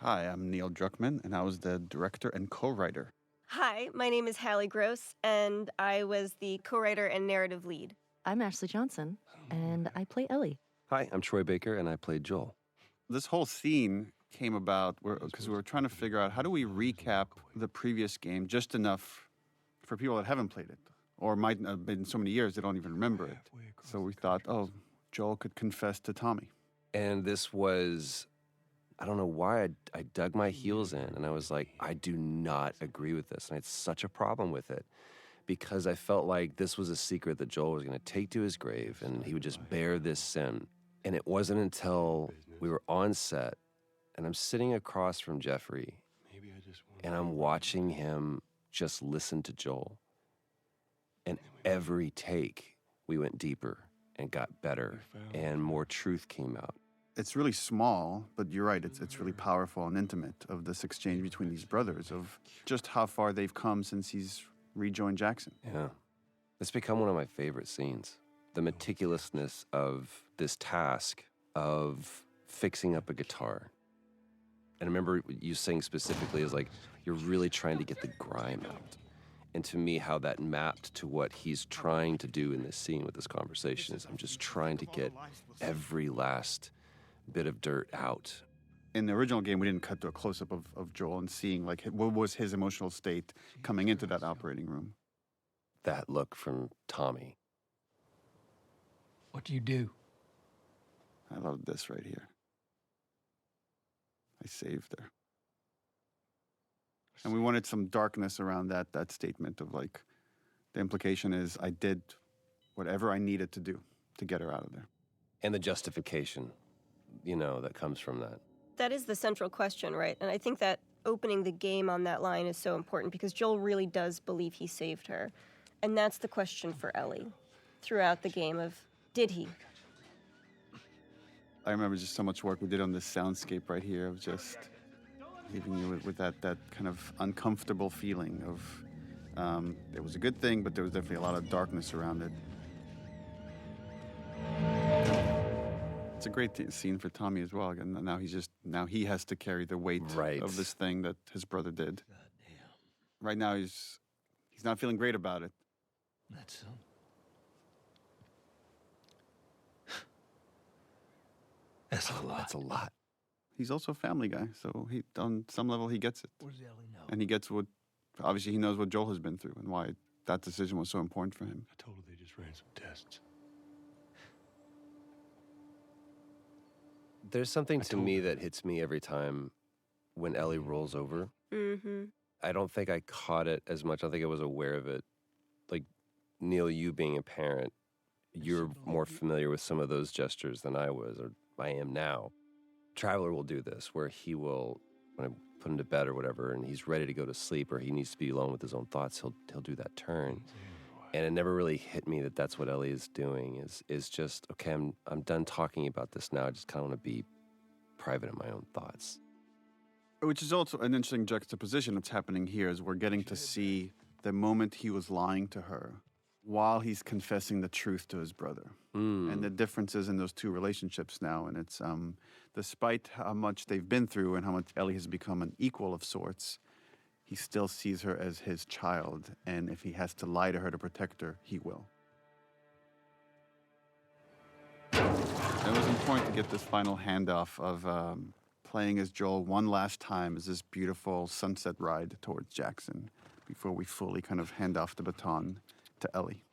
Hi, I'm Neil Druckmann, and I was the director and co-writer. Hi, my name is Halley Gross, and I was the co-writer and narrative lead. I'm Ashley Johnson, and I play Ellie. Hi, I'm Troy Baker, and I played Joel. This whole scene came about because we were trying to figure out how do we recap the previous game just enough for people that haven't played it, or might not have been so many years they don't even remember it. So we thought, Joel could confess to Tommy. And this was, I don't know why, I dug my heels in, and I was like, I do not agree with this. And I had such a problem with it because I felt like this was a secret that Joel was going to take to his grave, and he would just bear this sin. And it wasn't until we were on set, and I'm sitting across from Jeffrey, and I'm watching him just listen to Joel. And every take, we went deeper and got better, and more truth came out. It's really small, but you're right, it's really powerful and intimate of this exchange between these brothers, of just how far they've come since he's rejoined Jackson. Yeah. It's become one of my favorite scenes. The meticulousness of this task of fixing up a guitar. And I remember you saying specifically is like, you're really trying to get the grime out. And to me, how that mapped to what he's trying to do in this scene with this conversation is I'm just trying to get every last bit of dirt out. In the original game, we didn't cut to a close-up of Joel and seeing like what was his emotional state coming into that operating room. That look from Tommy. What do you do? I love this right here. I saved her. And we wanted some darkness around that statement of like, the implication is I did whatever I needed to do to get her out of there. And the justification, that comes from that. That is the central question, right? And I think that opening the game on that line is so important because Joel really does believe he saved her. And that's the question for Ellie throughout the game of, did he? I remember just so much work we did on this soundscape right here of just leaving you with that kind of uncomfortable feeling of it was a good thing, but there was definitely a lot of darkness around it. It's a great scene for Tommy as well. And now he has to carry the weight of this thing that his brother did. Goddamn. Right now he's not feeling great about it. That's so. That's a lot. That's a lot. He's also a family guy, so on some level he gets it. What does Ellie know? And he gets obviously he knows what Joel has been through and why that decision was so important for him. I told her they just ran some tests. There's something to me that hits me every time when Ellie rolls over. Mm-hmm. I don't think I caught it as much. I think I was aware of it. Like, Neil, you being a parent, you're more familiar with some of those gestures than I was, or I am now. Traveler will do this, where he will, when I put him to bed or whatever, and he's ready to go to sleep, or he needs to be alone with his own thoughts, he'll do that turn. And it never really hit me that that's what Ellie is doing, is just, okay, I'm done talking about this now. I just kind of want to be private in my own thoughts. Which is also an interesting juxtaposition that's happening here, is we're getting to see the moment he was lying to her while he's confessing the truth to his brother. And the differences in those two relationships now. And it's, despite how much they've been through and how much Ellie has become an equal of sorts, he still sees her as his child, and if he has to lie to her to protect her, he will. It was important to get this final handoff of playing as Joel one last time as this beautiful sunset ride towards Jackson before we fully kind of hand off the baton to Ellie.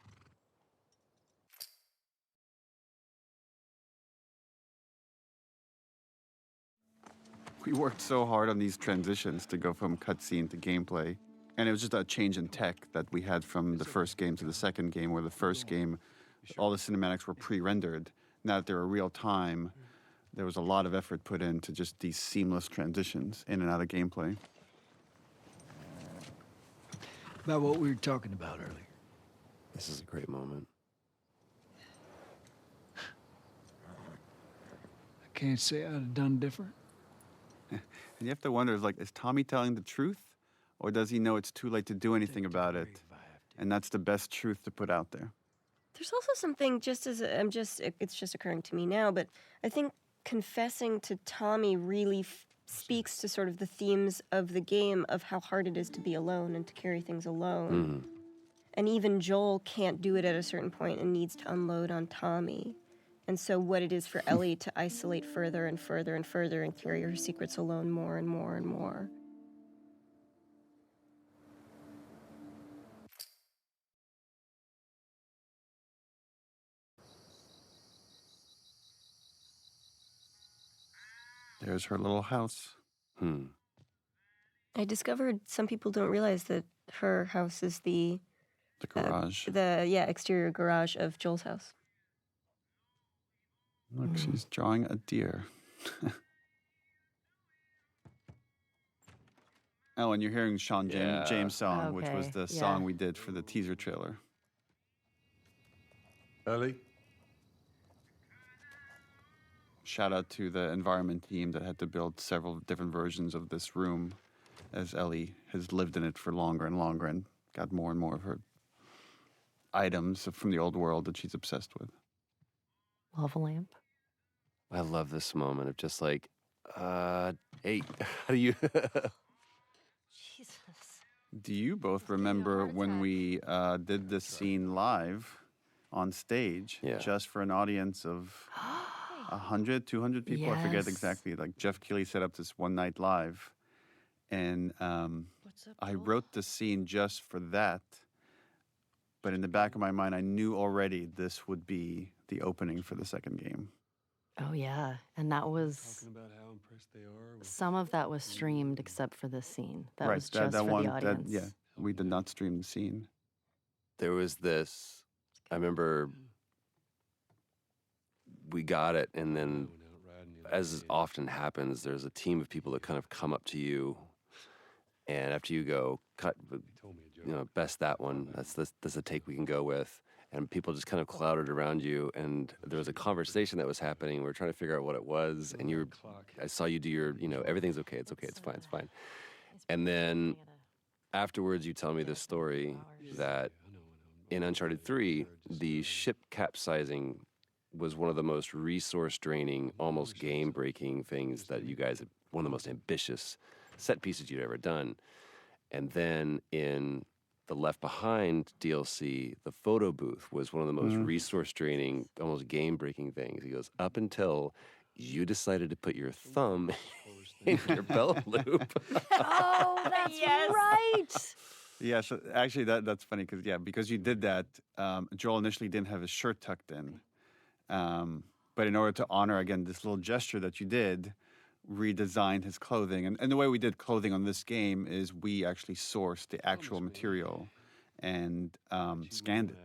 We worked so hard on these transitions to go from cutscene to gameplay. And it was just a change in tech that we had from the first game to the second game, where the first game, all the cinematics were pre-rendered. Now that they're real time, there was a lot of effort put into just these seamless transitions in and out of gameplay. About what we were talking about earlier. This is a great moment. I can't say I'd have done different. And you have to wonder, is Tommy telling the truth? Or does he know it's too late to do anything about it? And that's the best truth to put out there. There's also something, it's just occurring to me now, but I think confessing to Tommy really speaks to sort of the themes of the game of how hard it is to be alone and to carry things alone. And even Joel can't do it at a certain point and needs to unload on Tommy. And so what it is for Ellie to isolate further and further and further and carry her secrets alone more and more and more. There's her little house. I discovered some people don't realize that her house is the garage. Exterior garage of Joel's house. Look, she's drawing a deer. Oh, and you're hearing Sean James' song, which was the song we did for the teaser trailer. Ellie? Shout out to the environment team that had to build several different versions of this room, as Ellie has lived in it for longer and longer and got more and more of her items from the old world that she's obsessed with. Lava lamp. I love this moment of just like, hey, how do you... Jesus. Do you both remember when we did this scene live on stage, just for an audience of 100, 200 people? I forget exactly. Like Jeff Keighley set up this one night live, and I wrote the scene just for that. But in the back of my mind, I knew already this would be the opening for the second game. Oh, yeah. And that was... Talking about how impressed they are with Some of that was streamed except for this scene. That right, was just that for one, the audience. We did not stream the scene. There was this, I remember we got it, and then as often happens, there's a team of people that kind of come up to you, and after you go, cut, best that one, that's a take we can go with. And people just kind of clouded around you, and there was a conversation that was happening. We were trying to figure out what it was, and I saw you do your, everything's okay, it's fine, it's fine. And then afterwards, you tell me this story that in Uncharted 3, the ship capsizing was one of the most resource-draining, almost game-breaking things that you guys, one of the most ambitious set pieces you'd ever done. And then in the Left Behind DLC, the photo booth was one of the most resource-draining, almost game-breaking things. He goes, up until you decided to put your thumb in your belt loop. Oh, that's right. Yeah, so actually that's funny because you did that, Joel initially didn't have his shirt tucked in. But in order to honor, again, this little gesture that you did, redesigned his clothing. And the way we did clothing on this game is we actually sourced the actual material and scanned it.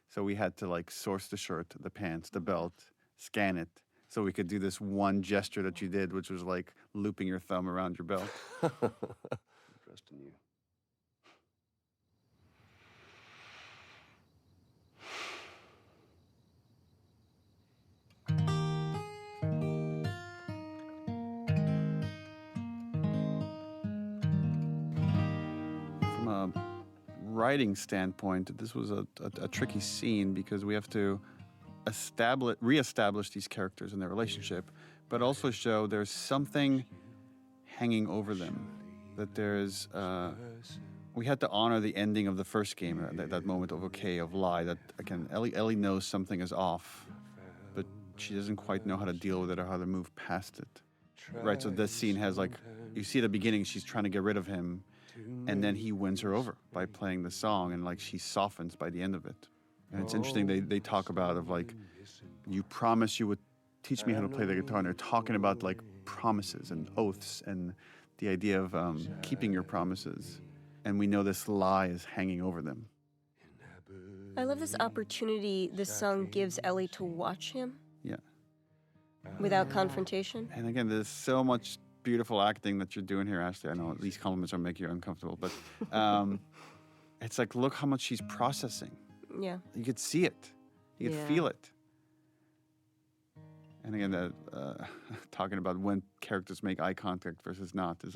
So we had to source the shirt, the pants, the belt, scan it, so we could do this one gesture that you did, which was like looping your thumb around your belt. Trust in you. From a writing standpoint, this was a tricky scene because we have to reestablish these characters and their relationship, but also show there's something hanging over them. That there's, we had to honor the ending of the first game, that moment of okay, of lie, that again, Ellie knows something is off, but she doesn't quite know how to deal with it or how to move past it. Right, so this scene has you see at the beginning, she's trying to get rid of him, and then he wins her over by playing the song, and she softens by the end of it. And it's interesting, they talk about you promise you would teach me how to play the guitar, and they're talking about promises and oaths and the idea of keeping your promises. And we know this lie is hanging over them. I love this opportunity this song gives Ellie to watch him. Yeah. Without confrontation. And again, there's so much beautiful acting that you're doing here, Ashley. I know these compliments are making you uncomfortable, but it's look how much she's processing. Yeah. You could see it. You could feel it. And again, talking about when characters make eye contact versus not, is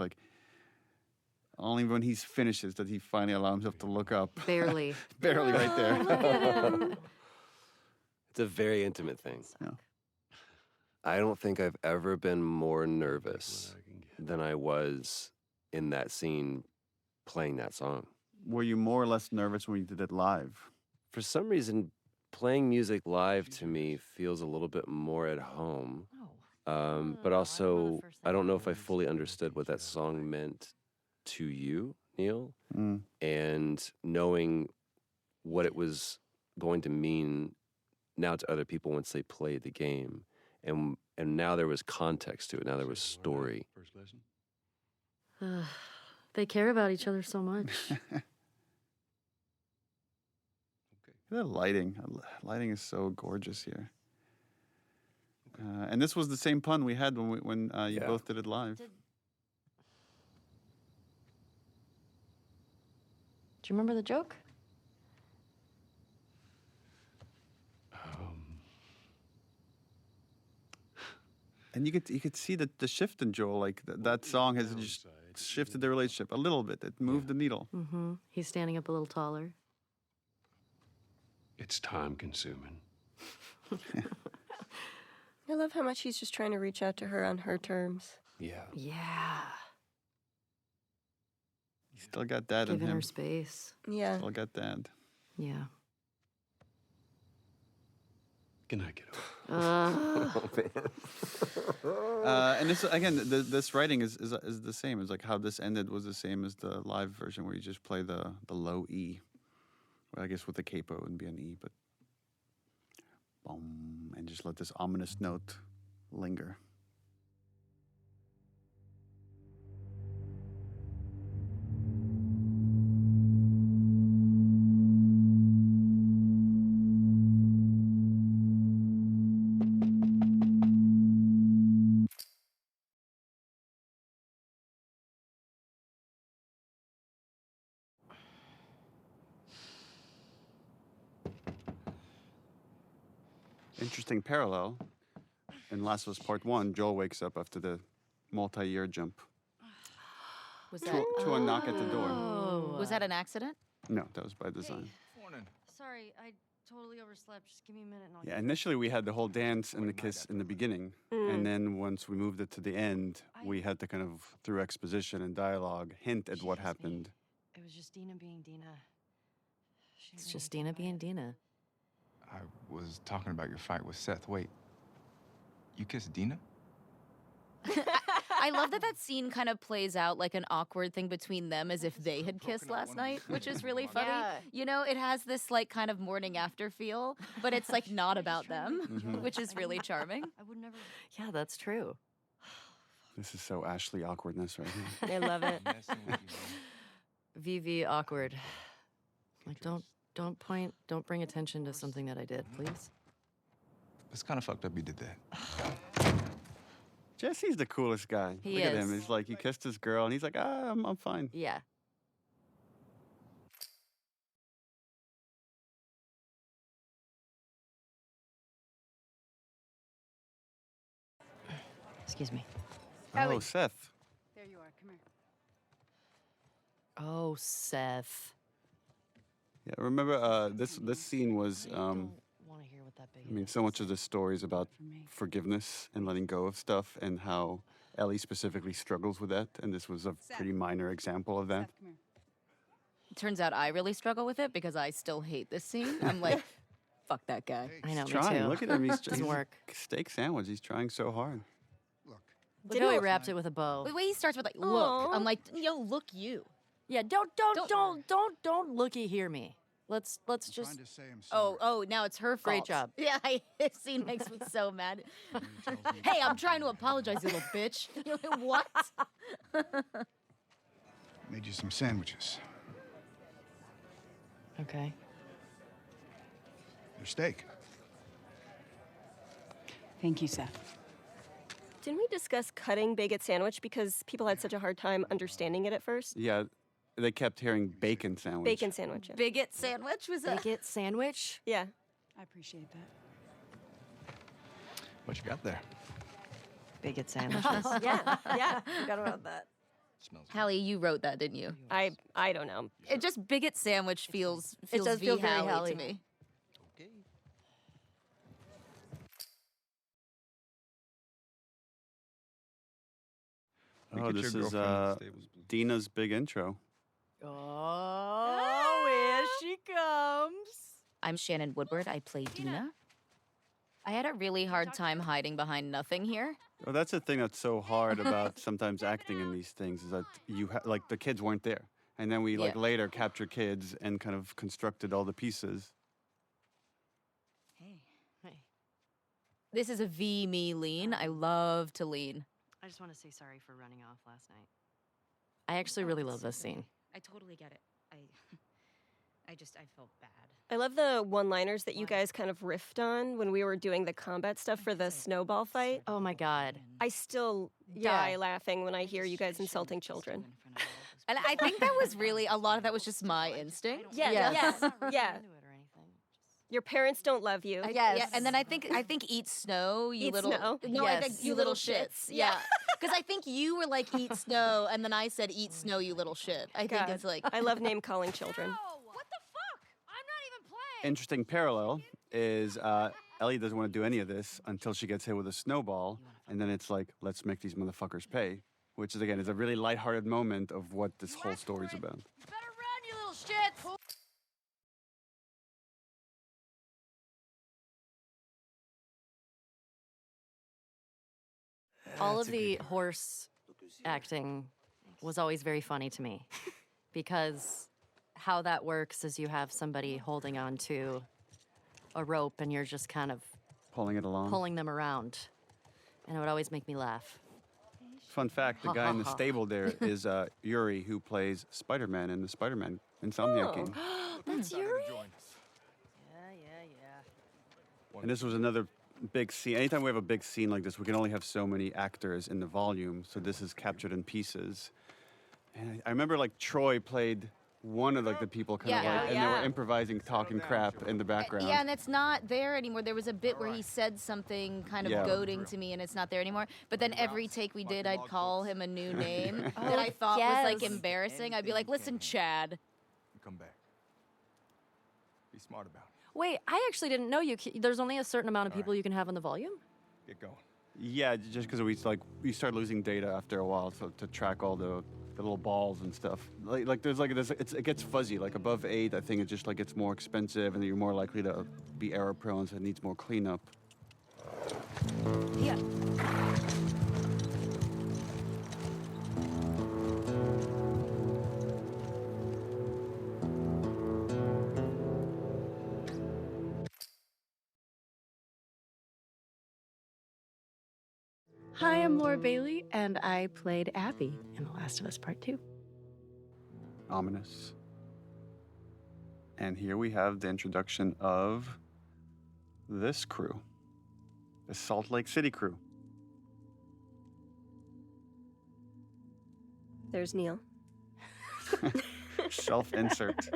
only when he finishes that he finally allows himself to look up. Barely. Barely right there. It's a very intimate thing. Yeah. I don't think I've ever been more nervous than I was in that scene playing that song. Were you more or less nervous when you did it live? For some reason, playing music live to me feels a little bit more at home. But also, I don't know if I fully understood what that song meant to you, Neil. And knowing what it was going to mean now to other people once they played the game. And now there was context to it. Now there was story. First lesson. They care about each other so much. The lighting. Lighting is so gorgeous here. And this was the same pun we had when you both did it live. Do you remember the joke? And you could see the shift in Joel. Like that song has just shifted the relationship a little bit. It moved the needle. Mm-hmm. He's standing up a little taller. It's time consuming. I love how much he's just trying to reach out to her on her terms. Yeah. Yeah. He still got that in Giving him. her space. Yeah. Still got that. Yeah. Good night, kiddo. And this again, this writing is the same. It's like how this ended was the same as the live version where you just play the low E. Well, I guess with the capo it would be an E, but boom, and just let this ominous note linger. Interesting parallel. In Last of Us Part 1, Joel wakes up after the multi-year jump Was to a knock at the door. was that an accident? No, that was by design. Sorry, I totally overslept. Just give me a minute and I'll Yeah, initially we had the whole dance and the kiss in the beginning. And then once we moved it to the end, we had to kind of, through exposition and dialogue, hint at what happened. It was just Dina being Dina. It's just Dina being Dina. I was talking about your fight with Seth. Wait, you kissed Dina? I love that scene kind of plays out like an awkward thing between them as if they had kissed last night, which is really funny. Yeah. You know, it has this like kind of morning after feel, but it's like not about them, which is really charming. I would never. Yeah, that's true. This is so Ashley awkwardness right here. I love it. Messing with you, man. VV awkward. Like, don't point, don't bring attention to something that I did, please. It's kind of fucked up you did that. Jesse's the coolest guy. He Look at is. him. He's like, he kissed his girl, and he's like, I'm fine. Yeah. Excuse me. Oh, Seth. There you are. Come here. Oh, Seth. Yeah, remember this scene was, I don't want to hear what that big. I mean, so much of this story is about forgiveness and letting go of stuff and how Ellie specifically struggles with that. And this was a pretty minor example of that. Seth, come here. It turns out I really struggle with it because I still hate this scene. I'm like, fuck that guy. I know, He's me trying. too. Look at him. He's Doesn't work. Steak sandwich. He's trying so hard. Look how he wrapped it with a bow. The way he starts with like, look, Aw. I'm like, yo, look you. Yeah, don't looky hear me. Let's just. Oh, now it's her fault. Great job. Yeah, this scene makes me so mad. Hey, I'm trying to apologize, you little bitch. You're like, what? Made you some sandwiches. Okay. Your steak. Thank you, Seth. Didn't we discuss cutting bigot sandwich because people had such a hard time understanding it at first? Yeah, they kept hearing bacon sandwich. Bacon sandwich. Yeah. Bigot sandwich was that? Bigot sandwich. Yeah. I appreciate that. What you got there? Bigot sandwiches. Yeah. Forgot about that. Smells good. Halley, you wrote that, didn't you? I don't know. It just bigot sandwich feels does feel very Halley Halley. to me. Okay. Oh, Get this your is girlfriend in the stables, please. Dina's big intro. Oh, here she comes. I'm Shannon Woodward. I play Dina. I had a really hard time hiding behind nothing here. Well, that's the thing that's so hard about sometimes acting in these things is that like the kids weren't there, and then we like Yeah. later captured kids and kind of constructed all the pieces. Hey. This is a me lean. I love to lean. I just want to say sorry for running off last night. I actually really love this scene. I totally get it. I felt bad. I love the one-liners that you guys kind of riffed on when we were doing the combat stuff for the snowball fight. Oh my god. I still die laughing when I hear you guys insulting children. And I think that was really, a lot of that was just my instinct. Yeah. Your parents don't love you. Yeah, and then I think eat snow, you Eat little snow. No, I think Yes. you little shits. Yeah. Because I think you were like eat snow, and then I said eat snow, you little shit. I think God. it's like I love name calling children. What the fuck? I'm not even playing. Interesting parallel is Ellie doesn't want to do any of this until she gets hit with a snowball, and then it's like, let's make these motherfuckers pay, which is again is a really lighthearted moment of what this whole story's about. Better run, you little shits. All of the horse acting was always very funny to me because how that works is you have somebody holding on to a rope and you're just kind of Pulling it along. pulling them around. And it would always make me laugh. Fun fact, the guy in the stable there is Yuri, who plays Spider-Man in the Spider-Man Insomniac game. That's Yuri? And this was another big scene. Anytime we have a big scene like this, we can only have so many actors in the volume, so this is captured in pieces. And I remember like Troy played one of like the people kind of Yeah. like, and they were improvising, talking crap in the background. Yeah, and it's not there anymore. There was a bit where he said something kind of Yeah. goading to me, and it's not there anymore. But then every take we did, I'd call him a new name that I thought was like yes. embarrassing. I'd be like, "Listen, Chad." You come back. Be smart about it. Wait, I actually didn't know there's only a certain amount of people you can have in the volume? Get going. Yeah, just because we start losing data after a while, so to track all the little balls and stuff. Like there's like this, it gets fuzzy. Like above 8, I think it just like gets more expensive, and you're more likely to be error prone, so it needs more cleanup. Yeah. Hi, I'm Laura Bailey, and I played Abby in The Last of Us Part 2. Ominous. And here we have the introduction of this crew, the Salt Lake City crew. There's Neil. Self-insert.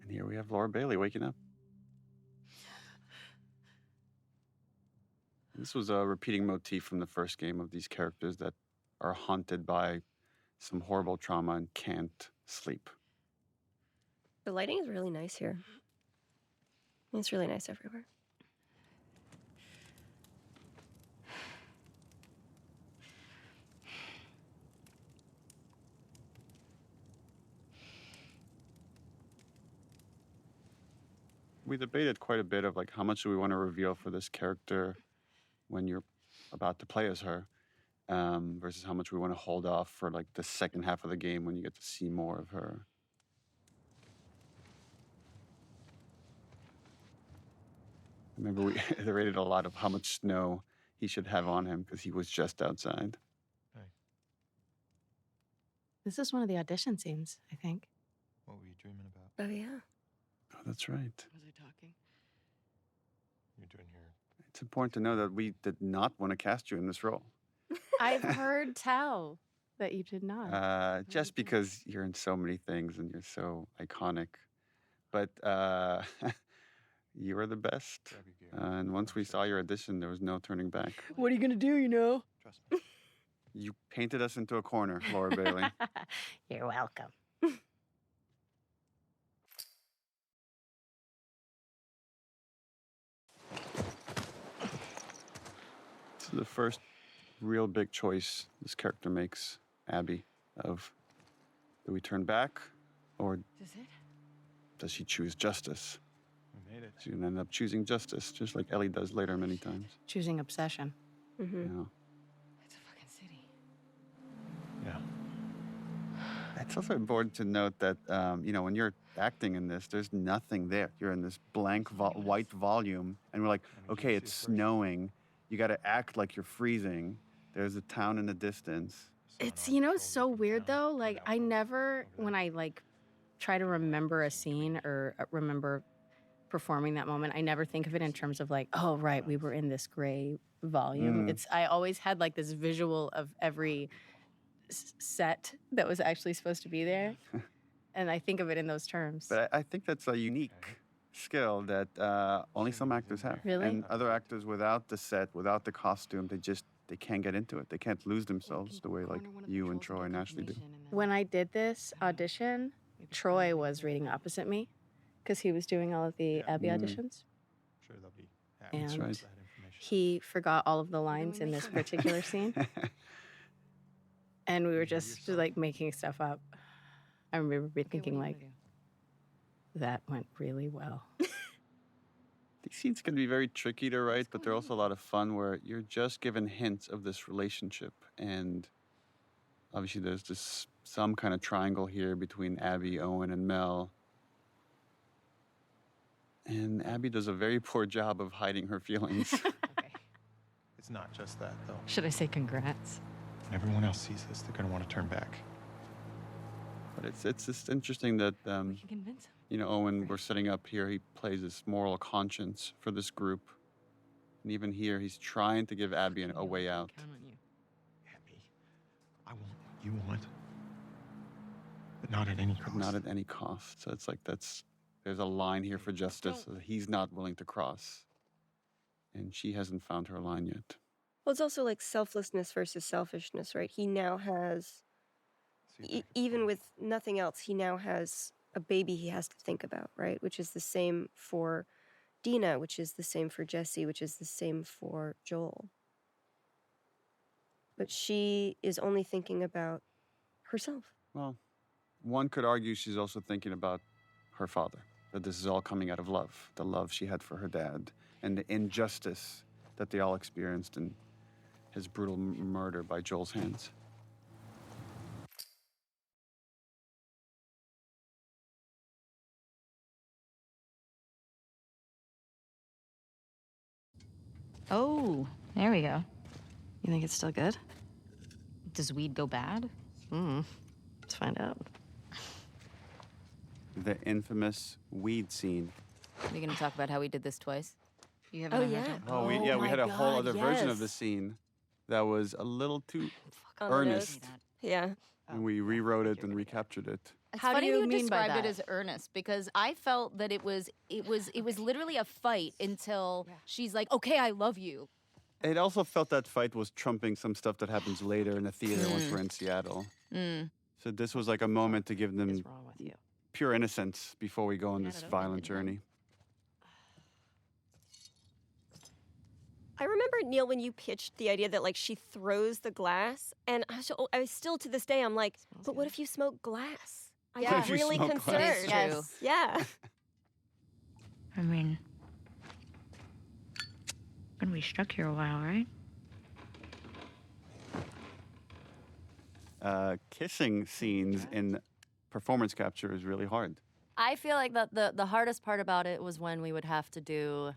And here we have Laura Bailey waking up. This was a repeating motif from the first game of these characters that are haunted by some horrible trauma and can't sleep. The lighting is really nice here. It's really nice everywhere. We debated quite a bit of like how much do we want to reveal for this character when you're about to play as her, versus how much we want to hold off for like the second half of the game when you get to see more of her. I remember we iterated a lot of how much snow he should have on him because he was just outside. This is one of the audition scenes, I think. What were you dreaming about? Oh, yeah. Oh, that's right. Was I talking? You're doing here. It's important to know that we did not want to cast you in this role. I've heard tell that you did not. Just because you're in so many things and you're so iconic. But you were the best. Grab your gear. And once we saw your audition, there was no turning back. What are you gonna do, you know? Trust me. You painted us into a corner, Laura Bailey. You're welcome. is the first real big choice this character makes, Abby, of do we turn back or does she choose justice? We made it. She's gonna end up choosing justice, just like Ellie does later many times. Choosing obsession. Mm-hmm. You know? It's a fucking city. Yeah. It's also important to note that, when you're acting in this, there's nothing there. You're in this blank white volume, and we're like, okay, it's snowing. You got to act like you're freezing. There's a town in the distance. It's, so weird though. Like, I never, when I try to remember a scene or remember performing that moment, I never think of it in terms of oh, right, we were in this gray volume. I always had this visual of every set that was actually supposed to be there. And I think of it in those terms. But I think that's a unique skill that only some actors have. Really? And other actors without the set, without the costume, they can't get into it. They can't lose themselves the way you and Troy and Ashley do. When I did this audition, Troy was reading opposite me because he was doing all of the Abby auditions. Sure, they'll be happy. And That's right. That information. he forgot all of the lines in this particular scene. And we were just making stuff up. I remember thinking that went really well. These scenes can be very tricky to write, but they're also a lot of fun where you're just given hints of this relationship. And obviously there's some kind of triangle here between Abby, Owen, and Mel. And Abby does a very poor job of hiding her feelings. It's not just that, though. Should I say congrats? When everyone else sees this, they're going to want to turn back. But it's just interesting that, We can convince him. Owen, we're setting up here, he plays this moral conscience for this group. And even here, he's trying to give Abby a way out. Count on you. Abby, I want what you want, but not at any cost. Not at any cost. So it's there's a line here for justice that he's not willing to cross. And she hasn't found her line yet. Well, it's also selflessness versus selfishness, right? He now has, even with nothing else, he now has a baby he has to think about, right? Which is the same for Dina, which is the same for Jesse, which is the same for Joel. But she is only thinking about herself. Well, one could argue she's also thinking about her father, that this is all coming out of love, the love she had for her dad, and the injustice that they all experienced in his brutal murder by Joel's hands. Oh, there we go. You think it's still good? Does weed go bad? Let's find out. The infamous weed scene. Are you going to talk about how we did this twice? You Oh, yeah. Oh, we had a whole other version of the scene that was a little too On the nose. earnest. Yeah. And we rewrote it and recaptured it. It's How do funny you you mean by described it that? as earnest because I felt that it was literally a fight until she's like, "Okay, I love you." It also felt that fight was trumping some stuff that happens later in the theater once we're in Seattle. So this was a moment to give them What's wrong with you? pure innocence before we go on this violent journey. I remember, Neil, when you pitched the idea that she throws the glass, and I was still to this day, I'm like, but what if you smoke glass? I Yeah. got What if you really smoke glass? concerned. It is true. Yeah. I mean, gonna be stuck here a while, right? Kissing scenes in performance capture is really hard. I feel like the hardest part about it was when we would have to do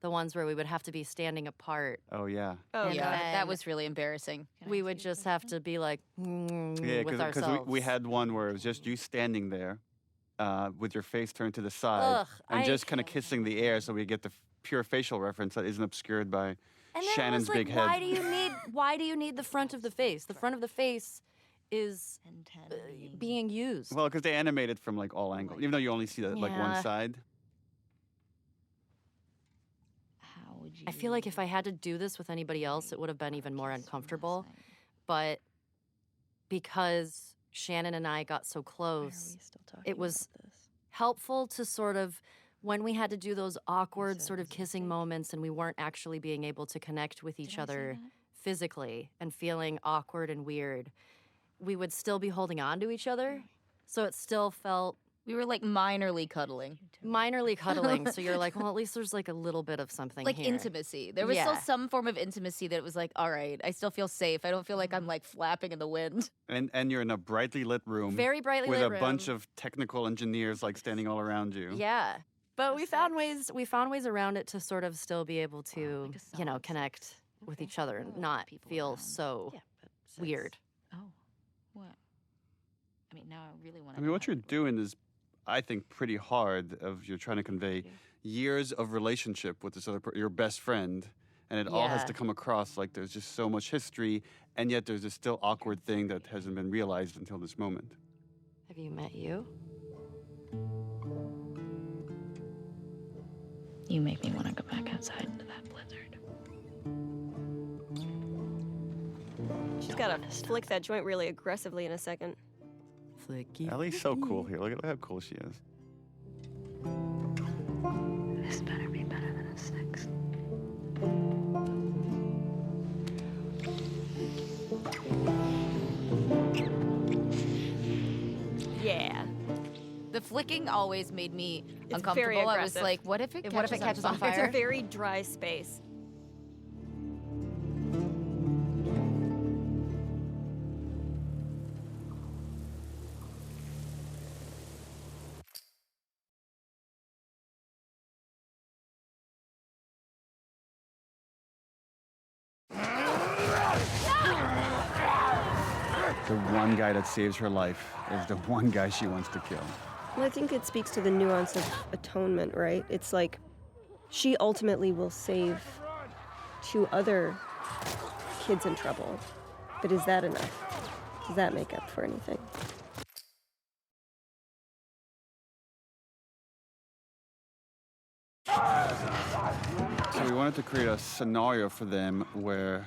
the ones where we would have to be standing apart. Oh, yeah. Oh, And yeah. then That was really embarrassing. we would just have to be Yeah, with because ourselves. we had one where it was just you standing there with your face turned to the side Ugh, and I just kind of can't. kissing the air so we get the pure facial reference that isn't obscured by And then Shannon's it was big head. why do you need the front of the face? The front of the face is being used. Well, because they animate it from all angles, even though you only see one Yeah. side. How would you? I feel like if I had to do this with anybody else, it would have been even more uncomfortable. But because Shannon and I got so close, it was helpful to sort of when we had to do those awkward sort of kissing moments and we weren't actually being able to connect with each other physically and feeling awkward and weird, we would still be holding on to each other. So it still felt... We were like minorly cuddling. Minorly cuddling. So you're like, well, at least there's like a little bit of something Like here. intimacy. There was still some form of intimacy that was like, all right, I still feel safe. I don't feel like I'm like flapping in the wind. And you're in a brightly lit room. Very brightly lit with room. a bunch of technical engineers like standing all around you. Yeah. But we found ways around it to sort of still be able to, you know, connect with each other and not feel so weird. Oh, what? I mean, now I really want to. I mean, what you're doing is, I think, pretty hard. You're trying to convey years of relationship with this other your best friend, and it all has to come across like there's just so much history, and yet there's this still awkward thing that hasn't been realized until this moment. Have you met you? You make me want to go back outside into that blizzard. She's gotta flick that joint really aggressively in a second. Flicky. Ellie's so cool here. Look at how cool she is. This better be better than a 6. Yeah. The flicking always made me It's uncomfortable. very I was aggressive. like, what if it catches on fire? It's a very dry space. The one guy that saves her life is the one guy she wants to kill. Well, I think it speaks to the nuance of atonement, right? It's like she ultimately will save 2 other kids in trouble. But is that enough? Does that make up for anything? So we wanted to create a scenario for them where,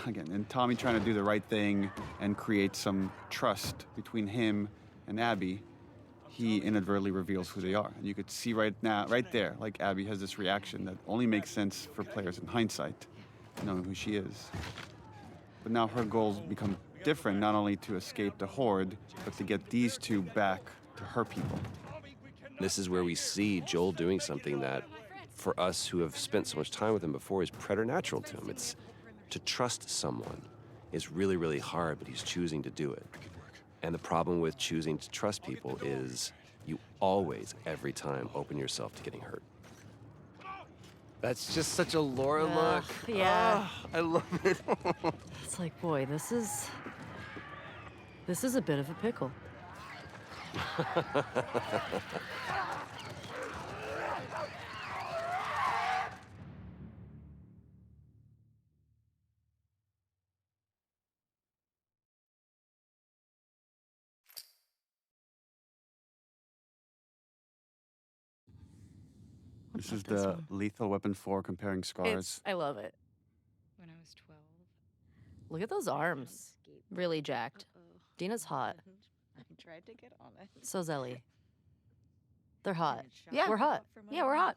again, and Tommy trying to do the right thing and create some trust between him and Abby, he inadvertently reveals who they are. And you could see right there, like Abby has this reaction that only makes sense for players in hindsight, knowing who she is. But now her goals become different, not only to escape the Horde, but to get these 2 back to her people. This is where we see Joel doing something that, for us who have spent so much time with him before, is preternatural to him. It's to trust someone is really, really hard, but he's choosing to do it. And the problem with choosing to trust people is you always, every time, open yourself to getting hurt. That's just such a Laura look. Yeah. I love it. It's like, boy, this is a bit of a pickle. This is the Lethal Weapon 4 comparing scars. I love it. When I was 12. Look at those arms. Really jacked. Dina's hot. I tried to get on it. So's Ellie. They're hot. Yeah. We're hot. Yeah, we're hot.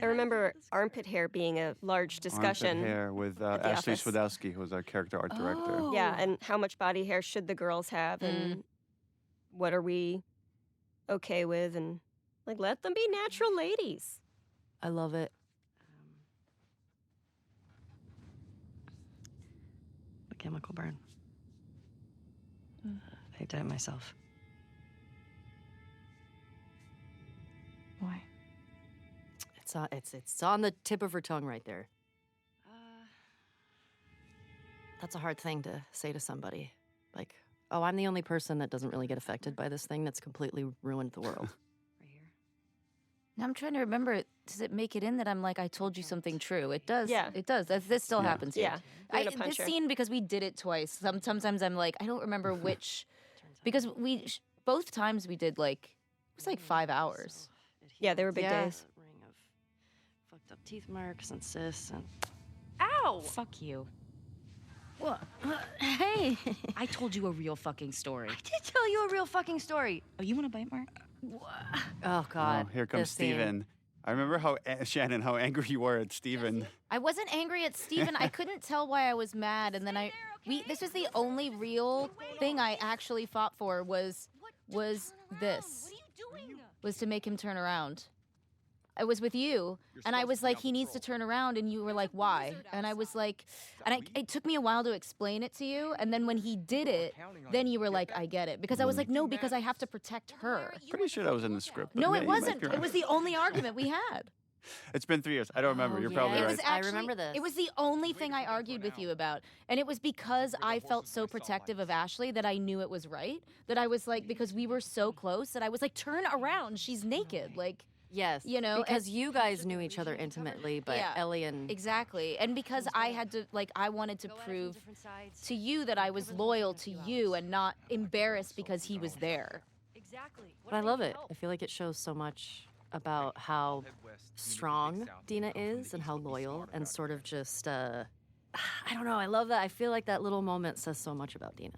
I remember armpit hair being a large discussion. Armpit hair with the Ashley office. Swadowski, who was our character art director. Yeah, and how much body hair should the girls have, and what are we okay with, and like let them be natural ladies. I love it. A chemical burn. I did it myself. Why? It's on the tip of her tongue right there. That's a hard thing to say to somebody. Like, oh, I'm the only person that doesn't really get affected by this thing that's completely ruined the world. Right here. Now I'm trying to remember, does it make it in that I'm like, I told you something true? It does. Yeah. It does. This still happens here. Yeah. This scene, because we did it twice, sometimes I'm like, I don't remember which, because both times we did like, it was like 5 hours. Yeah, they were big days. Ring of fucked up teeth marks and cysts and... Ow! Fuck you. What? Hey! I told you a real fucking story. I did tell you a real fucking story. Oh, you want a bite mark? Oh God. Oh, here comes this scene. Steven. I remember Shannon, how angry you were at Steven. I wasn't angry at Steven. I couldn't tell why I was mad, and then this was the only real thing I actually fought for was this. Was to make him turn around. I was with you, and I was like, he needs to turn around, and you were like, why? And I was like, it took me a while to explain it to you, and then when he did it, then you were like, I get it. Because I was like, no, because I have to protect her. Pretty sure that was in the script. but No, you it might wasn't. be It right. was the only argument we had. It's been 3 years. I don't remember. Oh, You're yeah. probably It right. was actually, I remember this. It was the only thing I argued with you about. And it was because I felt so protective of Ashley that I knew it was right. That I was like, because we were so close, that I was like, turn around. She's naked. Like, Yes. you know, because you guys knew each other intimately, but Yeah. Ellie and exactly. And because I had to, like, I wanted to prove to you that I was loyal to you and not embarrassed because he was there. But I love it. I feel like it shows so much about how strong Dina is and how loyal and sort of just, I don't know, I love that. I feel like that little moment says so much about Dina.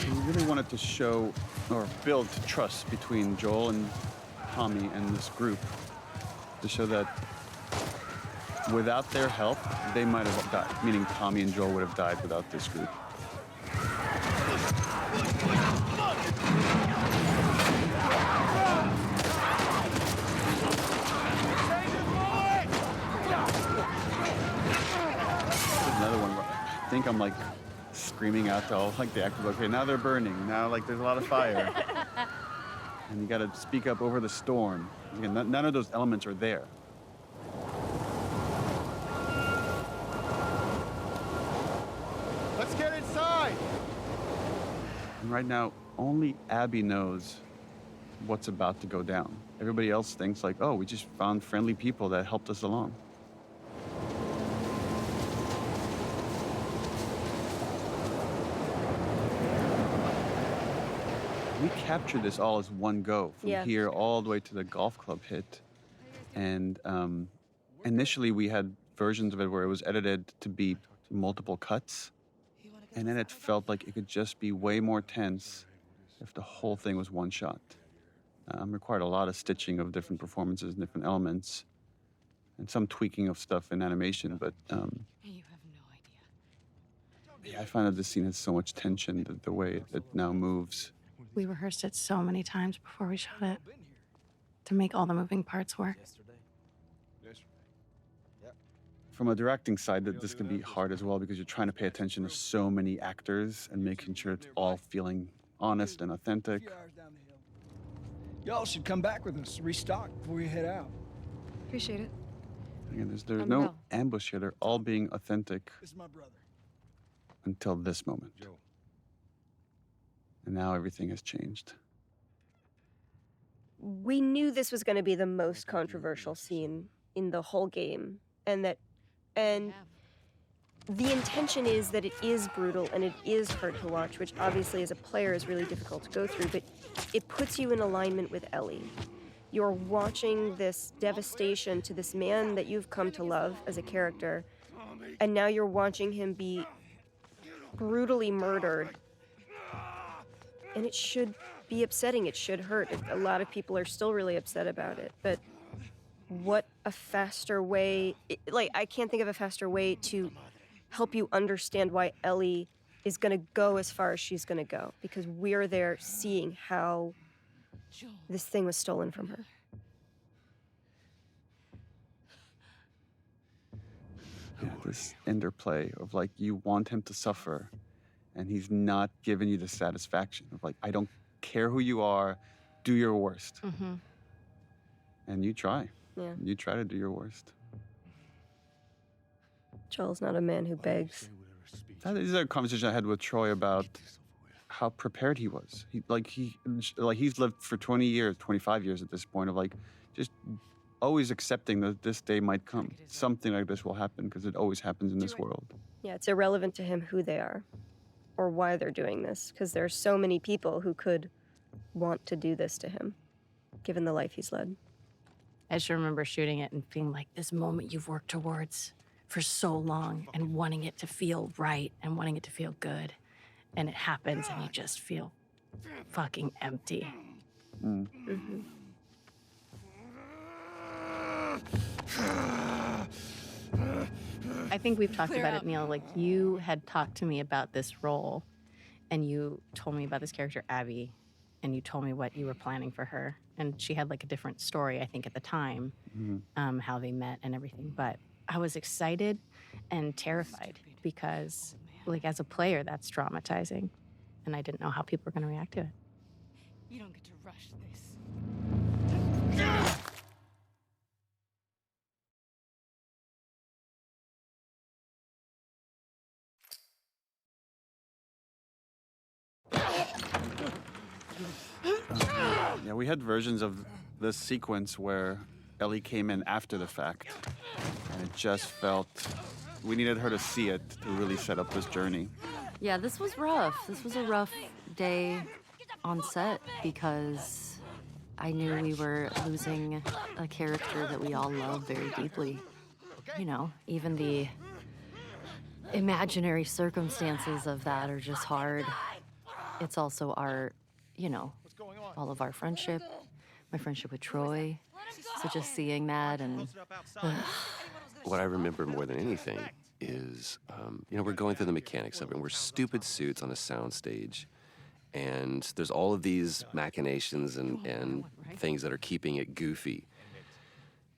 We really wanted to show or build trust between Joel and Tommy and this group to show that without their help, they might have died, meaning Tommy and Joel would have died without this group. Another one where I think I'm like screaming out to all like the actors, okay, now they're burning, now like there's a lot of fire. And you gotta speak up over the storm. Again, none of those elements are there. Let's get inside! And right now, only Abby knows what's about to go down. Everybody else thinks like, oh, we just found friendly people that helped us along. We captured this all as one go, from here all the way to the golf club hit. And initially we had versions of it where it was edited to be multiple cuts. And then it felt like it could just be way more tense if the whole thing was one shot. Required a lot of stitching of different performances and different elements, and some tweaking of stuff in animation, but You have no idea. yeah, I find that this scene has so much tension, the way it now moves. We rehearsed it so many times before we shot it to make all the moving parts work. From a directing side, that this can be hard as well because you're trying to pay attention to so many actors and making sure it's all feeling honest and authentic. Y'all should come back with us, restock before you head out. Appreciate it. Again, there's no ambush here. They're all being authentic This is my brother. until this moment. And now everything has changed. We knew this was going to be the most controversial scene in the whole game, and the intention is that it is brutal and it is hard to watch, which obviously as a player is really difficult to go through, but it puts you in alignment with Ellie. You're watching this devastation to this man that you've come to love as a character, and now you're watching him be brutally murdered. And it should be upsetting, it should hurt. A lot of people are still really upset about it, but what a faster way, I can't think of a faster way to help you understand why Ellie is going to go as far as she's going to go, because we're there seeing how this thing was stolen from her. Yeah, this interplay of like, you want him to suffer, and he's not giving you the satisfaction of like, I don't care who you are, do your worst. Mm-hmm. And you try. Yeah. You try to do your worst. Joel's not a man who begs. That is a conversation I had with Troy about how prepared he was. He's lived for 20 years, 25 years at this point of like, just always accepting that this day might come. Something like this will happen because it always happens in this world. Yeah, it's irrelevant to him who they are or why they're doing this, because there are so many people who could want to do this to him. given the life he's led. I just remember shooting it and being like, this moment you've worked towards for so long and wanting it to feel right and wanting it to feel good. And it happens and you just feel fucking empty. Mm-hmm. I think we've talked about it, Neil. Like, you had talked to me about this role and you told me about this character, Abby, and you told me what you were planning for her. And she had like a different story, I think, at the time, how they met and everything. But I was excited and terrified because, like, as a player, that's traumatizing. And I didn't know how people were going to react to it. You don't get to rush this. Yeah, we had versions of this sequence where Ellie came in after the fact, and it just felt we needed her to see it to really set up this journey. Yeah, this was rough. This was a rough day on set because I knew we were losing a character that we all love very deeply. You know, even the imaginary circumstances of that are just hard. It's also our, you know, all of our friendship, my friendship with Troy. So just seeing that and... What I remember more than anything is, you know, we're going through the mechanics of it, and we're stupid suits on a soundstage, and there's all of these machinations and things that are keeping it goofy.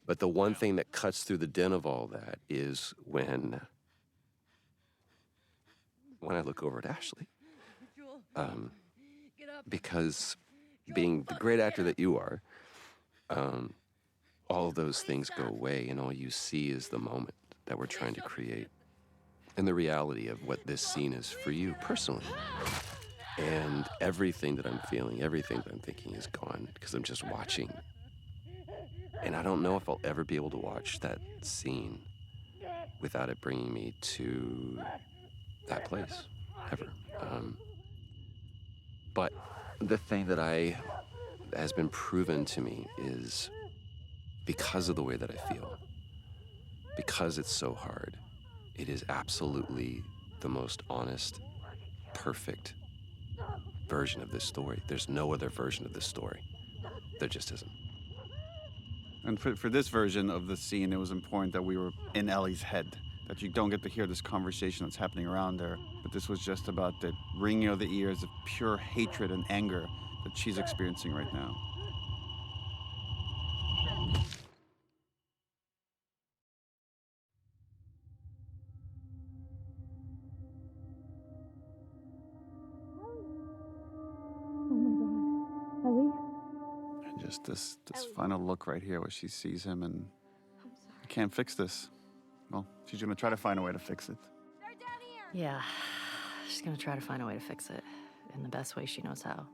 But the one thing that cuts through the din of all that is when I look over at Ashley. Because being the great actor that you are, all of those things go away, and all you see is the moment that we're trying to create and the reality of what this scene is for you personally. And everything that I'm feeling, everything that I'm thinking is gone because I'm just watching. And I don't know if I'll ever be able to watch that scene without it bringing me to that place, ever. But the thing that has been proven to me is because of the way that I feel, because it's so hard, it is absolutely the most honest, perfect version of this story. There's no other version of this story. There just isn't. And for this version of the scene, it was important that we were in Ellie's head, that you don't get to hear this conversation that's happening around her. But this was just about the ringing of the ears of pure hatred and anger that she's experiencing right now. Oh my God. Ellie? And just this final look right here where she sees him and I can't fix this. Well, she's gonna try to find a way to fix it. Yeah, she's gonna try to find a way to fix it in the best way she knows how.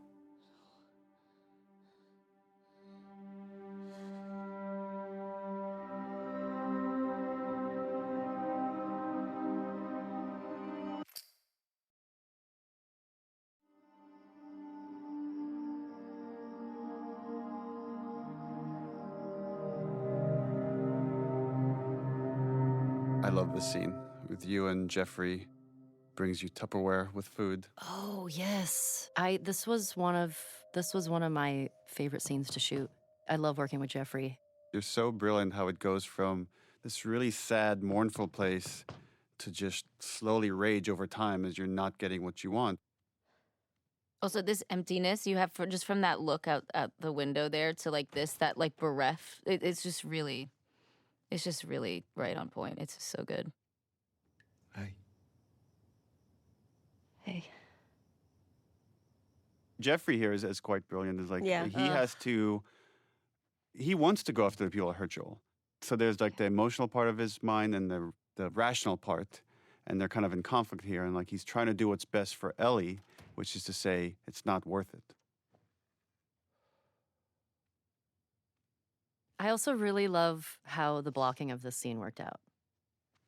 I love this scene with you and Jeffrey. Brings you Tupperware with food. Oh yes, this was one of my favorite scenes to shoot. I love working with Jeffrey. You're so brilliant how it goes from this really sad, mournful place to just slowly rage over time as you're not getting what you want. Also, this emptiness you have just from that look out the window there to like this, that like bereft. It's just really right on point. It's just so good. Hey. Hey. Jeffrey here is quite brilliant. Is like Yeah. he wants to go after the people that hurt Joel. So there's like the emotional part of his mind and the rational part, and they're kind of in conflict here. And like he's trying to do what's best for Ellie, which is to say it's not worth it. I also really love how the blocking of this scene worked out,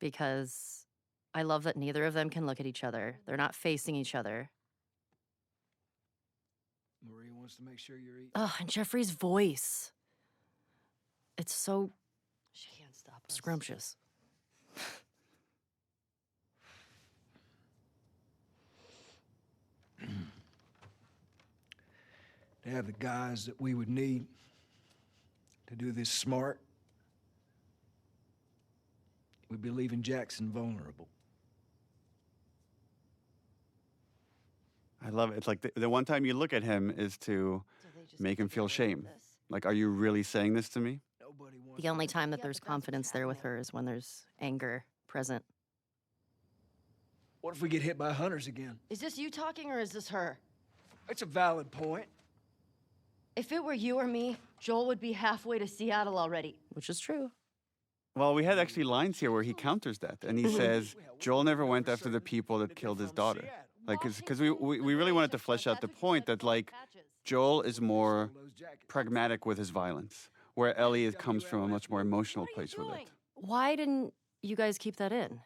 because I love that neither of them can look at each other. They're not facing each other. wants to make sure you're eating. Oh, and Jeffrey's voice. It's so She can't stop us. scrumptious. To have the guys that we would need to do this smart, we'd be leaving Jackson vulnerable. I love it. It's like the one time you look at him is to make him feel shame. Like, are you really saying this to me? The only time that there's confidence there with her is when there's anger present. What if we get hit by hunters again? Is this you talking or is this her? It's a valid point. If it were you or me, Joel would be halfway to Seattle already. Which is true. Well, we had actually lines here where he counters that, and he says Joel never went after the people that killed his daughter. Like, because we really wanted to flesh out the point that, like, Joel is more pragmatic with his violence, where Ellie comes from a much more emotional place with it. Why didn't you guys keep that in?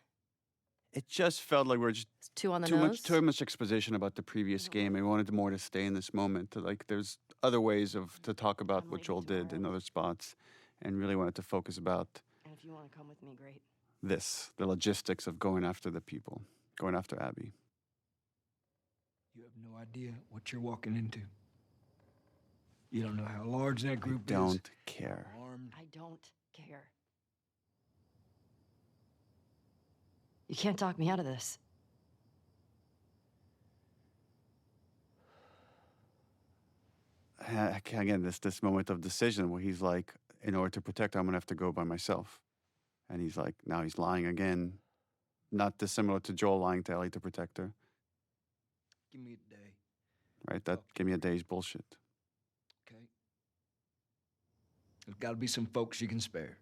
It just felt like we're just Too on the nose? too much exposition about the previous game, and we wanted more to stay in this moment. Like, there's other ways to talk about what Joel did in other spots, and really wanted to focus about And if you want to come with me, great. the logistics of going after the people, going after Abby. You have no idea what you're walking into. You don't know how large that group is. Don't care. I don't care. You can't talk me out of this. Again, this moment of decision where he's like, in order to protect her, I'm gonna have to go by myself. And he's like, now he's lying again. Not dissimilar to Joel lying to Ellie to protect her. Give me a day, Right? That give me a day's bullshit. okay? There's got to be some folks you can spare.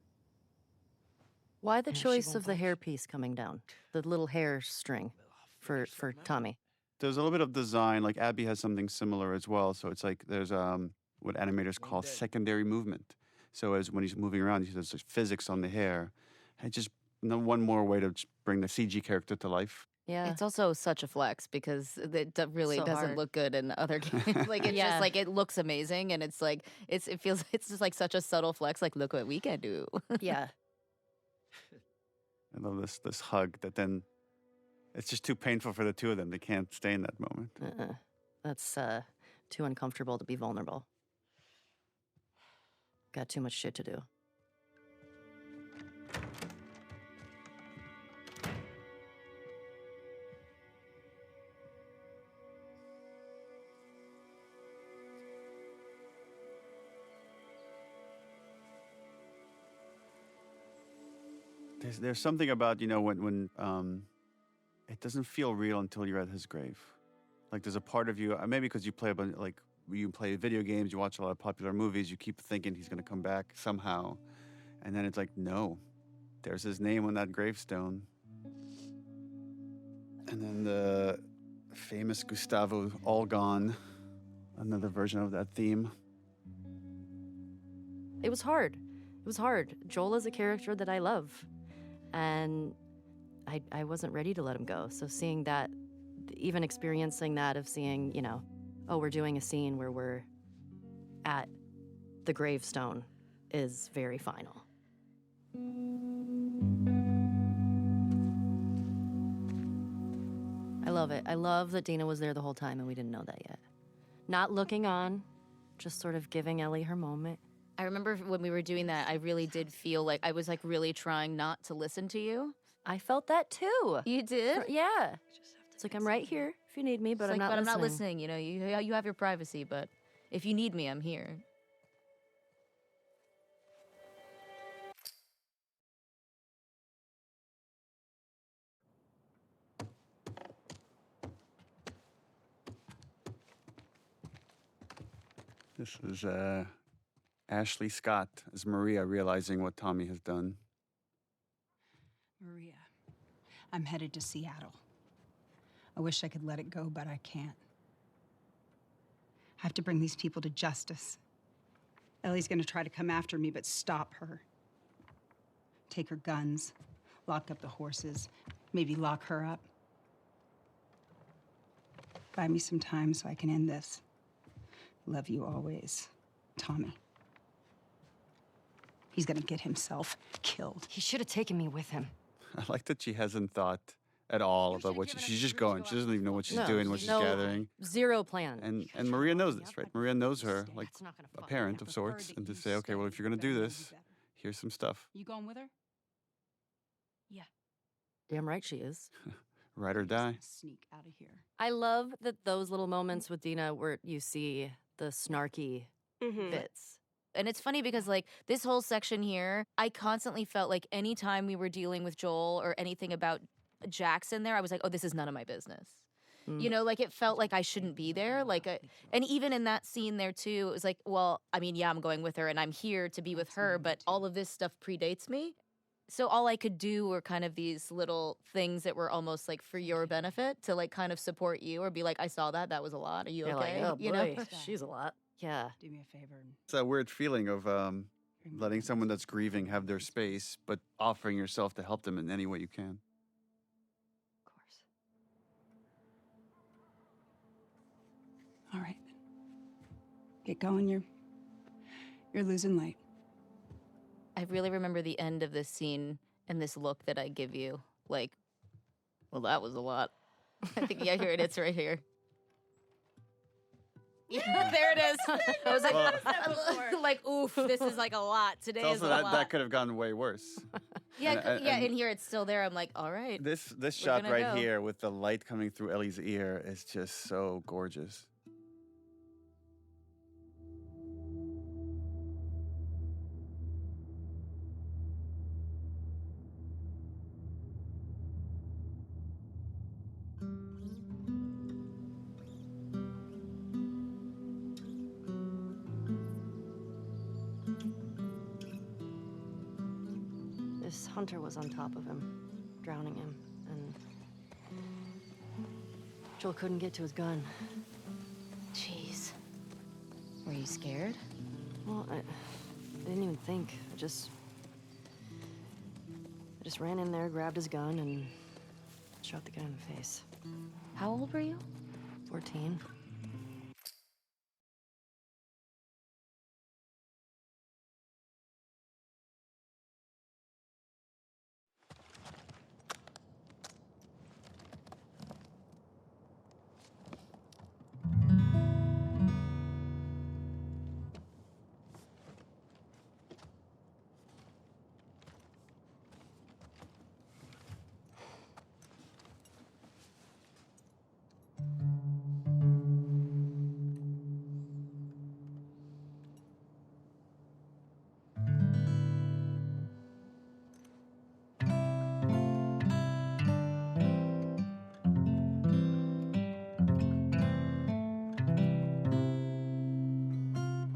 Why the And she choice won't of the budge. hairpiece coming down? The little hair string for Tommy. There's a little bit of design, like Abby has something similar as well. So it's like there's what animators call secondary movement. So as when he's moving around, there's like physics on the hair. And just one more way to just bring the CG character to life. Yeah. It's also such a flex because it really So doesn't hard. look good in other games. Like it's Yeah. just like it looks amazing and it's like it feels it's just like such a subtle flex. Like look what we can do. Yeah. I love this hug that then it's just too painful for the two of them. They can't stay in that moment. That's too uncomfortable to be vulnerable. Got too much shit to do. There's something about, when it doesn't feel real until you're at his grave. Like there's a part of you, maybe because you play a bunch, like you play video games, you watch a lot of popular movies, you keep thinking he's going to come back somehow. And then it's like, no, there's his name on that gravestone. And then the famous Gustavo All Gone, another version of that theme. It was hard. It was hard. Joel is a character that I love. And I wasn't ready to let him go. So seeing that, even experiencing that of seeing, oh, we're doing a scene where we're at the gravestone is very final. I love it. I love that Dina was there the whole time and we didn't know that yet. Not looking on, just sort of giving Ellie her moment. I remember when we were doing that, I really did feel like I was like really trying not to listen to you. I felt that too. You did? Yeah. It's like I'm right here if you need me, but It's I'm like, not but listening. I'm not listening. You know, you have your privacy, but if you need me, I'm here. This is Ashley Scott as Maria realizing what Tommy has done. Maria, I'm headed to Seattle. I wish I could let it go, but I can't. I have to bring these people to justice. Ellie's gonna try to come after me, but stop her. Take her guns, lock up the horses, maybe lock her up. Buy me some time so I can end this. Love you always, Tommy. He's gonna get himself killed. He should have taken me with him. I like that she hasn't thought at all about what she's just going. She doesn't even know what she's doing, what she's gathering. Zero plan. And Maria knows this, right? Maria knows her, like a parent of sorts, and to say, okay, well, if you're gonna do this, here's some stuff. You going with her? Yeah. Damn right she is. Ride or die. Sneak out of here. I love that those little moments with Dina where you see the snarky bits. And it's funny because, like, this whole section here, I constantly felt like anytime we were dealing with Joel or anything about Jackson there, I was like, oh, this is none of my business. You know, like, it felt like I shouldn't be there. Like, and even in that scene there, too, it was like, well, I mean, yeah, I'm going with her and I'm here to be with her, but all of this stuff predates me. So all I could do were kind of these little things that were almost like for your benefit to, like, kind of support you or be like, I saw that. That was a lot. Are you You're okay? like, oh, you boy, know? she's a lot. Yeah. Do me a favor. It's that weird feeling of letting someone that's grieving have their space, but offering yourself to help them in any way you can. Of course. All right. Get going. You're losing light. I really remember the end of this scene and this look that I give you. Like, well, that was a lot. I think, yeah, here it is right here. Yeah, there it is. I was like, like, oof, this is like a lot. Today is a lot. That could have gone way worse. Yeah, and here it's still there. I'm like, all right. This shot right here with the light coming through Ellie's ear is just so gorgeous. This hunter was on top of him, drowning him, and Joel couldn't get to his gun. Jeez. Were you scared? Well, I didn't even think. I just ran in there, grabbed his gun, and shot the guy in the face. How old were you? 14.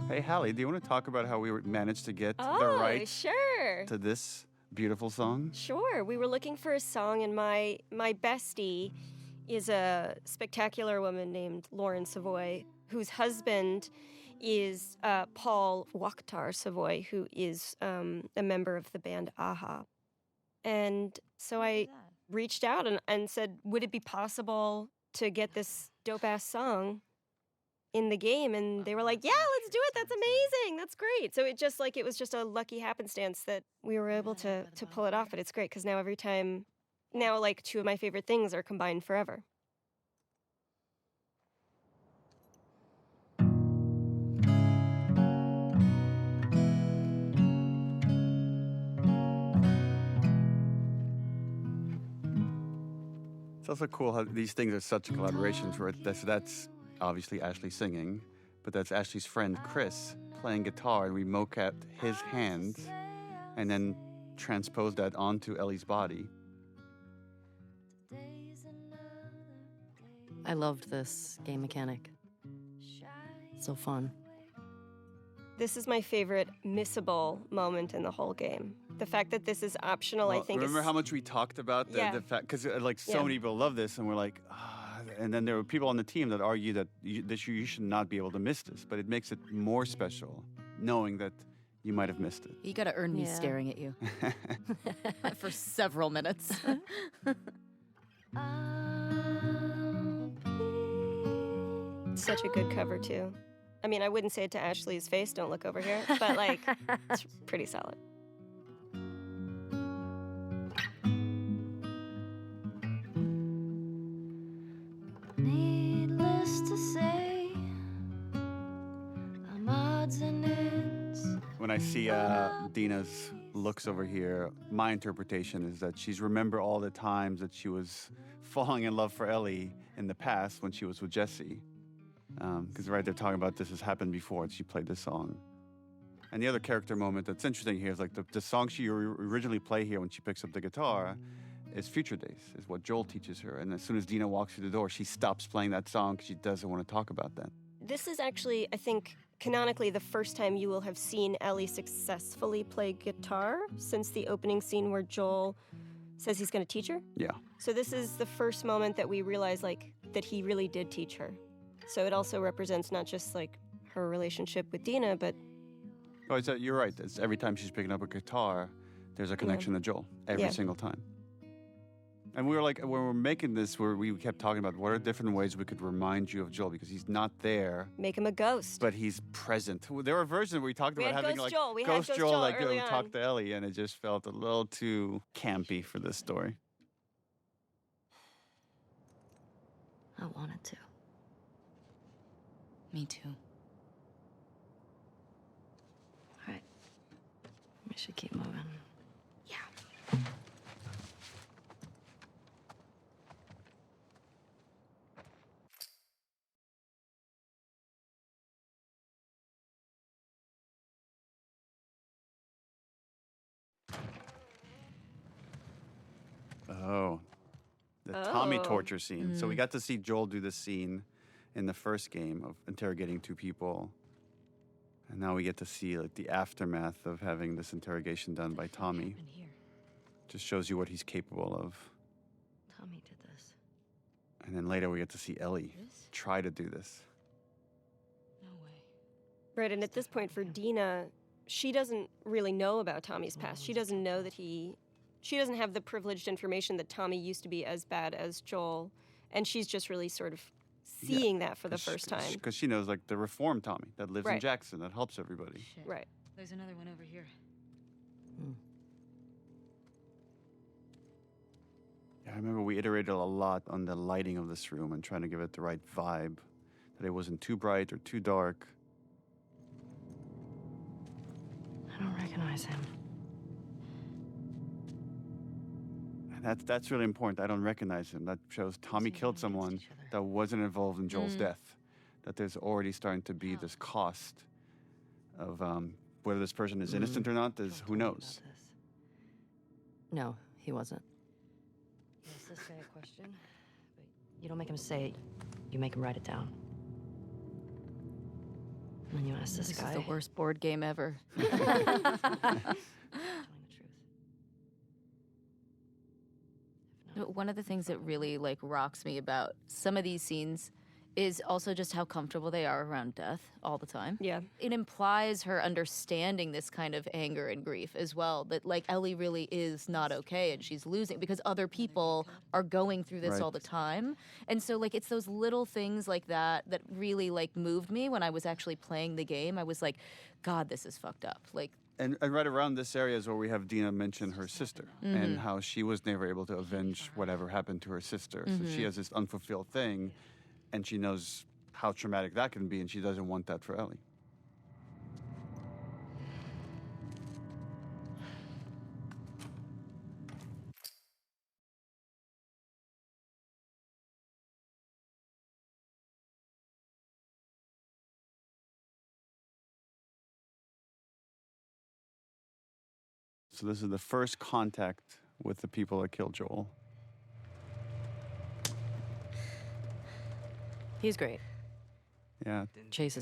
Hey, Halley, do you want to talk about how we managed to get the rights to this beautiful song? Sure. We were looking for a song, and my bestie is a spectacular woman named Lauren Savoy, whose husband is Paul Wakhtar Savoy, who is a member of the band Aha. And so I reached out and said, would it be possible to get this dope-ass song in the game? And they were like, yeah, let's do it. That's amazing. That's great. So it was just a lucky happenstance that we were able to pull it off. But it's great because now like two of my favorite things are combined forever. It's also cool how these things are such collaborations where that's obviously Ashley singing, but that's Ashley's friend Chris playing guitar, and we mocapped his hands and then transposed that onto Ellie's body. I loved this game mechanic. So fun. This is my favorite missable moment in the whole game. The fact that this is optional, I think. Remember how much we talked about the fact, because like so many people love this, and we're like, and then there were people on the team that argue that you should not be able to miss this, but it makes it more special knowing that you might have missed it. You gotta earn me staring at you for several minutes. Such a good cover too. I mean, I wouldn't say it to Ashley's face, don't look over here, but like, it's pretty solid. Needless to say, I'm odds and ends. When I see Dina's looks over here, my interpretation is that she's remember all the times that she was falling in love for Ellie in the past when she was with Jesse. Because right, they're talking about this has happened before, and she played this song. And the other character moment that's interesting here is like the song she originally played here when she picks up the guitar is Future Days, is what Joel teaches her. And as soon as Dina walks through the door, she stops playing that song because she doesn't want to talk about that. This is actually, I think, canonically the first time you will have seen Ellie successfully play guitar since the opening scene where Joel says he's going to teach her. Yeah. So this is the first moment that we realize, like, that he really did teach her. So it also represents not just, like, her relationship with Dina, but... Oh, you're right. It's every time she's picking up a guitar, there's a connection to Joel. Every single time. And we were like, when we were making this, we kept talking about what are different ways we could remind you of Joel, because he's not there. Make him a ghost. But he's present. There were versions where we talked about having like Joel. Ghost Joel like go talk to Ellie, and it just felt a little too campy for this story. I wanted to. Me too. All right. We should keep moving. Yeah. Oh, the Tommy torture scene. So we got to see Joel do this scene in the first game of interrogating two people. And now we get to see like the aftermath of having this interrogation done by Tommy. Just shows you what he's capable of. Tommy did this. And then later we get to see Ellie try to do this. No way. Right, and at this point for Dina, she doesn't really know about Tommy's past. She doesn't know that she doesn't have the privileged information that Tommy used to be as bad as Joel. And she's just really sort of seeing that for the first time. Because she knows like the reformed Tommy that lives in Right. Jackson, that helps everybody. Shit. Right. There's another one over here. Yeah, I remember we iterated a lot on the lighting of this room and trying to give it the right vibe, that it wasn't too bright or too dark. I don't recognize him. And that's really important. I don't recognize him. That shows Tommy killed someone that wasn't involved in Joel's death. That there's already starting to be this cost of whether this person is innocent or not. Is who knows. No, he wasn't. He asks this guy a question, but you don't make him say it. You make him write it down. And then you ask this guy. This is the worst board game ever. One of the things that really like rocks me about some of these scenes is also just how comfortable they are around death all the time. Yeah. It implies her understanding this kind of anger and grief as well, that like Ellie really is not okay and she's losing because other people are going through this all the time. And so like it's those little things like that that really like moved me when I was actually playing the game. I was like, God, this is fucked up. Like And right around this area is where we have Dina mention her sister and how she was never able to avenge whatever happened to her sister. So she has this unfulfilled thing, and she knows how traumatic that can be, and she doesn't want that for Ellie. So this is the first contact with the people that killed Joel. He's great. Yeah. Chase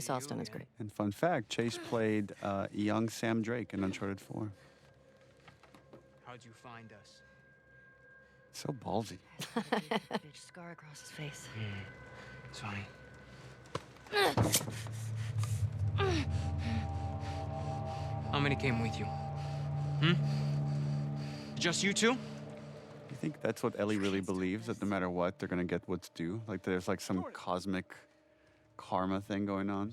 Austin is great. And fun fact, Chase played young Sam Drake in Uncharted 4. How'd you find us? So ballsy. Big scar across his face. It's funny. How many came with you? Just you two? You think that's what Ellie really believes, that no matter what, they're going to get what's due? Like there's like some cosmic karma thing going on.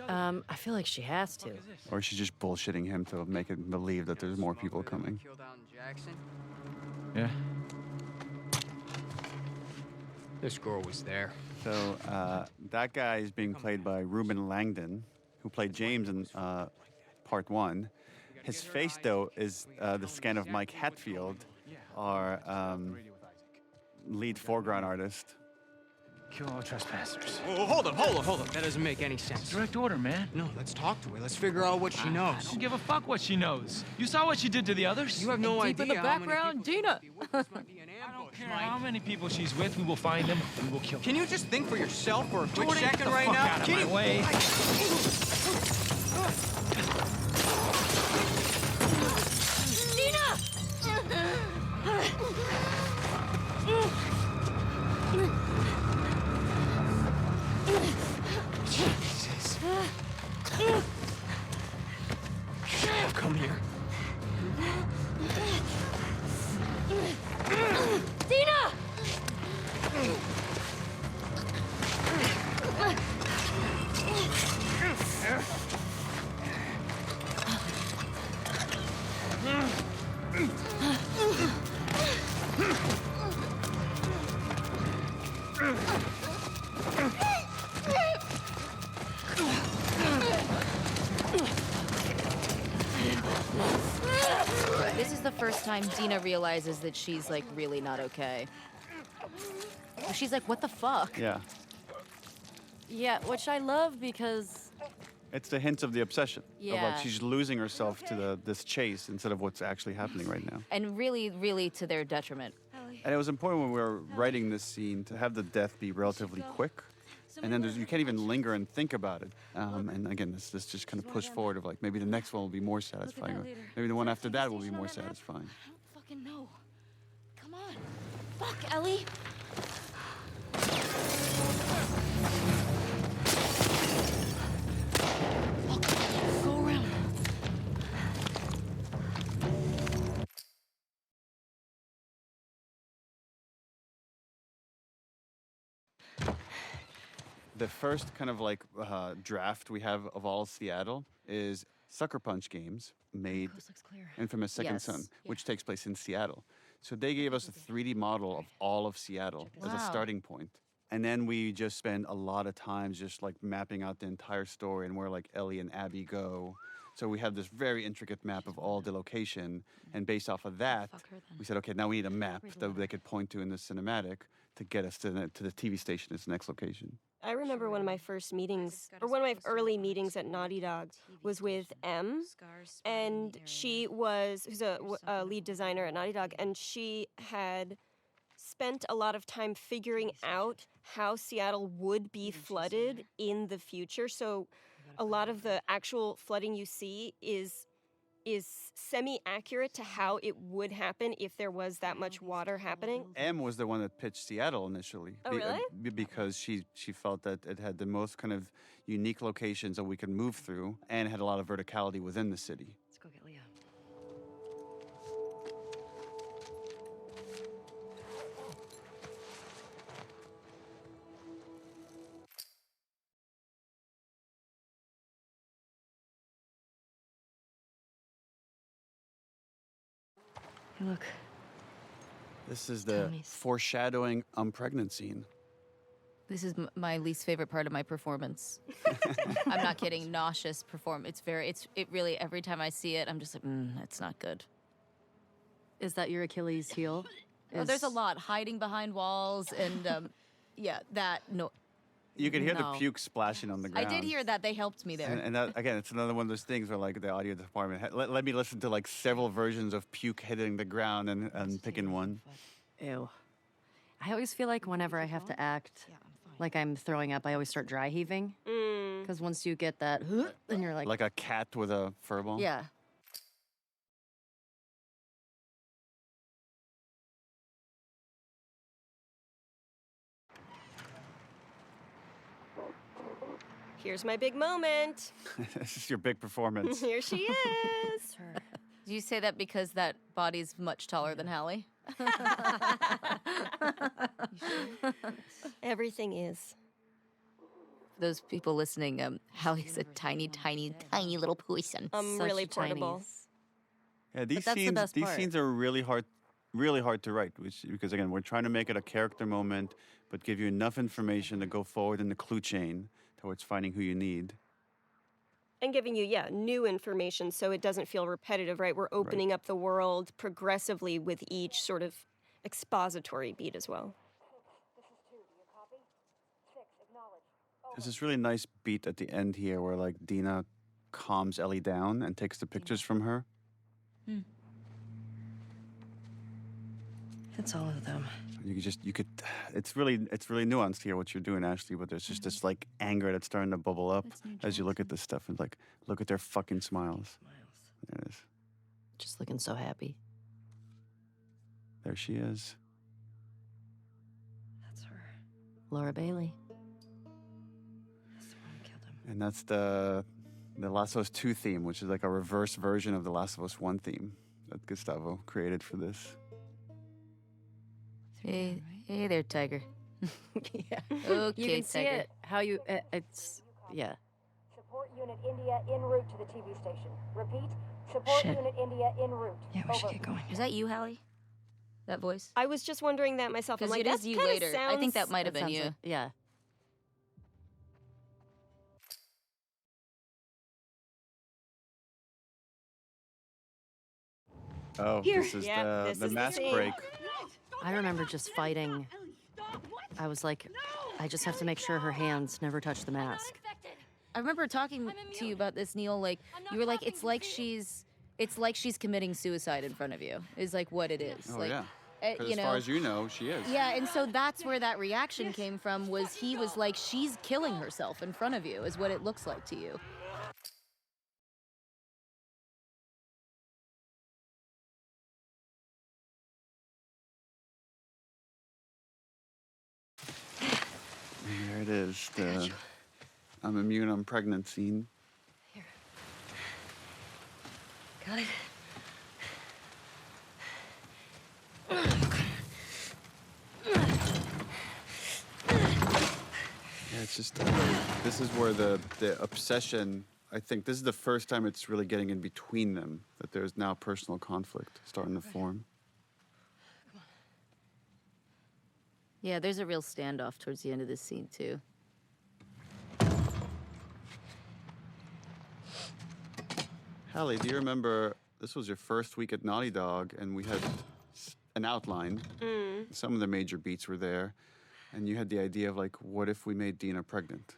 I feel like she has to. Or she's just bullshitting him to make it believe that there's more people coming. Yeah. This girl was there. So that guy is being played by Ruben Langdon, who played James in part 1. His face, though, is the scan of Mike Hatfield, our lead foreground artist. Kill all trespassers. Oh, hold up. That doesn't make any sense. Direct order, man. No, let's talk to her. Let's figure out what she knows. I don't give a fuck what she knows. You saw what she did to the others? You have no idea. Deep in the background, Dina. I don't care how many people she's with. We will find them and we'll kill them. Can you just think for yourself for a quick Jordan, second get the right fuck now? out of my way. Jesus. Come here. Dina! This is the first time Dina realizes that she's like really not okay. She's like, what the fuck? Yeah. Yeah, which I love because It's the hints of the obsession. Of Yeah. like she's losing herself to this chase instead of what's actually happening right now. And really, really to their detriment. And it was important when we were writing this scene to have the death be relatively quick. And then you can't even linger and think about it. And again, this just kind of pushed forward of like, maybe the next one will be more satisfying. Or maybe the one after that will be more satisfying. I don't fucking know. Come on. Fuck, Ellie. Fuck. Go around. The first kind of like draft we have of all Seattle is Sucker Punch Games made Infamous Second Yes. Son, which takes place in Seattle. So they gave us a 3D model of all of Seattle as a Wow. starting point. And then we just spend a lot of time just like mapping out the entire story and where like Ellie and Abby go. So we have this very intricate map of all the location. And based off of that, we said, okay, now we need a map that they could point to in the cinematic to get us to the TV station, its next location. I remember one of my first meetings, or one of my early meetings at Naughty Dog was with M, and who's a lead designer at Naughty Dog, and she had spent a lot of time figuring out how Seattle would be flooded in the future. So a lot of the actual flooding you see is semi-accurate to how it would happen if there was that much water happening. M was the one that pitched Seattle initially. Oh, really? Because she felt that it had the most kind of unique locations that we could move through and had a lot of verticality within the city. let's go get Leah. Hey, look. This is the foreshadowing pregnant scene. This is my least favorite part of my performance. I'm not kidding. Nauseous performance. It really, every time I see it, I'm just like, it's not good. Is that your Achilles heel? Oh, there's a lot. Hiding behind walls and, yeah, no. You can hear No. the puke splashing on the ground. I did hear that. They helped me there. And that, again, it's another one of those things where like the audio department let me listen to like several versions of puke hitting the ground and picking one. Ew. I always feel like whenever I have to act like I'm throwing up, I always start dry heaving. Because once you get that, then you're like... Like a cat with a fur ball? Yeah. Here's my big moment. This is your big performance. Here she is. Do you say that because that body's much taller than Halley? Everything is. those people listening, Halley's a tiny, tiny, tiny little person. Really portable. Yeah, these that's the scenes best these part. scenes are really hard to write, because again, we're trying to make it a character moment, but give you enough information to go forward in the clue chain towards finding who you need. And giving you, new information so it doesn't feel repetitive, right? We're opening up the world progressively with each sort of expository beat as well. There's this really nice beat at the end here where like Dina calms Ellie down and takes the pictures from her. It's all of them. It's really nuanced here what you're doing, Ashley, but there's just this like anger that's starting to bubble up as you look at this stuff and like, look at their fucking smiles. There it is. Just looking so happy. There she is. That's her. Laura Bailey. That's the one who killed him. And that's the Last of Us 2 theme, which is like a reverse version of the Last of Us 1 theme that Gustavo created for this. Hey there, Tiger. Yeah. Okay, You can see Tiger. it. How you, it's, yeah. Support Unit India en route to the TV station. Repeat, support Shit. Unit India en route. Yeah, we should get going. Is that you, Halley? That voice? I was just wondering that myself. I'm Because like, it is that you kinda later. I think that sounds- might have been sounds you. like- yeah. Oh, Here. this is Yeah, this the is the mask scene. break. I remember just fighting. I was like, I just have to make sure her hands never touch the mask. I remember talking to you about this, Neil. Like you were like, it's like she's committing suicide in front of you. Is like what it is. Oh like, yeah. 'Cause you as know. far as you know, she is. Yeah, and so that's where that reaction came from. Was he was like, she's killing herself in front of you. Is what it looks like to you. And there it is. The I'm immune, I'm pregnant scene. Got it. Yeah, it's just this is where the obsession. I think this is the first time it's really getting in between them. That there's now personal conflict starting to form. Yeah, there's a real standoff towards the end of this scene too. Halley, do you remember this was your first week at Naughty Dog, and we had an outline. Some of the major beats were there, and you had the idea of like, what if we made Dina pregnant?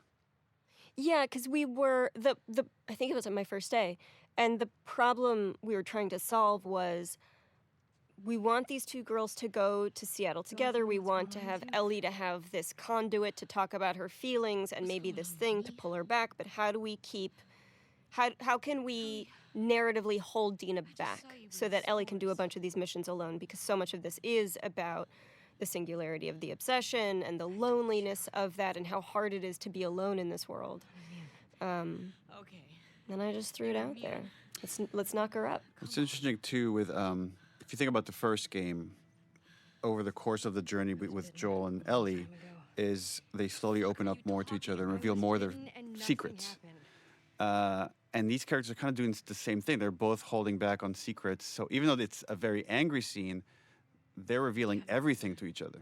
Yeah, because we were I think it was on my first day, and the problem we were trying to solve was we want these two girls to go to Seattle together. We want to have Ellie to have this conduit to talk about her feelings and maybe this thing to pull her back. But how do we how can we narratively hold Dina back so that Ellie can do a bunch of these missions alone? Because so much of this is about the singularity of the obsession and the loneliness of that and how hard it is to be alone in this world. And I just threw it out there. Let's knock her up. What's interesting too with if you think about the first game, over the course of the journey with Joel and Ellie, is they slowly open up more to each other and reveal more of their secrets. And these characters are kind of doing the same thing. They're both holding back on secrets. So even though it's a very angry scene, they're revealing everything to each other.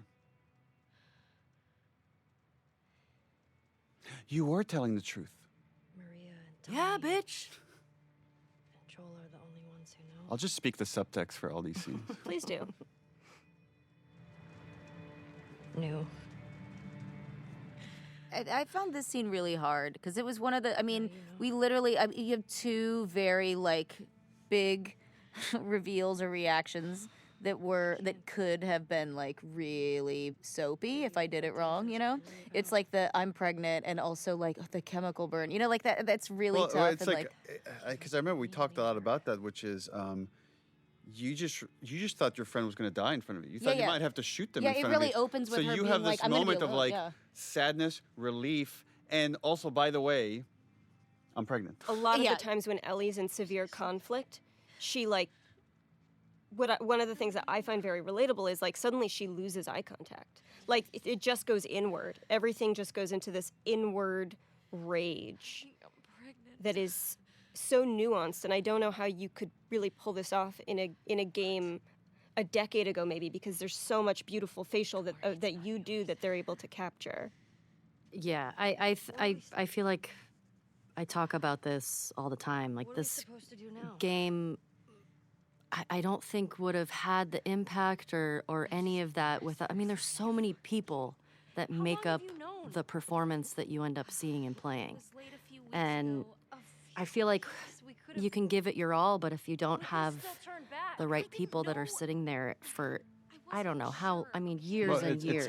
You were telling the truth. Maria and Yeah, bitch. and Joel are the only ones who know. I'll just speak the subtext for all these scenes. Please do. New. I found this scene really hard because it was one of the. I mean, we literally. You have two very like big reveals or reactions that could have been like really soapy if I did it wrong. You know, it's like the I'm pregnant and also like the chemical burn. You know, like that. That's really tough. It's and like because I remember we talked a lot about that, which is. You just thought your friend was going to die in front of you. You thought you might have to shoot them in front of you. Yeah, it really opens with so her you being have this like, I'm gonna be moment of alone, like yeah. sadness, relief, and also, by the way, I'm pregnant. A lot of the times when Ellie's in severe conflict, she like one of the things that I find very relatable is like suddenly she loses eye contact. Like it just goes inward. Everything just goes into this inward rage that is so nuanced, and I don't know how you could really pull this off in a game a decade ago maybe, because there's so much beautiful facial that you do that they're able to capture. Yeah, I feel like I talk about this all the time. Like this game, I don't think would have had the impact or any of that without. I mean, there's so many people that make up the performance that you end up seeing and playing, and I feel like you can give it your all, but if you don't have the right people that are sitting there for, I don't know how. I mean, years and years.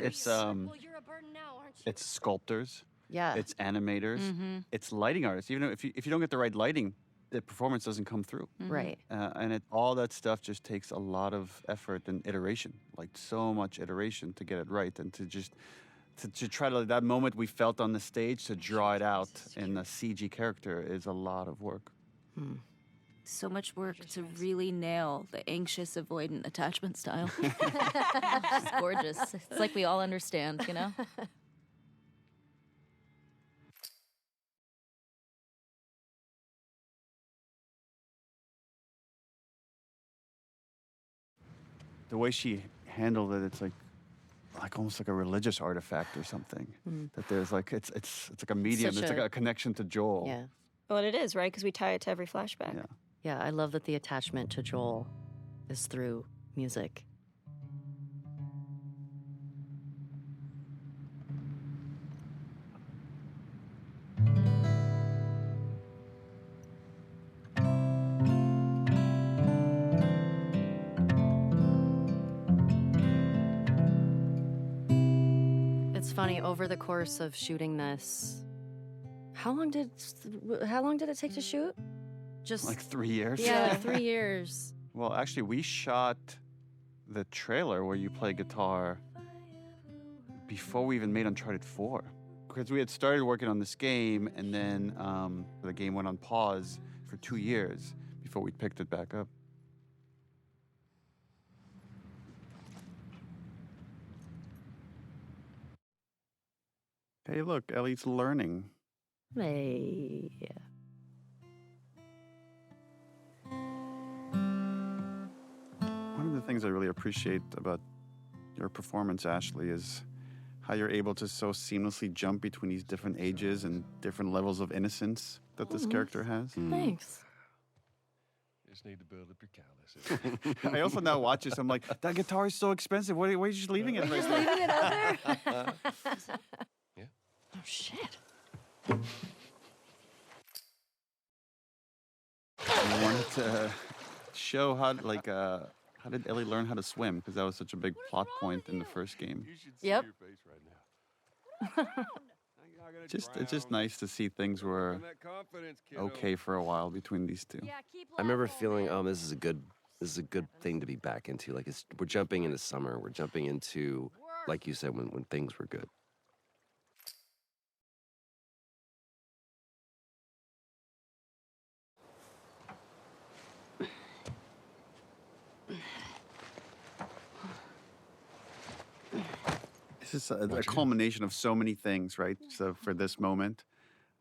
It's sculptors. Yeah. It's animators. Mhm. It's lighting artists. Even if you don't get the right lighting, the performance doesn't come through. Right. And all that stuff just takes a lot of effort and iteration, like so much iteration to get it right, and to try to that moment we felt on the stage to draw it out in a CG character is a lot of work. So much work to really nail the anxious avoidant attachment style. It's gorgeous. It's like we all understand, you know? The way she handled it, it's like almost like a religious artifact or something. That there's like it's like a medium. Such It's like a- a connection to Joel. Yeah. Well, it is, right? Because we tie it to every flashback. Yeah. Yeah, I love that the attachment to Joel is through music. It's funny, over the course of shooting this, how long did it take to shoot? Just Like 3 years. Yeah, 3 years. Well, actually, we shot the trailer where you play guitar before we even made Uncharted 4. Because we had started working on this game, and then the game went on pause for 2 years before we picked it back up. Hey, look, Ellie's learning. Hey. One of the things I really appreciate about your performance, Ashley, is how you're able to so seamlessly jump between these different ages and different levels of innocence that this character has. Thanks. Just need to build up your calluses. I also now watch this. I'm like, that guitar is so expensive. Why are you just leaving it right Just there? leaving it out there? Yeah. Oh, shit. I wanted to show how did Ellie learn how to swim? Because that was such a big plot point in the first game. Yep. It's just nice to see things were okay for a while between these two. I remember feeling, this is a good thing to be back into. Like we're jumping into summer. We're jumping into, like you said, when things were good. This is a culmination of so many things, right? So for this moment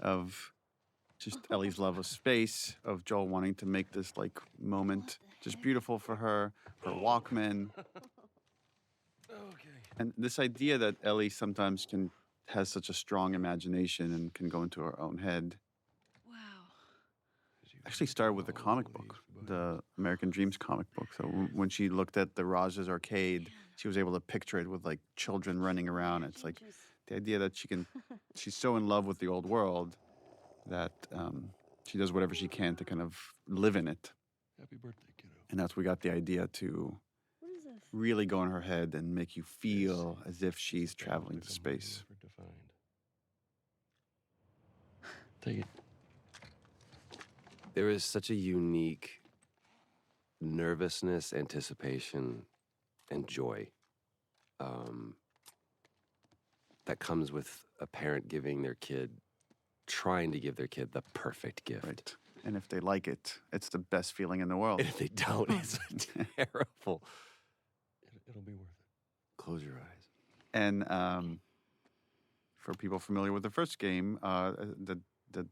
of just Ellie's love of space, of Joel wanting to make this like moment just beautiful for her Walkman. And this idea that Ellie sometimes has such a strong imagination and can go into her own head. Actually started with the comic book, the American Dreams comic book. So when she looked at the Raj's arcade, she was able to picture it with like children running around. It's like the idea that she's so in love with the old world that she does whatever she can to kind of live in it. Happy birthday, kiddo. And that's we got the idea to really go in her head and make you feel as if she's traveling to space. Take it. There is such a unique nervousness, anticipation, and joy that comes with a parent trying to give their kid the perfect gift. Right. And if they like it, it's the best feeling in the world. And if they don't, it's terrible. It'll be worth it. Close your eyes. And for people familiar with the first game, the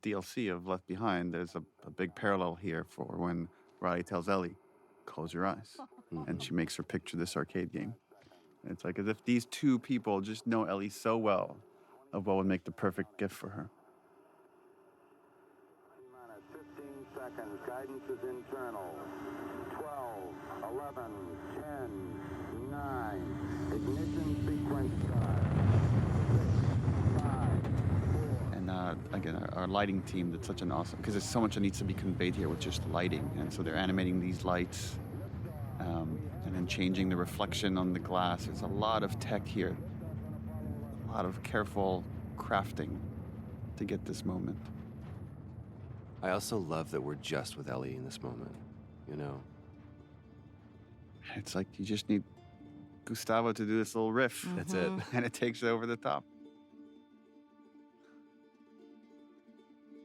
DLC of Left Behind, there's a big parallel here for when Riley tells Ellie, close your eyes. And she makes her picture this arcade game. And it's like as if these two people just know Ellie so well of what would make the perfect gift for her. 15 seconds. Guidance is internal. 12, 11, 10, 9. Ignition sequence start. 6, 5, 4. And again, our lighting team did such an awesome, because there's so much that needs to be conveyed here with just lighting. And so they're animating these lights and then changing the reflection on the glass. There's a lot of tech here, a lot of careful crafting to get this moment. I also love that we're just with Ellie in this moment, you know? It's like you just need Gustavo to do this little riff. That's it. And it takes it over the top.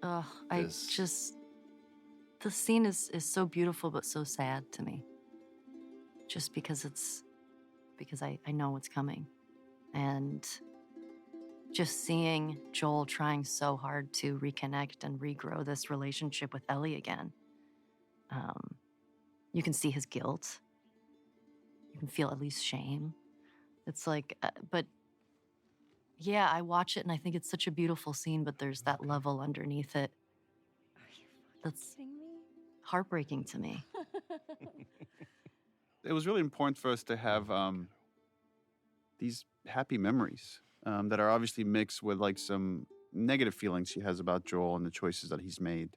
Oh, the scene is so beautiful but so sad to me. Just because I know what's coming. And just seeing Joel trying so hard to reconnect and regrow this relationship with Ellie again. You can see his guilt. You can feel at least shame. It's like, but yeah, I watch it and I think it's such a beautiful scene, but there's that level underneath it that's heartbreaking to me. It was really important for us to have these happy memories that are obviously mixed with like some negative feelings she has about Joel and the choices that he's made.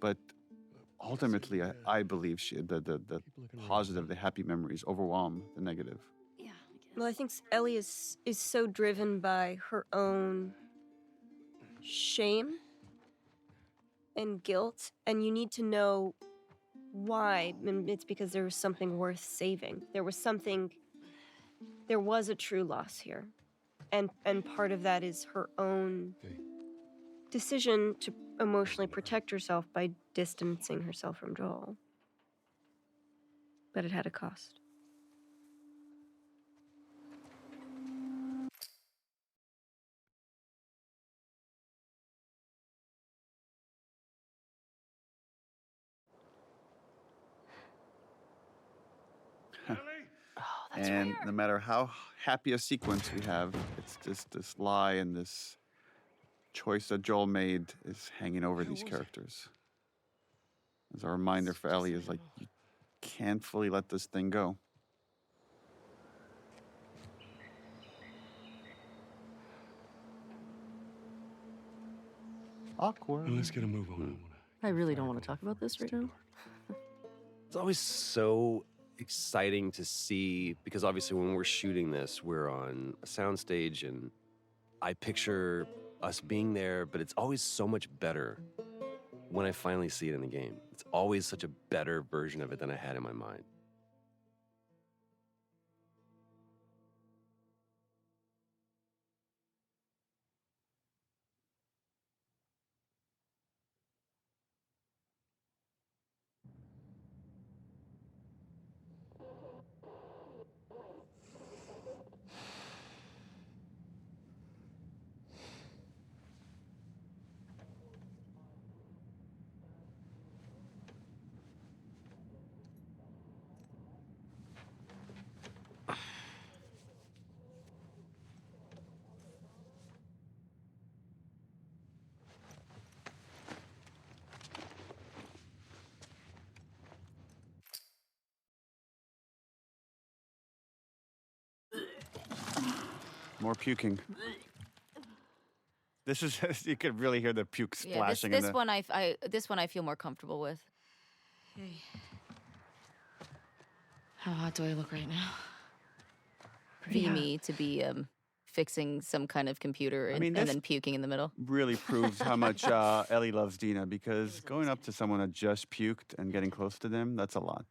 But ultimately, I believe the positive, the happy memories overwhelm the negative. Yeah. Well, I think Ellie is so driven by her own shame and guilt, and you need to know why. And it's because there was something worth saving. There was a true loss here. And part of that is her own decision to emotionally protect herself by distancing herself from Joel. But it had a cost. And no matter how happy a sequence we have, it's just this lie and this choice that Joel made is hanging over these characters. As a reminder for Ellie is like, you can't fully let this thing go. Awkward. Well, let's get a move on. I really don't want to talk about this right now. It's always so exciting to see, because obviously when we're shooting this, we're on a soundstage and I picture us being there, but it's always so much better when I finally see it in the game. It's always such a better version of it than I had in my mind. More puking. This is, you could really hear the puke splashing. This one I feel more comfortable with. Hey. How hot do I look right now? Be me to be fixing some kind of computer and then puking in the middle. Really proves how much Ellie loves Dina, because going up to someone that just puked and getting close to them, that's a lot.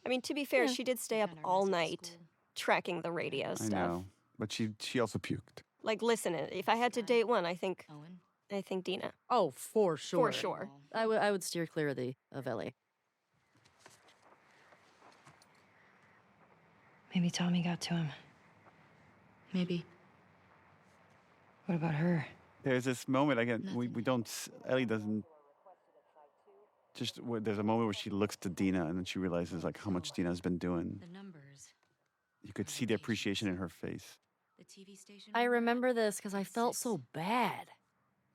I mean, to be fair, she did stay up all night tracking the radio stuff. I know, but she also puked. Like, listen, if I had to date one, I think I think Dina. Oh, for sure. For sure. I would steer clear of Ellie. Maybe Tommy got to him. Maybe. What about her? There's this moment again. We don't. Ellie doesn't. There's a moment where she looks to Dina and then she realizes like how much Dina's been doing. The numbers. You could see the appreciation in her face. The TV station. I remember this because I felt so bad.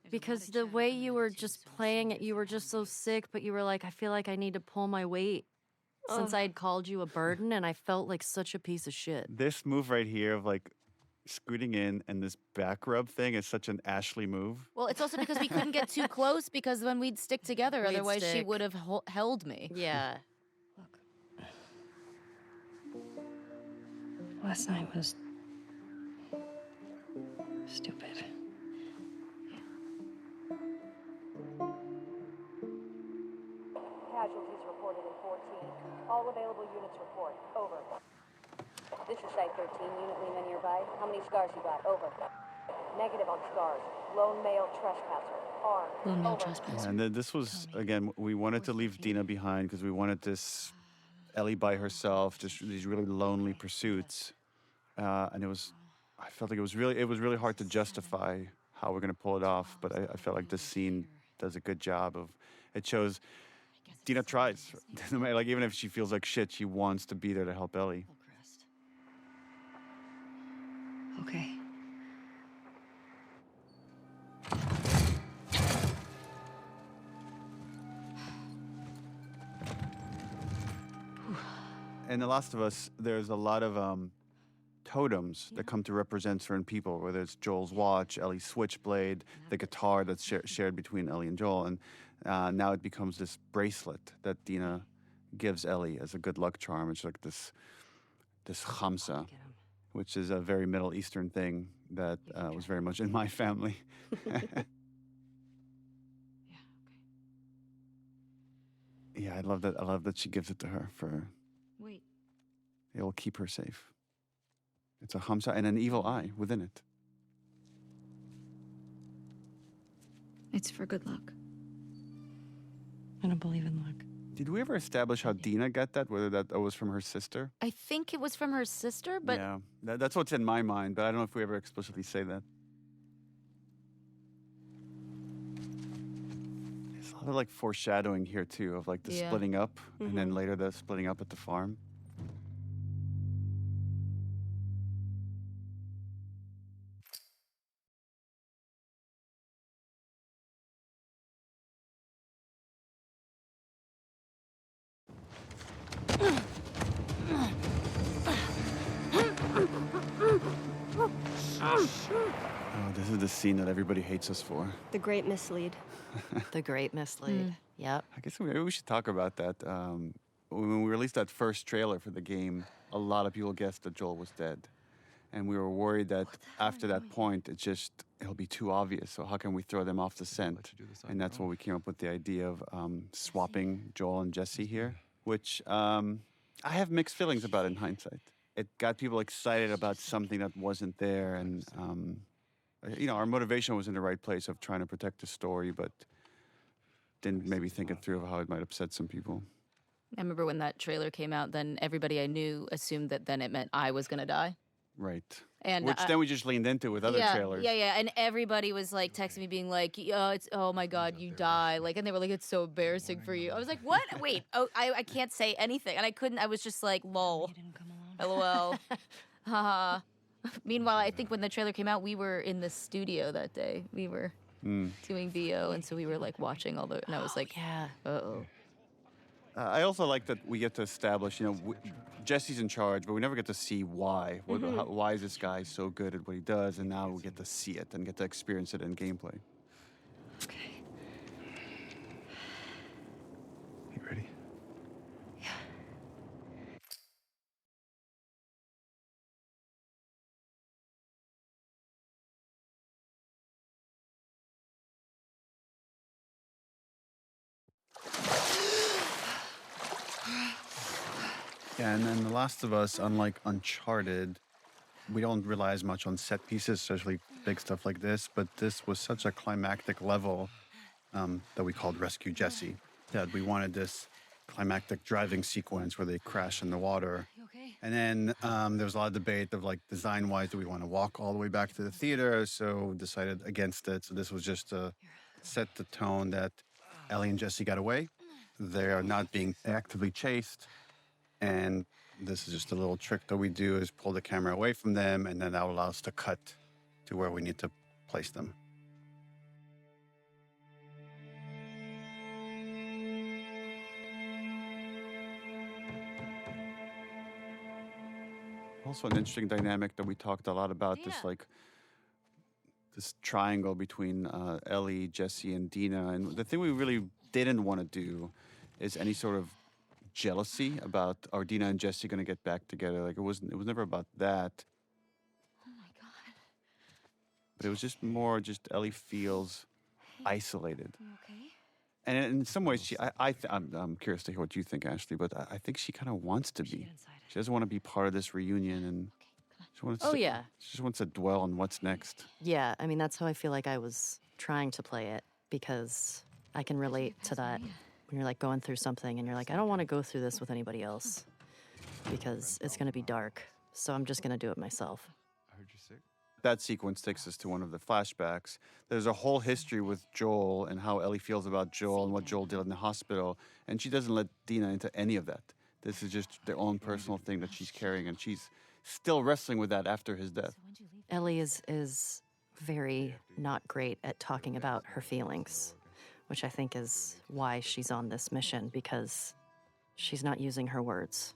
Because the way you were just playing it, you were just so sick, but you were like, I feel like I need to pull my weight since I had called you a burden, and I felt like such a piece of shit. This move right here of like scooting in and this back rub thing is such an Ashley move. Well, it's also because we couldn't get too close because then we'd stick together. Otherwise, she would have held me. Yeah. Last night was stupid. Casualties reported in 14. All available units report. Over. This is Site 13. Unit Lima nearby. How many scars you got? Over. Negative on scars. Lone male trespasser. Armed. Lone male Over. trespasser. Yeah, and then this was again. We wanted to leave Dina behind because we wanted this Ellie by herself, just these really lonely pursuits, and it was. I felt like it was really hard to justify how we're going to pull it off. But I felt like this scene does a good job of. It shows. Dina tries. Like even if she feels like shit, she wants to be there to help Ellie. Okay. In The Last of Us, there's a lot of totems that come to represent certain people, whether it's Joel's watch, Ellie's switchblade, the guitar that's shared between Ellie and Joel. And now it becomes this bracelet that Dina gives Ellie as a good luck charm. It's like this khamsa, which is a very Middle Eastern thing that was very much in my family. Yeah, I love that. I love that she gives it to her for. Wait. It will keep her safe. It's a khamsa and an evil eye within it. It's for good luck. I don't believe in luck. Did we ever establish how Dina got that? Whether that was from her sister? I think it was from her sister, but Yeah, that's what's in my mind, but I don't know if we ever explicitly say that. There's a lot of like foreshadowing here too, of like the Yeah. splitting up, and then later the splitting up at the farm. Oh, this is the scene that everybody hates us for. The great mislead. The great mislead. Yep. I guess maybe we should talk about that. When we released that first trailer for the game, a lot of people guessed that Joel was dead. And we were worried that after that point, it'll be too obvious. So how can we throw them off the scent? And that's when we came up with the idea of swapping Joel and Jesse here, which I have mixed feelings about in hindsight. It got people excited about something that wasn't there. And, our motivation was in the right place of trying to protect the story, but didn't maybe think it through of how it might upset some people. I remember when that trailer came out, then everybody I knew assumed that then it meant I was going to die. Right. And which then we just leaned into with other trailers. Yeah. And everybody was like texting me being like, oh my God, you die. Like, and they were like, it's so embarrassing for you. I was like, what? Wait, I can't say anything. And I was just like, lol. LOL. Haha. Meanwhile, I think when the trailer came out, we were in the studio that day. We were doing VO, and so we were like watching all the, and I was like, yeah. Uh-oh. I also like that we get to establish, Jesse's in charge, but we never get to see why. Why is this guy so good at what he does? And now we get to see it and get to experience it in gameplay. Okay. You ready? Yeah, and then The Last of Us, unlike Uncharted, we don't rely as much on set pieces, especially big stuff like this, but this was such a climactic level that we called Rescue Jessie, that we wanted this climactic driving sequence where they crash in the water. And then there was a lot of debate of like design-wise, do we want to walk all the way back to the theater? So decided against it. So this was just to set the tone that Ellie and Jesse got away. They are not being actively chased. And this is just a little trick that we do is pull the camera away from them, and then that will allow us to cut to where we need to place them. Also an interesting dynamic that we talked a lot about, this triangle between Ellie, Jesse, and Dina. And the thing we really didn't want to do is any sort of jealousy about, are Dina and Jesse going to get back together? Like, it was never about that. Oh my God. But it was just more Ellie feels isolated. You okay? And in some ways, I'm curious to hear what you think, Ashley, but I think she kind of wants to be. She doesn't want to be part of this reunion, and she wants Oh, yeah. she just wants to dwell on what's next. Yeah, I mean, that's how I feel like I was trying to play it, because I can relate to that. When you're like going through something and you're like, I don't want to go through this with anybody else because it's going to be dark. So I'm just going to do it myself. I heard you're sick. That sequence takes us to one of the flashbacks. There's a whole history with Joel and how Ellie feels about Joel and what Joel did in the hospital. And she doesn't let Dina into any of that. This is just their own personal thing that she's carrying, and she's still wrestling with that after his death. Ellie is very not great at talking about her feelings, which I think is why she's on this mission, because she's not using her words.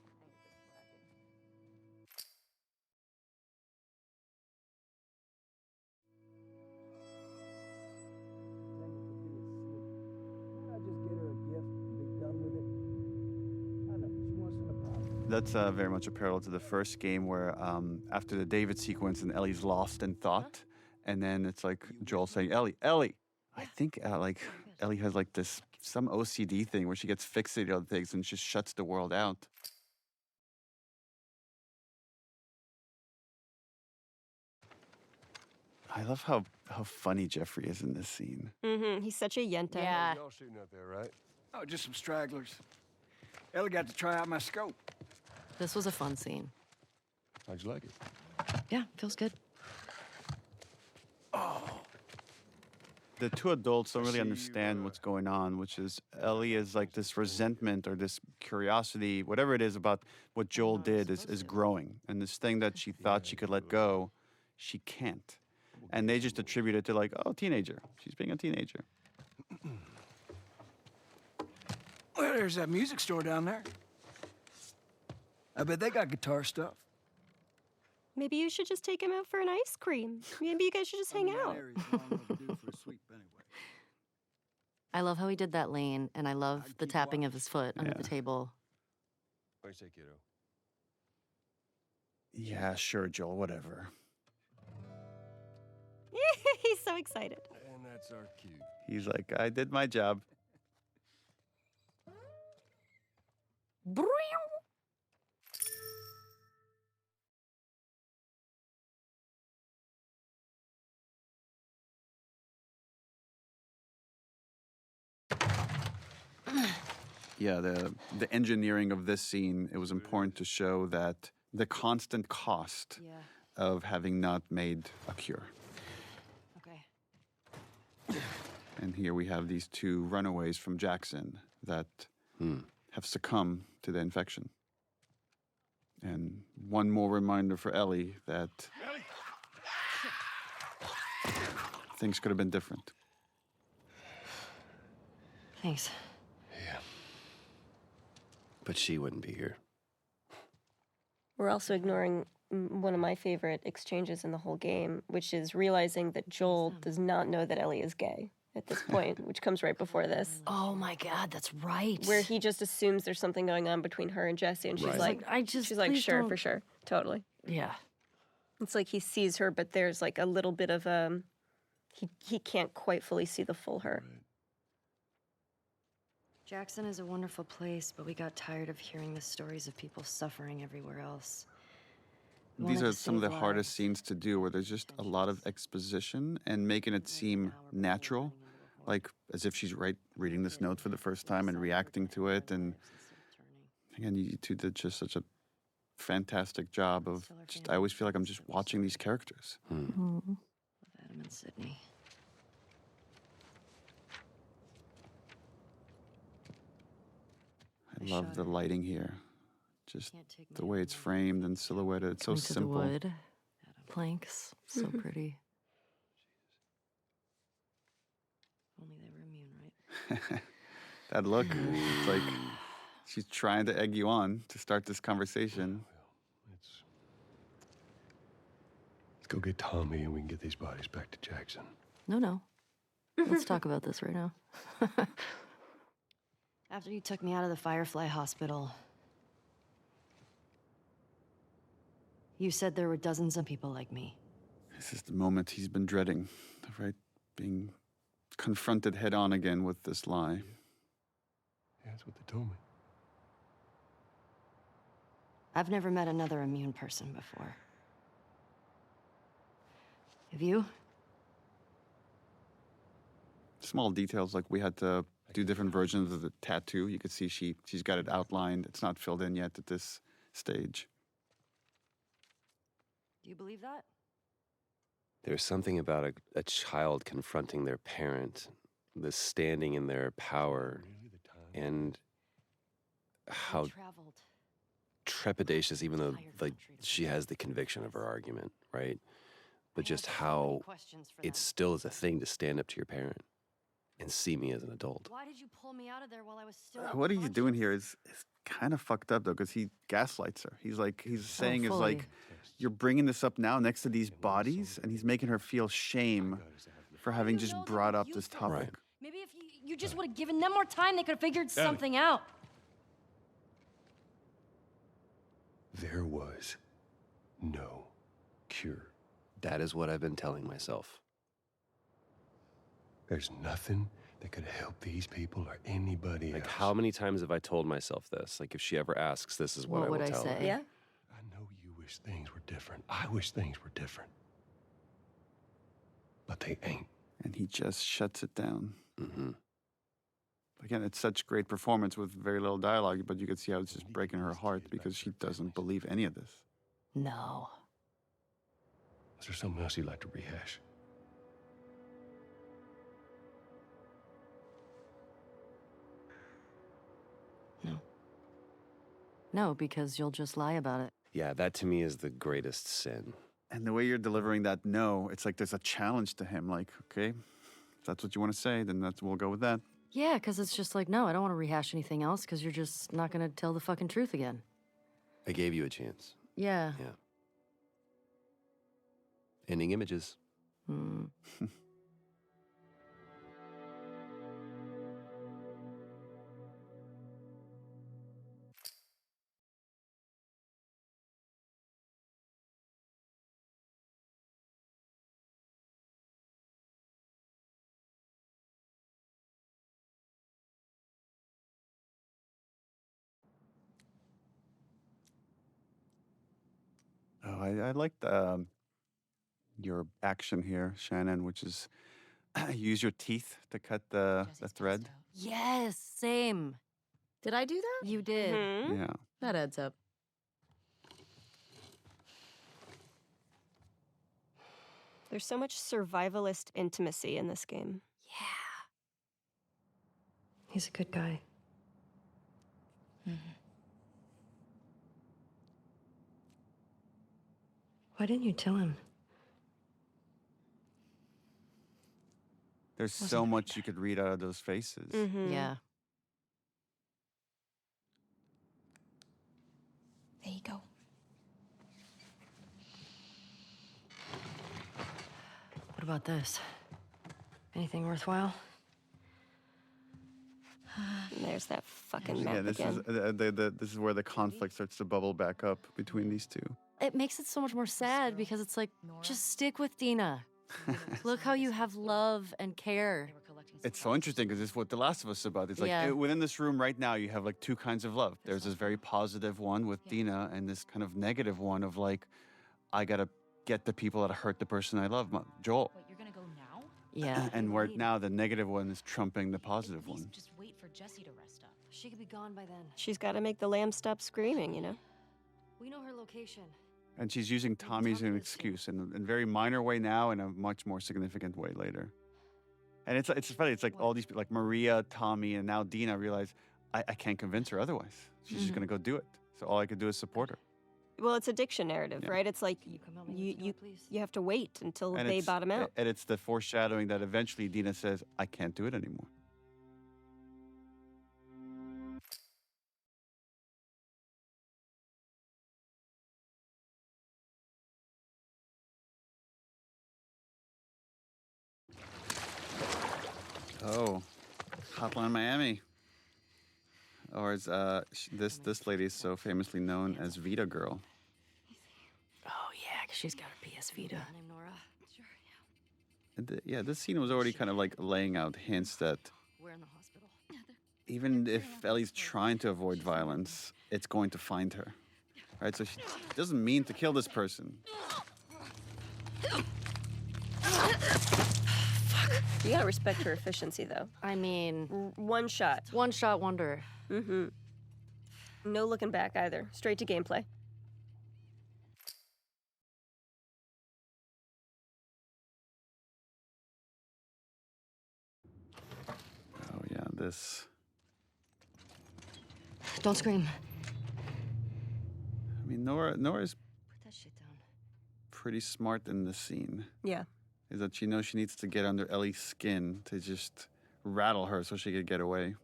That's very much a parallel to the first game where after the David sequence and Ellie's lost in thought, and then it's like Joel saying, Ellie. I think Ellie has like some OCD thing where she gets fixated on things and just shuts the world out. I love how funny Jeffrey is in this scene. Mm-hmm. He's such a yenta. Yeah. Y'all shooting up there, right? Oh, just some stragglers. Ellie got to try out my scope. This was a fun scene. How'd you like it? Yeah, feels good. The two adults don't really understand what's going on, which is Ellie is like this resentment or this curiosity, whatever it is about what Joel did is growing. And this thing that she thought she could let go, she can't. And they just attribute it to like, oh, teenager. She's being a teenager. Well, there's that music store down there. I bet they got guitar stuff. Maybe you should just take him out for an ice cream. Maybe you guys should just hang out. I love how he did that lane, and I love the tapping of his foot under the table. What do you say, kiddo? Yeah, sure, Joel, whatever. He's so excited. And that's our cue. He's like, I did my job. Yeah, the engineering of this scene, it was important to show that the constant cost of having not made a cure. Okay. And here we have these two runaways from Jackson that have succumbed to the infection. And one more reminder for Ellie that things could have been different. Thanks. Yeah. But she wouldn't be here. We're also ignoring one of my favorite exchanges in the whole game, which is realizing that Joel does not know that Ellie is gay at this point, which comes right before this. Oh my God, that's right. Where he just assumes there's something going on between her and Jesse, and she's like, she's like, sure, for sure, totally. Yeah. It's like he sees her, but there's like a little bit of he can't quite fully see the full her. Jackson is a wonderful place, but we got tired of hearing the stories of people suffering everywhere else. These are some of the hardest scenes to do, where there's just a lot of exposition and making it seem natural, like as if she's reading this note for the first time and reacting to it. And again, you two did just such a fantastic job of I always feel like I'm just watching these characters. Love Adam and Sydney. I love the lighting here. Just the way it's framed and silhouetted. It's so Into simple. the wood. Planks. So pretty. Only they were immune, right? That look, it's like she's trying to egg you on to start this conversation. Let's go get Tommy and we can get these bodies back to Jackson. No. Let's talk about this right now. After you took me out of the Firefly hospital, you said there were dozens of people like me. This is the moment he's been dreading, right? Being confronted head on again with this lie. Yeah, that's what they told me. I've never met another immune person before. Have you? Small details, like we had to do different versions of the tattoo. You could see she's got it outlined. It's not filled in yet at this stage. Do you believe that? There's something about a child confronting their parent, the standing in their power, and how trepidatious, even though like she has the conviction of her argument, right? But just how it still is a thing to stand up to your parent and see me as an adult. Why did you pull me out of there while I was still What he's doing here is kind of fucked up, though, because he gaslights her. He's saying is like, you're bringing this up now next to these bodies, and he's making her feel shame for having just brought up this topic. Right. Maybe if you just would have given them more time, they could have figured something out. There was no cure. That is what I've been telling myself. There's nothing that could help these people or anybody Like, else. how many times have I told myself this? Like, if she ever asks, this is what I will tell her. Yeah. I know you wish things were different. I wish things were different. But they ain't. And he just shuts it down. Mm-hmm. Again, it's such great performance with very little dialogue, but you could see how it's just breaking her heart because she doesn't believe any of this. No. Is there something else you'd like to rehash? No, because you'll just lie about it. Yeah, that to me is the greatest sin. And the way you're delivering that no, it's like there's a challenge to him. Like, okay, if that's what you want to say, then we'll go with that. Yeah, because it's just like, no, I don't want to rehash anything else because you're just not going to tell the fucking truth again. I gave you a chance. Yeah. Yeah. Ending images. Mm. Oh, I liked your action here, Shannon, which is use your teeth to cut the thread. Yes, same. Did I do that? You did. Mm-hmm. Yeah. That adds up. There's so much survivalist intimacy in this game. He's a good guy. Why didn't you tell him? There's so much you could read out of those faces. Mm-hmm. Yeah. There you go. What about this? Anything worthwhile? And there's that fucking map Yeah, this again. is this is where the conflict starts to bubble back up between these two. It makes it so much more sad because it's like, just stick with Dina. Look how you have love and care. It's so interesting because it's what The Last of Us is about. It's like Yeah. within this room right now, you have like two kinds of love. There's this very positive one with Dina and this kind of negative one of like, I gotta get the people that hurt the person I love, Joel. Wait, you're gonna go now? Yeah. And where now the negative one is trumping the positive one. Just wait for Jesse to rest up. She could be gone by then. She's got to make the lamb stop screaming, you know? We know her location. And she's using Tommy as an excuse in a very minor way now, in a much more significant way later. And it's funny. It's like all these people, like Maria, Tommy, and now Dina realize I can't convince her otherwise. She's just gonna go do it. So all I could do is support her. Well, it's a diction narrative, right? It's like you have to wait until they bottom out. And it's the foreshadowing that eventually Dina says, I can't do it anymore. Oh, Hotline Miami. Or as this lady is so famously known as Vita Girl. Oh, yeah, 'cause she's got a PS Vita. Name Nora. Sure, And yeah, this scene was already kind of like laying out hints that We're in the hospital. even if Ellie's trying to avoid violence, it's going to find her. Right? So she doesn't mean to kill this person. You gotta respect her efficiency, though. I mean, one shot. One shot wonder. Mm-hmm. No looking back either. Straight to gameplay. Oh yeah, this. Don't scream. I mean, Nora's Put that shit down. pretty smart in this scene. Yeah. Is that she knows she needs to get under Ellie's skin to just rattle her so she could get away.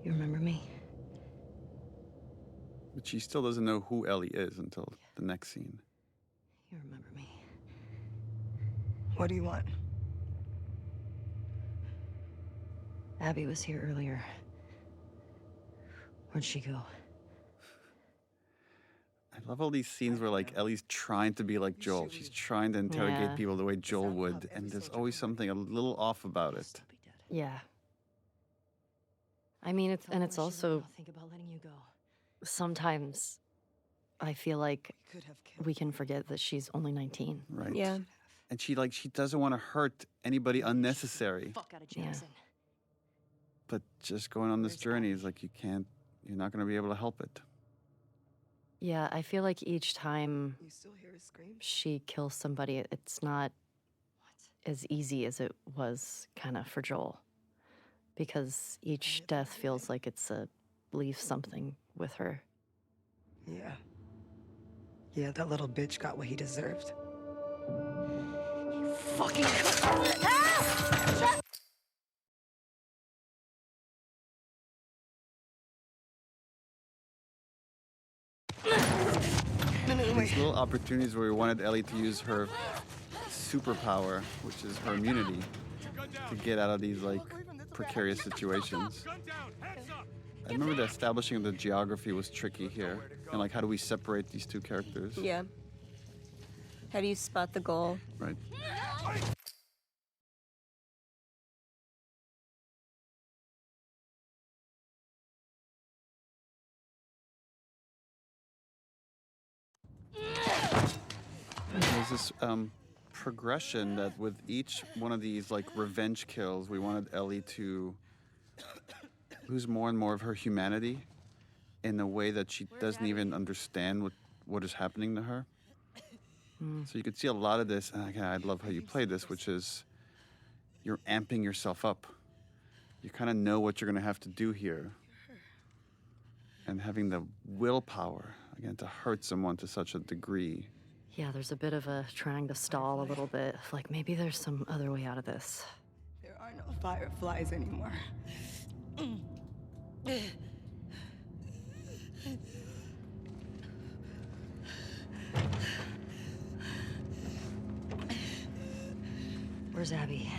You remember me? But she still doesn't know who Ellie is until the next scene. You remember me. What do you want? Abby was here earlier. Where'd she go? I love all these scenes where like Ellie's trying to be like Joel. She's trying to interrogate Yeah. people the way Joel would, and there's always something a little off about it. Yeah. I mean, it's also Think about letting you go. sometimes I feel like we can forget that she's only 19. Right. Yeah. And she doesn't want to hurt anybody unnecessary. Fuck out of Yeah. Jameson. But just going on this journey is like you're not going to be able to help it. Yeah, I feel like each time You still hear his scream? she kills somebody, it's not as easy as it was kind of for Joel. Because each death feels like it's leaves something with her. Yeah. Yeah, that little bitch got what he deserved. Fucking. These little opportunities where we wanted Ellie to use her superpower, which is her immunity, to get out of these like precarious situations. I remember the establishing of the geography was tricky here, and like how do we separate these two characters? Yeah. How do you spot the goal? Right. There's this progression that with each one of these like revenge kills, we wanted Ellie to lose more and more of her humanity in a way that she doesn't even understand what is happening to her. So you could see a lot of this, and again, I love how you play this, which is you're amping yourself up. You kind of know what you're going to have to do here. And having the willpower, again, to hurt someone to such a degree. Yeah, there's a bit of a trying to stall a little bit. Like maybe there's some other way out of this. There are no fireflies anymore. Where's Abby?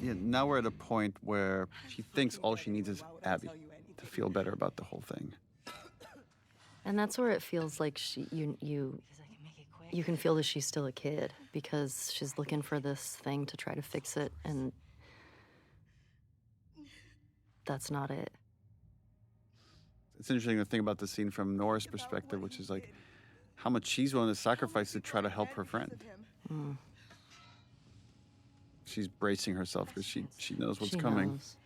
Yeah, now we're at a point where she thinks all she needs is Abby to feel better about the whole thing. And that's where it feels like you can feel that she's still a kid because she's looking for this thing to try to fix it, and that's not it. It's interesting to think about the scene from Nora's perspective, which is like how much she's willing to sacrifice to try to help her friend. She's bracing herself because she knows what's coming. knows.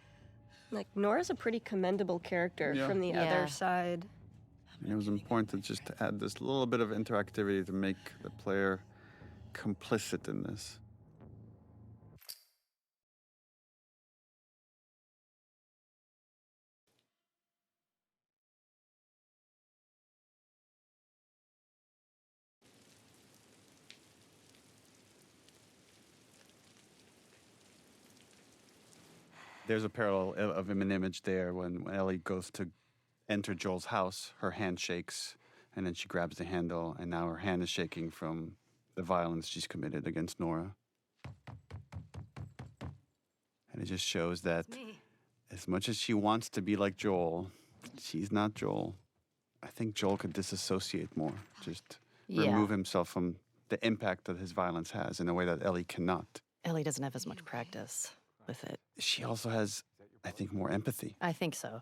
Like, Nora's a pretty commendable character Yeah. from the Yeah. other side. And it was important to just add this little bit of interactivity to make the player complicit in this. There's a parallel of an image there when Ellie goes to enter Joel's house, her hand shakes, and then she grabs the handle, and now her hand is shaking from the violence she's committed against Nora. And it just shows that as much as she wants to be like Joel, she's not Joel. I think Joel could disassociate more, just remove himself from the impact that his violence has in a way that Ellie cannot. Ellie doesn't have as much practice with it. She also has, I think, more empathy. I think so.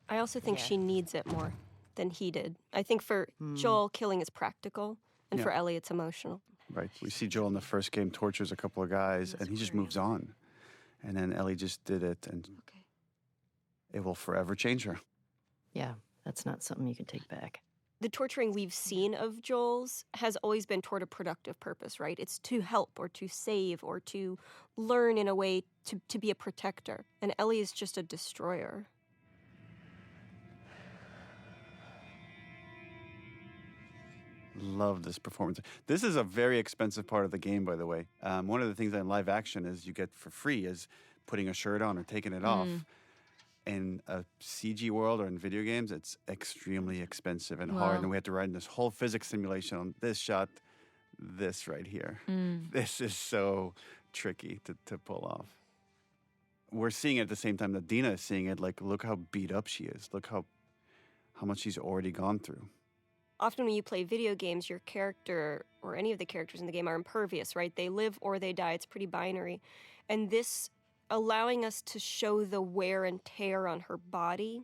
I also think she needs it more than he did. I think for Joel, killing is practical, and for Ellie, it's emotional. Right. We see Joel in the first game tortures a couple of guys, and he just moves on. And then Ellie just did it, and it will forever change her. Yeah, that's not something you can take back. The torturing we've seen of Joel's has always been toward a productive purpose, right? It's to help or to save or to learn in a way to be a protector. And Ellie is just a destroyer. Love this performance. This is a very expensive part of the game, by the way. One of the things in live action is you get for free is putting a shirt on or taking it off. In a CG world or in video games, it's extremely expensive and hard. And we have to write in this whole physics simulation on this shot, this right here. This is so tricky to pull off. We're seeing it at the same time that Dina is seeing it. Like, look how beat up she is. Look how much she's already gone through. Often when you play video games, your character or any of the characters in the game are impervious, right? They live or they die. It's pretty binary. And this allowing us to show the wear and tear on her body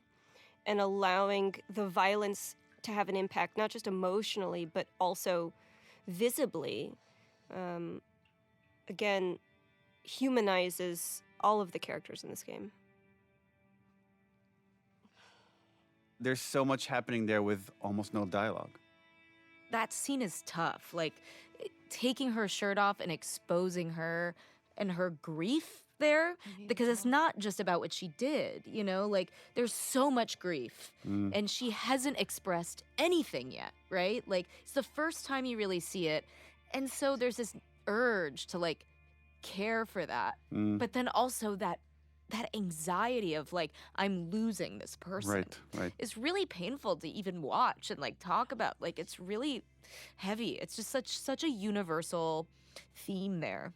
and allowing the violence to have an impact, not just emotionally, but also visibly, again, humanizes all of the characters in this game. There's so much happening there with almost no dialogue. That scene is tough. Like, taking her shirt off and exposing her and her grief there, because it's not just about what she did, you know? Like, there's so much grief, and she hasn't expressed anything yet, right? Like, it's the first time you really see it, and so there's this urge to, like, care for that, but then also that anxiety of, like, I'm losing this person. Right. It's really painful to even watch and, like, talk about. Like, it's really heavy. It's just such a universal theme there.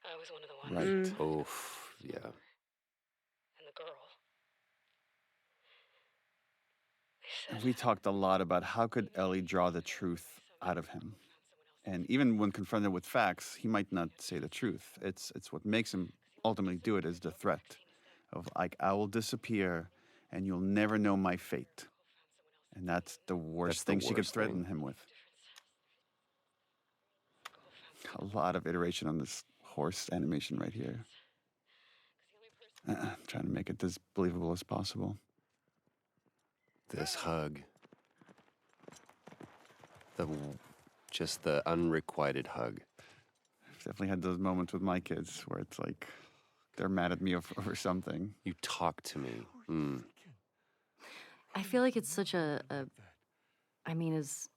I was one of the ones. Right. Oof. Yeah. And the girl. We talked a lot about how could Ellie draw the truth out of him. And even when confronted with facts, he might not say the truth. It's what makes him ultimately do it is the threat of, like, I will disappear and you'll never know my fate. And that's the worst thing she could threaten him with. A lot of iteration on this horse animation right here. Trying to make it as believable as possible. This hug. Just the unrequited hug. I've definitely had those moments with my kids where it's like they're mad at me over something. You talk to me. I feel like it's such I mean, as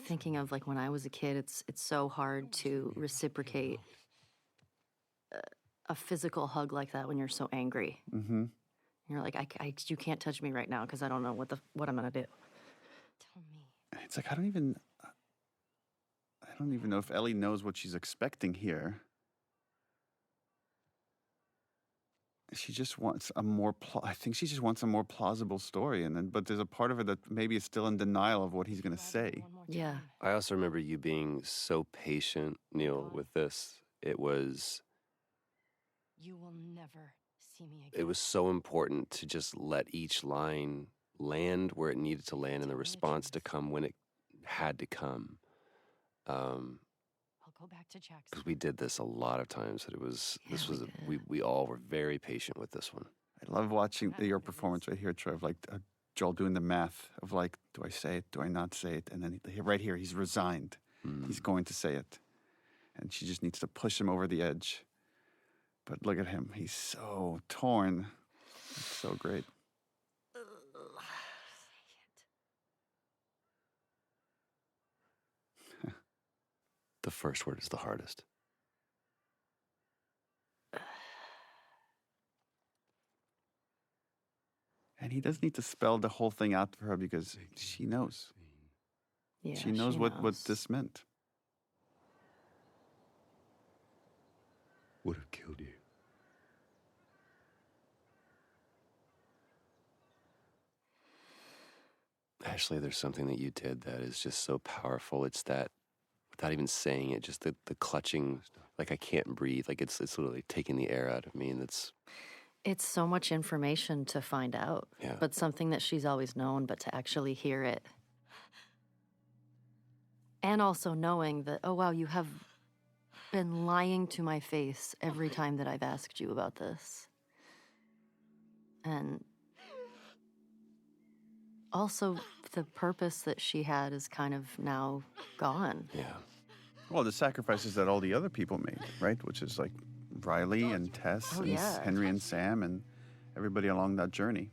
thinking of, like, when I was a kid, it's so hard to reciprocate a physical hug like that when you're so angry. Mm-hmm. You're like, you can't touch me right now because I don't know what I'm gonna do. Tell me. It's like I don't even know if Ellie knows what she's expecting here. she just wants a more. I think she just wants a more plausible story, and then but there's a part of it that maybe is still in denial of what he's going to say. Yeah. I also remember you being so patient, Neil, with this. It was. You will never see me again. It was so important to just let each line land where it needed to land and the response to come when it had to come. I'll go back to Jackson. Because we did this a lot of times. That it was. This was. We all were very patient with this one. I love watching your performance right here, Trev. Like Joel doing the math of like, do I say it? Do I not say it? And then right here, he's resigned. He's going to say it, and she just needs to push him over the edge. But look at him. He's so torn. It's so great. The first word is the hardest. And he does need to spell the whole thing out for her because she knows. Yeah, she knows what this meant. Would have killed you. Ashley, there's something that you did that is just so powerful. It's that, without even saying it, just the clutching, like I can't breathe. Like it's literally taking the air out of me, and It's so much information to find out, but something that she's always known, but to actually hear it. And also knowing that, oh, wow, you have been lying to my face every time that I've asked you about this. And also the purpose that she had is kind of now gone. Yeah. Well, the sacrifices that all the other people made, right? Which is like Riley and Tess and Henry and Sam and everybody along that journey.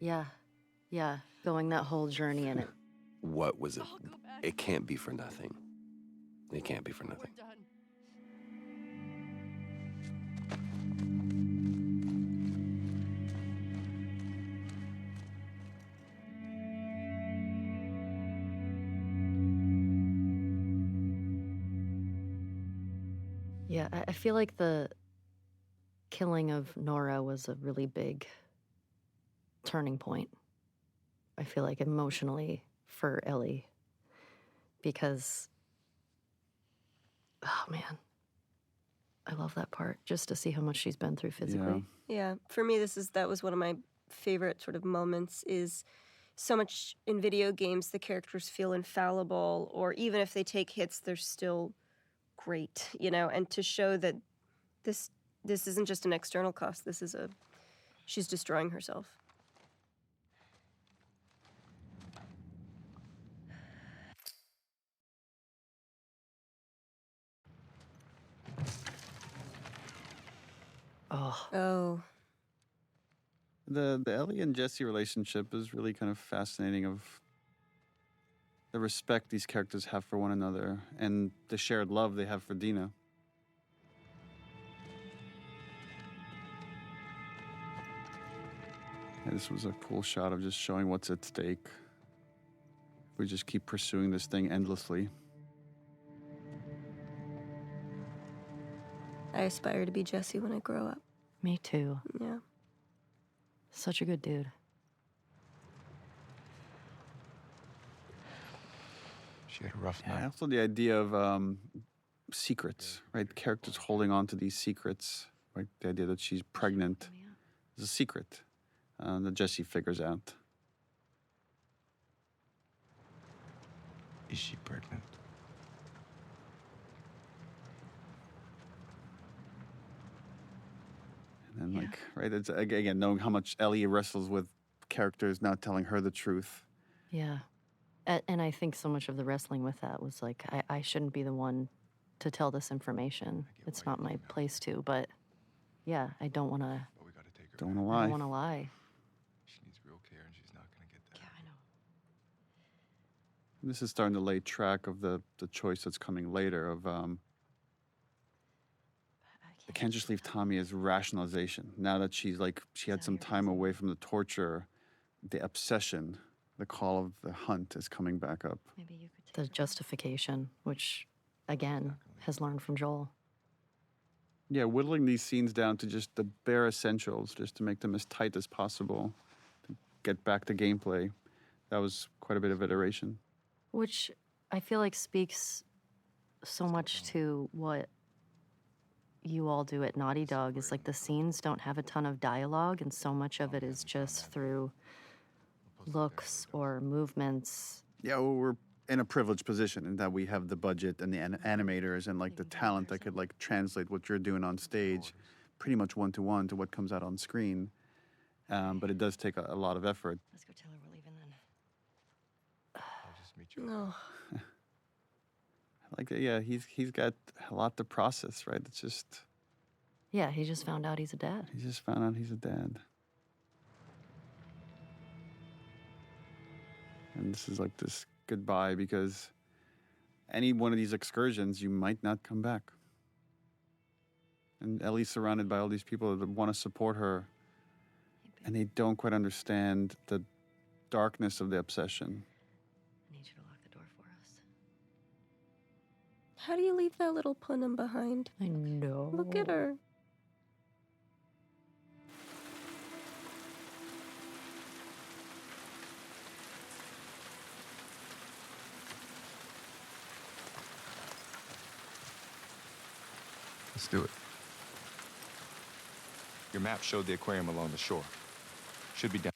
Yeah. Yeah. Going that whole journey in it. What was it? It can't be for nothing. It can't be for nothing. Yeah, I feel like the killing of Nora was a really big turning point. I feel like emotionally for Ellie. Because, oh man, I love that part. Just to see how much she's been through physically. Yeah, for me, that was one of my favorite sort of moments. Is so much in video games, the characters feel infallible, or even if they take hits, they're still great, and to show that this isn't just an external cost. She's destroying herself. Oh. The Ellie and Jesse relationship is really kind of fascinating, of the respect these characters have for one another and the shared love they have for Dina. And this was a cool shot of just showing what's at stake. If we just keep pursuing this thing endlessly. I aspire to be Jesse when I grow up. Me too. Yeah. Such a good dude. She had a rough night. Yeah, also the idea of secrets, right? Characters holding on to these secrets, right? The idea that she's pregnant is a secret that Jesse figures out. Is she pregnant? And then, right, it's again knowing how much Ellie wrestles with characters not telling her the truth. Yeah. And I think so much of the wrestling with that was like, I shouldn't be the one to tell this information. It's not my place to, but yeah, I don't want to. Don't want to lie. I don't want to lie. She needs real care, and she's not going to get that. Yeah, I know. This is starting to lay track of the choice that's coming later of I can't just leave Tommy as rationalization. Now that she had some time away from the torture, the obsession, the call of the hunt is coming back up. Maybe you could. The justification, which again has learned from Joel. Yeah, whittling these scenes down to just the bare essentials, just to make them as tight as possible, to get back to gameplay. That was quite a bit of iteration. Which I feel like speaks so much to what you all do at Naughty Dog, is like the scenes don't have a ton of dialogue, and so much of it is just through looks or movements. Yeah, well, we're in a privileged position in that we have the budget and the animators and like the talent that could like translate what you're doing on stage pretty much one-to-one to what comes out on screen. But it does take a lot of effort. Let's go tell her we're leaving then. I'll just meet you. No. Like, yeah, he's got a lot to process, right? It's just... Yeah, he just found out he's a dad. He just found out he's a dad. And this is like this goodbye, because any one of these excursions, you might not come back. And Ellie's surrounded by all these people that want to support her, and they don't quite understand the darkness of the obsession. I need you to lock the door for us. How do you leave that little punum behind? I know. Look at her. Let's do it. Your map showed the aquarium along the shore. Should be down.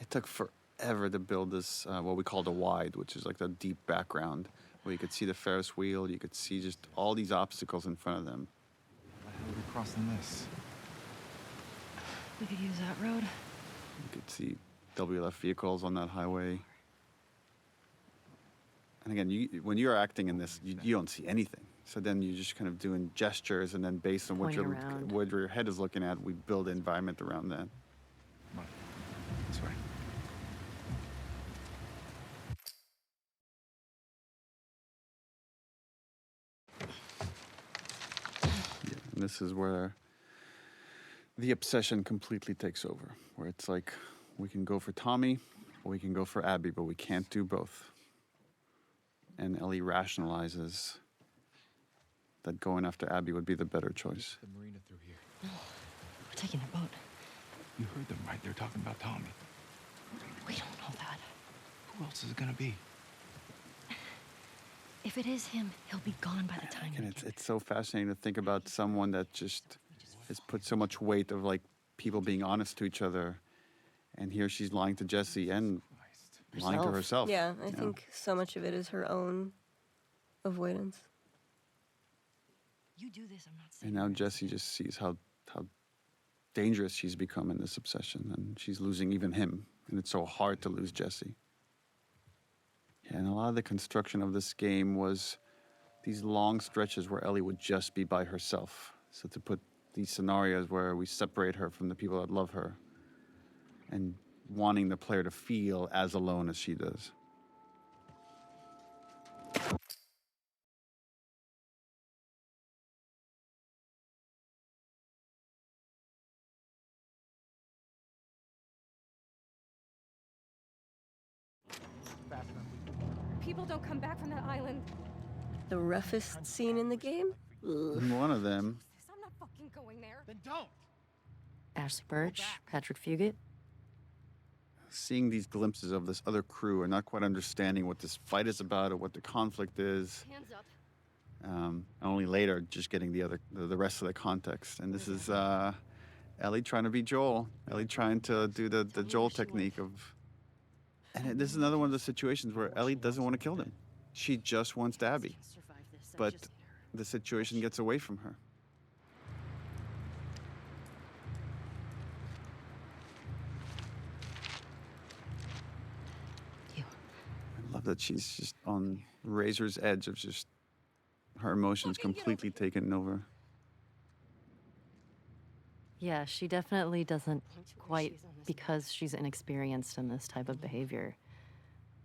It took forever to build this, what we call the wide, which is like the deep background, where you could see the Ferris wheel, you could see just all these obstacles in front of them. How the hell are we crossing this? We could use that road. You could see WLF vehicles on that highway. And again, when you're acting in this, you don't see anything. So then you're just kind of doing gestures, and then based on what your head is looking at, we build an environment around that. Come on. This way. Yeah, and this is where the obsession completely takes over, where it's like, we can go for Tommy, or we can go for Abby, but we can't do both. And Ellie rationalizes that going after Abby would be the better choice. The marina through here. No, we're taking their boat. You heard them, right? They're talking about Tommy. We don't know that. Who else is it gonna be? If it is him, he'll be gone by the time. And it's so fascinating to think about someone that just has put so much weight of like people being honest to each other, and here she's lying to Jesse and lying to herself. Yeah, I think so much of it is her own avoidance. You do this, I'm not saying. And now Jesse just sees how dangerous she's become in this obsession, and she's losing even him, and it's so hard to lose Jesse. Yeah, and a lot of the construction of this game was these long stretches where Ellie would just be by herself. So to put these scenarios where we separate her from the people that love her, and wanting the player to feel as alone as she does. People don't come back from that island. The roughest scene in the game? Ugh. One of them. I'm not fucking going there. Then don't. Ashley Birch, Patrick Fugit. Seeing these glimpses of this other crew and not quite understanding what this fight is about or what the conflict is. Hands up. Only later just getting the rest of the context. And this is Ellie trying to be Joel. Ellie trying to do the Joel technique of... And this is another one of the situations where Ellie doesn't want to kill them. She just wants Abby. But the situation gets away from her. I love that she's just on razor's edge of just her emotions completely taken over. Yeah, she definitely doesn't quite, because she's inexperienced in this type of behavior,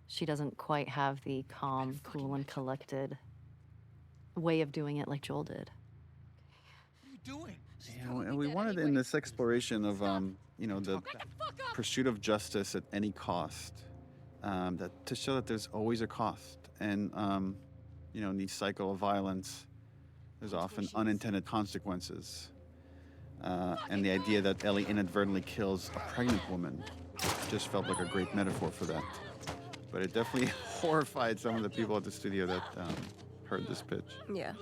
she doesn't quite have the calm, cool, and collected way of doing it like Joel did. What are you doing? Yeah, we wanted in this exploration of, the pursuit of justice at any cost, that to show that there's always a cost. And, in the cycle of violence, there's often unintended consequences. And the idea that Ellie inadvertently kills a pregnant woman just felt like a great metaphor for that. But it definitely horrified some of the people at the studio that heard this pitch. Yeah.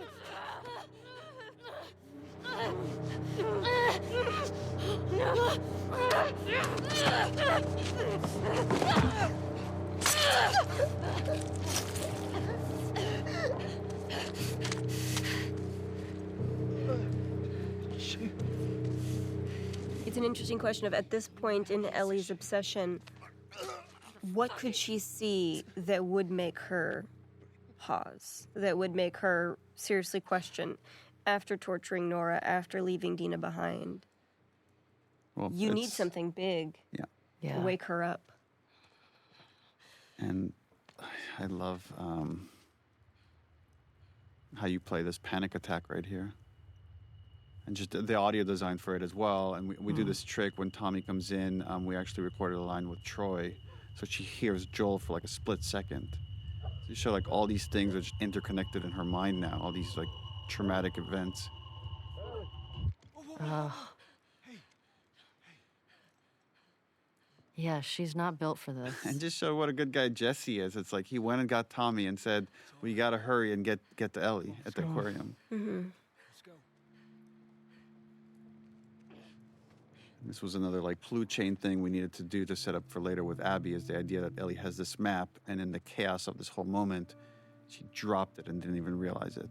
It's an interesting question of, at this point in Ellie's obsession, what could she see that would make her pause, that would make her seriously question after torturing Nora, after leaving Dina behind? Well, you need something big to wake her up. And I love how you play this panic attack right here. And just the audio design for it as well. And we do this trick when Tommy comes in. We actually recorded a line with Troy, so she hears Joel for like a split second. So you show like all these things are just interconnected in her mind now, all these like traumatic events. Yeah, she's not built for this. And just show what a good guy Jesse is. It's like he went and got Tommy and said, "We gotta hurry and get to Ellie at the aquarium." Mm-hmm. This was another like clue chain thing we needed to do to set up for later with Abby, is the idea that Ellie has this map, and in the chaos of this whole moment, she dropped it and didn't even realize it.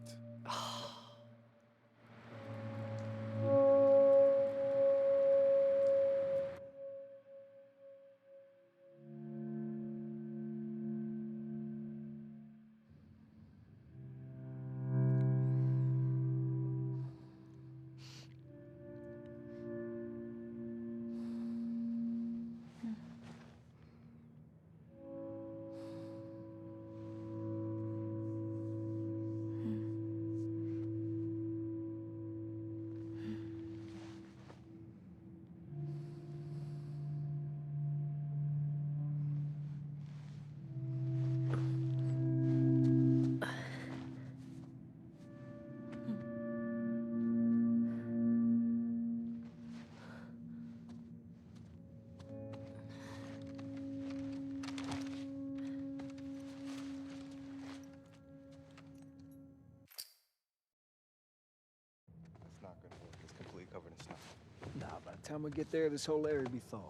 By the time we get there, this whole area will be thawed.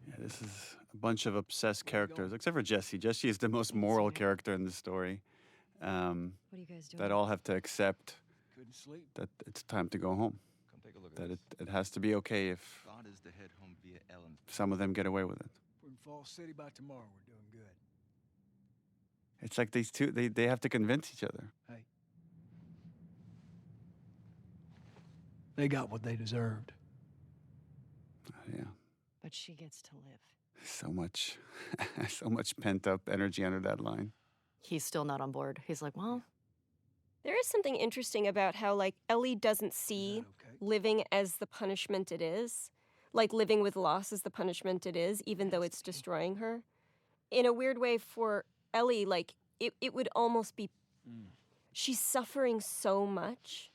Yeah, this is a bunch of obsessed characters, except for Jesse. Jesse is the most moral character in the story. What are you guys doing? That all have to accept that it's time to go home. That it has to be okay if some of them get away with it. We're in Fall City by tomorrow. We're doing good. It's like these two, they have to convince each other. Hey. They got what they deserved. Yeah. But she gets to live. So much pent up energy under that line. He's still not on board. He's like, well, There is something interesting about how, like, Ellie doesn't see living as the punishment it is. Like, living with loss is the punishment it is, even though it's destroying her. In a weird way, for Ellie, like, it would almost be... She's suffering so much,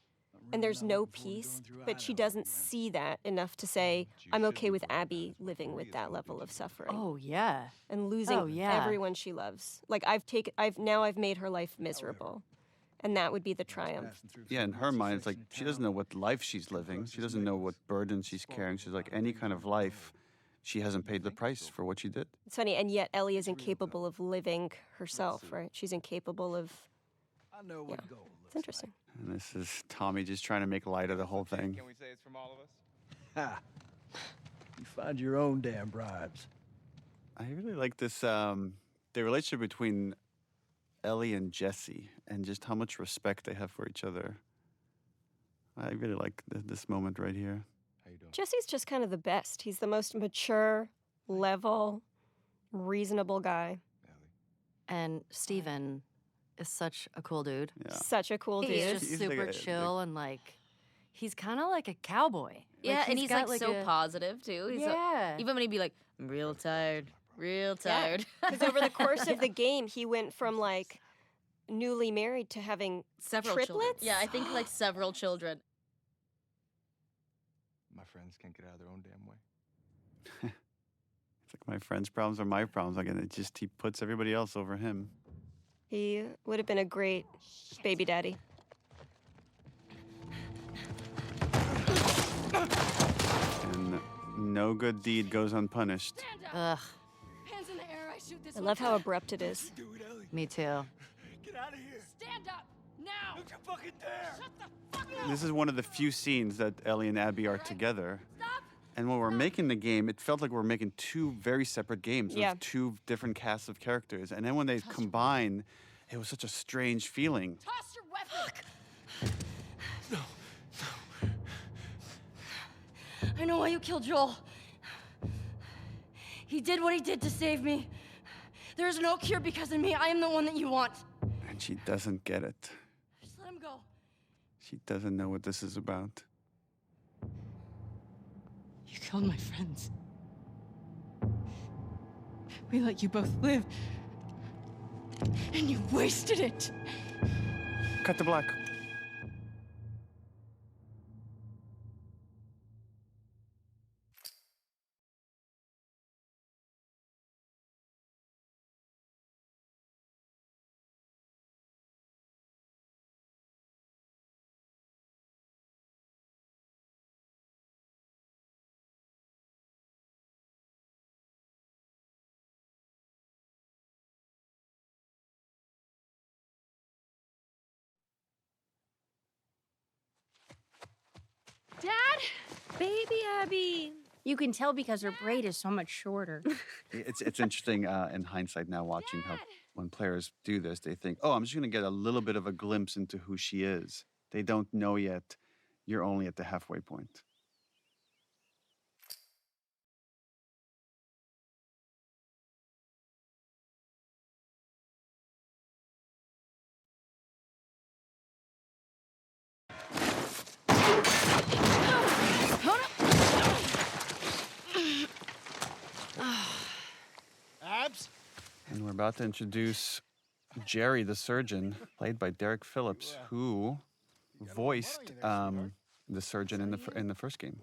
and there's no peace, but she doesn't see that enough to say, I'm okay with Abby living with that level of suffering. Oh, yeah. And losing everyone she loves. Like, I've made her life miserable. And that would be the triumph. Yeah, in her mind, it's like she doesn't know what life she's living. She doesn't know what burden she's carrying. She's like, any kind of life, she hasn't paid the price for what she did. It's funny, and yet Ellie is incapable of living herself, right? She's incapable of... Yeah, it's interesting. And this is Tommy just trying to make light of the whole thing. Can we say it's from all of us? Ha! You find your own damn bribes. I really like this, the relationship between Ellie and Jesse, and just how much respect they have for each other. I really like this moment right here. How you doing? Jesse's just kind of the best. He's the most mature, level, reasonable guy. And Steven is such a cool dude. Yeah. Such a cool dude. He's just He's super like chill and like, he's kind of like a cowboy. Yeah, and he's got, like so a- positive too. He's even when he'd be like, I'm real tired. Real tired. Because over the course of the game, he went from like newly married to having several triplets. children. Yeah, I think like several children. My friends can't get out of their own damn way. It's like my friend's problems are my problems. Like, and he puts everybody else over him. He would have been a great baby daddy. And no good deed goes unpunished. Ugh. Hands in the air, I shoot this I love how abrupt it is. Me too. Get out of here. Stand up, now. Don't you fucking dare. Shut the fuck up. This is one of the few scenes that Ellie and Abby are together. And when we're making the game, it felt like we're making two very separate games with two different casts of characters. And then when they combine, it was such a strange feeling. Toss your weapon. No. I know why you killed Joel. He did what he did to save me. There is no cure because of me. I am the one that you want. And she doesn't get it. Just let him go. She doesn't know what this is about. You killed my friends. We let you both live. And you wasted it. Cut to black. Dad? Baby Abby. You can tell because her braid is so much shorter. It's interesting in hindsight now watching how when players do this, they think, oh, I'm just going to get a little bit of a glimpse into who she is. They don't know yet. You're only at the halfway point. Abs? And we're about to introduce Jerry, the surgeon, played by Derek Phillips, who voiced the surgeon in the first game.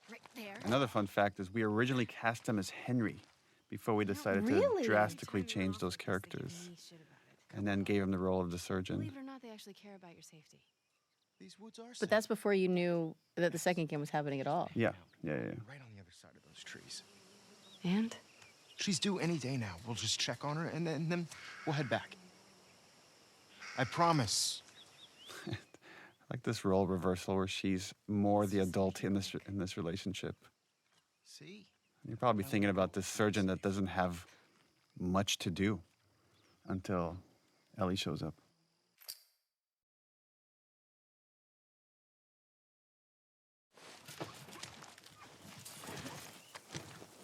Right there. Another fun fact is we originally cast him as Henry before we decided to drastically change those characters, and then gave him the role of the surgeon. Believe it or not, they actually care about your safety. These woods are But that's before you knew that the second game was happening at all. Yeah. right on the other side of those trees. And? She's due any day now. We'll just check on her and then we'll head back. I promise. I like this role reversal where she's more the adult in this relationship. See? You're probably thinking about this surgeon that doesn't have much to do until Ellie shows up.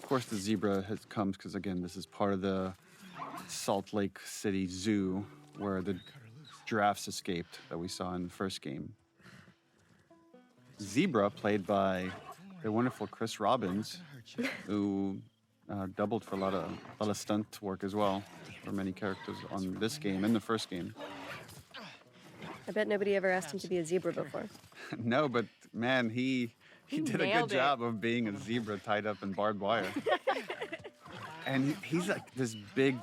Of course, the zebra comes because, again, this is part of the Salt Lake City Zoo where the giraffes escaped that we saw in the first game. Zebra, played by the wonderful Chris Robbins, who doubled for a lot of stunt work as well for many characters on this game and the first game. I bet nobody ever asked him to be a zebra before. No, but man, he did a good nailed it. job of being a zebra tied up in barbed wire. And he's like this big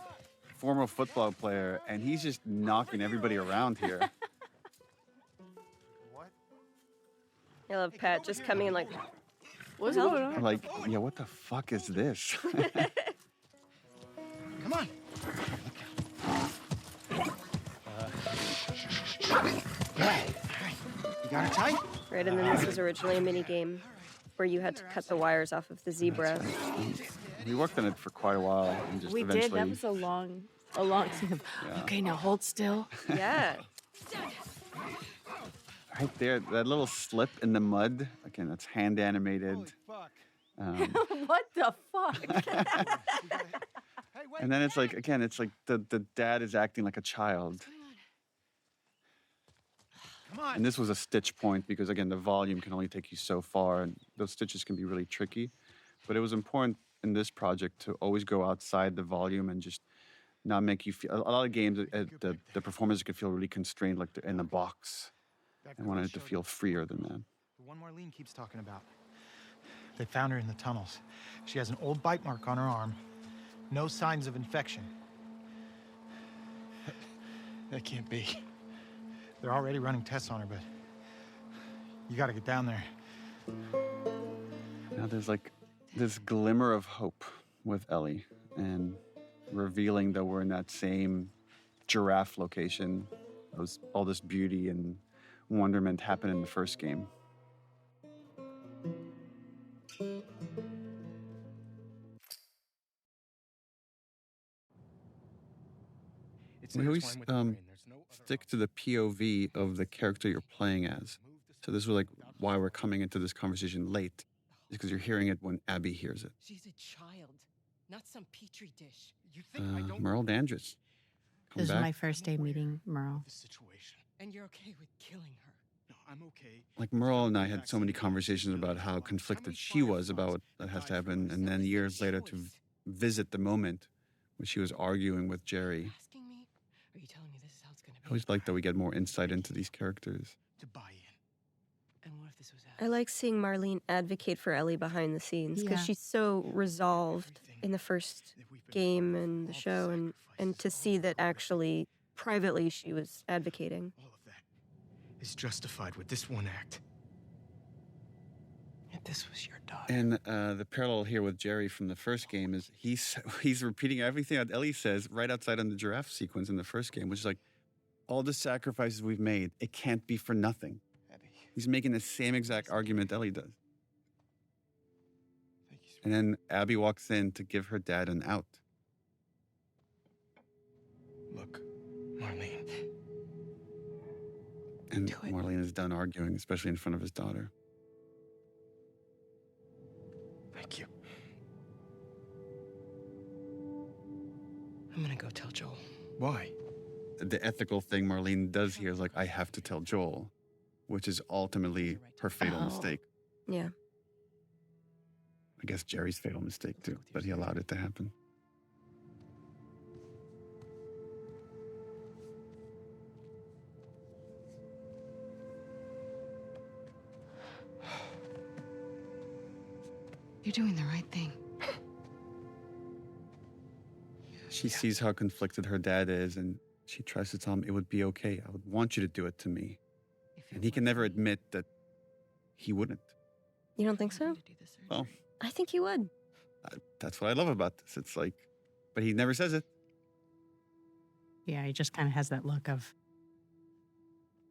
former football player, and he's just knocking everybody around here. I love Pat just coming in like, what's going on? Like, yeah, what the fuck is this? Come on. You got it tight? right, and then this was originally a mini game where you had to cut the wires off of the zebra. We worked on it for quite a while, and just We eventually. did. That was a long scene of, Yeah. okay, now hold still. Yeah. Right there, that little slip in the mud. Again, that's hand animated. What the fuck? And then it's like, again, it's like the dad is acting like a child. And this was a stitch point because, again, the volume can only take you so far, and those stitches can be really tricky. But it was important in this project to always go outside the volume and just not make you feel. A lot of games, the performers could feel really constrained, like they're in a box. I wanted it to feel freer than that. The one Marlene keeps talking about. They found her in the tunnels. She has an old bite mark on her arm. No signs of infection. That can't be. They're already running tests on her, but you gotta get down there. Now there's like this glimmer of hope with Ellie and revealing that we're in that same giraffe location. All this beauty and wonderment happened in the first game. We always stick to the POV of the character you're playing as. So this was like why we're coming into this conversation late, is because you're hearing it when Abby hears it. She's a child, not some petri dish. You think I don't? Merle Dandridge. This is my first day meeting Merle. And you're okay with killing her? No, I'm okay. Like Merle and I had so many conversations about how conflicted she was about what that has to happen, and then years later to visit the moment when she was arguing with Jerry. Asking me? Are you telling me this is how it's gonna be? I always like that we get more insight into these characters. To buy in. And what if this was I like seeing Marlene advocate for Ellie behind the scenes because Yeah. she's so resolved in the first game and the show, and to see that actually privately she was advocating. Is justified with this one act. If this was your daughter. And the parallel here with Jerry from the first game is he's repeating everything that Ellie says right outside on the giraffe sequence in the first game, which is like, all the sacrifices we've made, it can't be for nothing. He's making the same exact argument Ellie does. And then Abby walks in to give her dad an out. Look, Marlene. And Marlene is done arguing, especially in front of his daughter. Thank you. I'm gonna go tell Joel. Why? The ethical thing Marlene does here is like, I have to tell Joel, which is ultimately her fatal mistake. Yeah. I guess Jerry's fatal mistake too, but he allowed it to happen. You're doing the right thing. She sees how conflicted her dad is, and she tries to tell him it would be okay. I would want you to do it to me. And he can never admit that he wouldn't. You don't think so? Well, I think he would. that's what I love about this. It's like, but he never says it. Yeah, he just kind of has that look of.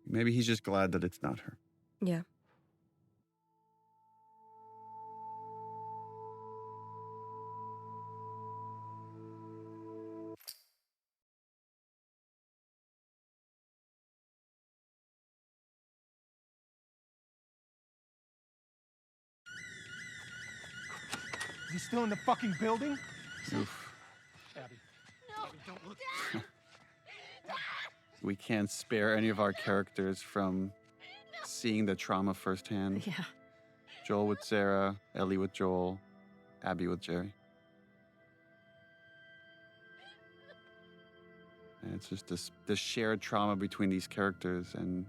Maybe he's just glad that it's not her. Yeah. Is he still in the fucking building? Oof. Abby. No. Abby, don't look. We can't spare any of our characters from seeing the trauma firsthand. Yeah. Joel with Sarah, Ellie with Joel, Abby with Jerry. And it's just this shared trauma between these characters, and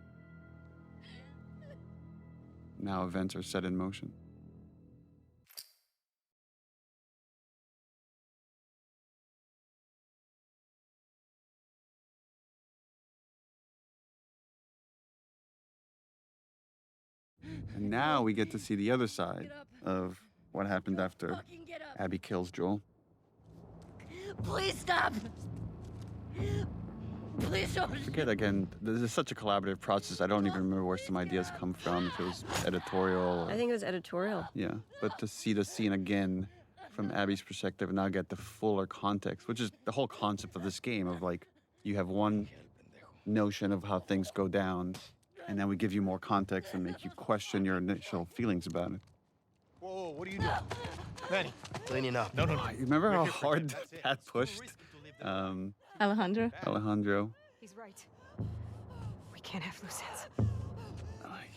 now events are set in motion. And now we get to see the other side of what happened after Abby kills Joel. Please stop! Please don't. Forget again, this is such a collaborative process. I don't even remember where some ideas come from, if it was editorial. I think it was editorial. Yeah, but to see the scene again from Abby's perspective and now get the fuller context, which is the whole concept of this game of like, you have one notion of how things go down, and then we give you more context and make you question your initial feelings about it. Whoa, what are you doing? Manny. Cleaning up. No. You remember how hard that pushed Alejandro? Alejandro? He's right. We can't have loose ends.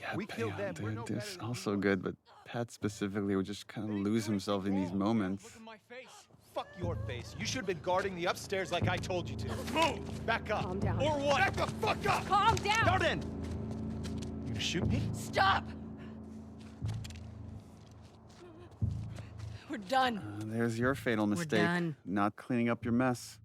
Pat We killed them. Payan, We're dude. no This better than also good, but Pat specifically would just kind of lose himself in these moments. Fuck your face. You should have been guarding the upstairs like I told you to. Move! Back up. Calm down. Or what? Back the fuck up! Calm down! Garden! You gonna shoot me? Stop! We're done. There's your fatal mistake. done. Not cleaning up your mess.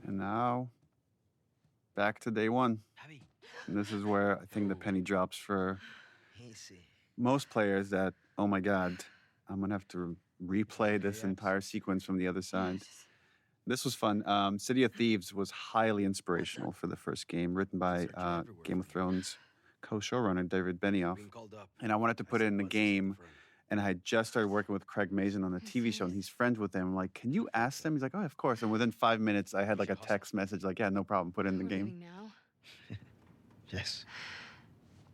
And now, back to day one. And this is where I think the penny drops for most players that, oh my God, I'm gonna have to replay this entire sequence from the other side. This was fun. City of Thieves was highly inspirational for the first game, written by Game of Thrones co-showrunner David Benioff. And I wanted to put it in the game. And I had just started working with Craig Mazin on the TV show, and he's friends with them. I'm like, can you ask them? He's like, oh, of course. And within 5 minutes, I had like a text message like, yeah, no problem, put it in the game. Yes.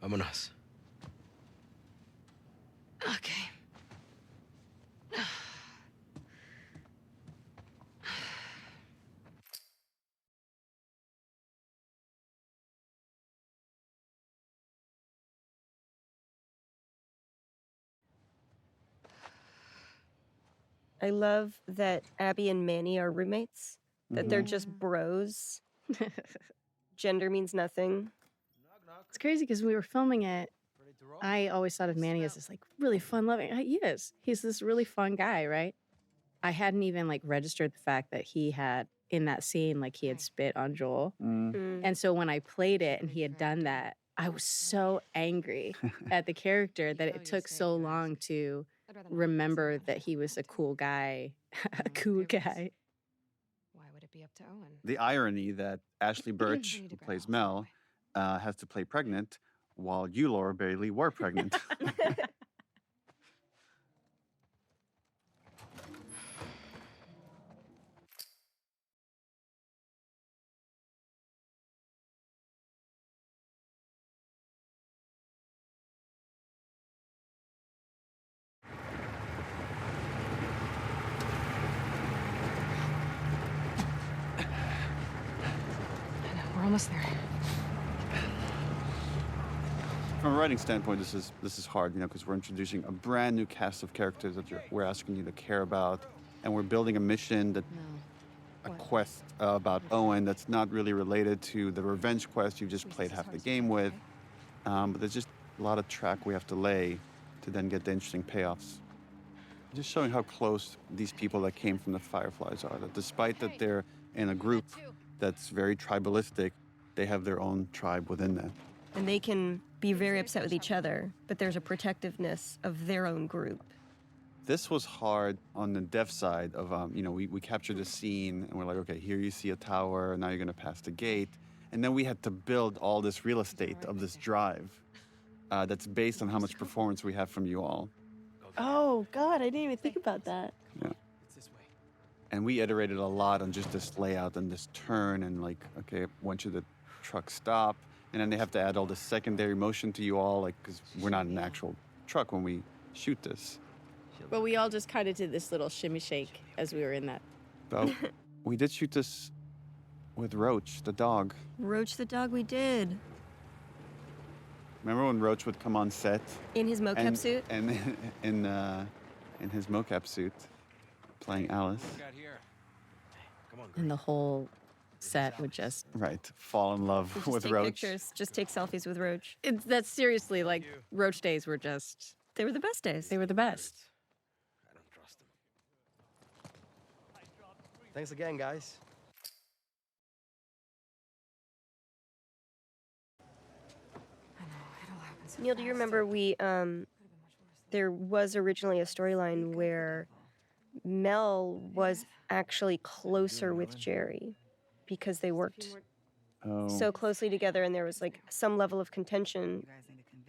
Vámonos. Okay. I love that Abby and Manny are roommates, that they're just Mm-hmm. bros. Gender means nothing. It's crazy because we were filming it. I always thought of Manny as this like really fun loving. He is. He's this really fun guy, right? I hadn't even like registered the fact that he had in that scene, like he had spit on Joel. And so when I played it and he had done that, I was so angry at the character that it took so long to remember that he was a cool guy, a cool guy. Why would it be up to Owen? The irony that Ashley Birch, who plays Mel, has to play pregnant, while you, Laura Bailey, were pregnant. We're almost there. From a writing standpoint, this is hard, because we're introducing a brand new cast of characters that we're asking you to care about, and we're building a mission a quest about Owen that's not really related to the revenge quest you just played half the game with. But there's just a lot of track we have to lay to then get the interesting payoffs. Just showing how close these people that came from the Fireflies are. That despite that they're in a group that's very tribalistic, they have their own tribe within that. And they can be very upset with each other, but there's a protectiveness of their own group. This was hard on the dev side of, we captured a scene and we're like, okay, here you see a tower, now you're gonna pass the gate. And then we had to build all this real estate of this drive that's based on how much performance we have from you all. Oh, God, I didn't even think about that. Yeah. And we iterated a lot on just this layout and this turn and like, okay, when should the truck stop? And then they have to add all the secondary motion to you all, like, because we're not an actual truck when we shoot this. But we all just kind of did this little shimmy shake as we were in that. But we did shoot this with Roach, the dog. Roach the dog, we did. Remember when Roach would come on set? In his mocap suit? And in his mocap suit, playing Alice. And the whole set would just... Right, fall in love Just with take Roach. pictures, just take selfies with Roach. That's seriously, like, Roach days were just... They were the best days. They were the best. Thanks again, guys. Neil, do you remember there was originally a storyline where Mel was actually closer with Jerry because they worked so closely together, and there was like some level of contention,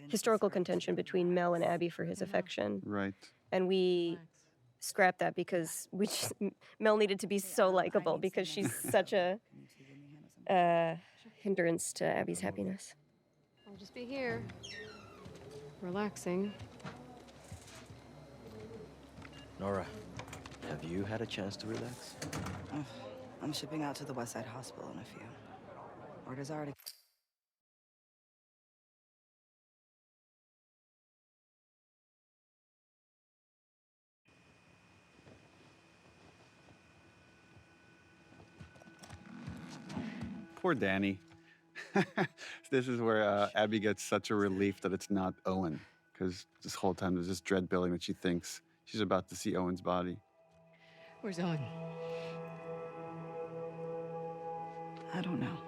historical contention between Mel and Abby for his affection. Right. And we scrap that because Mel needed to be so likable because she's such a hindrance to Abby's happiness. I'll just be here, relaxing. Nora, have you had a chance to relax? I'm shipping out to the West Side Hospital in a few. Orders already. Poor Danny. This is where Abby gets such a relief that it's not Owen, because this whole time there's this dread building that she thinks she's about to see Owen's body. Where's Owen? I don't know.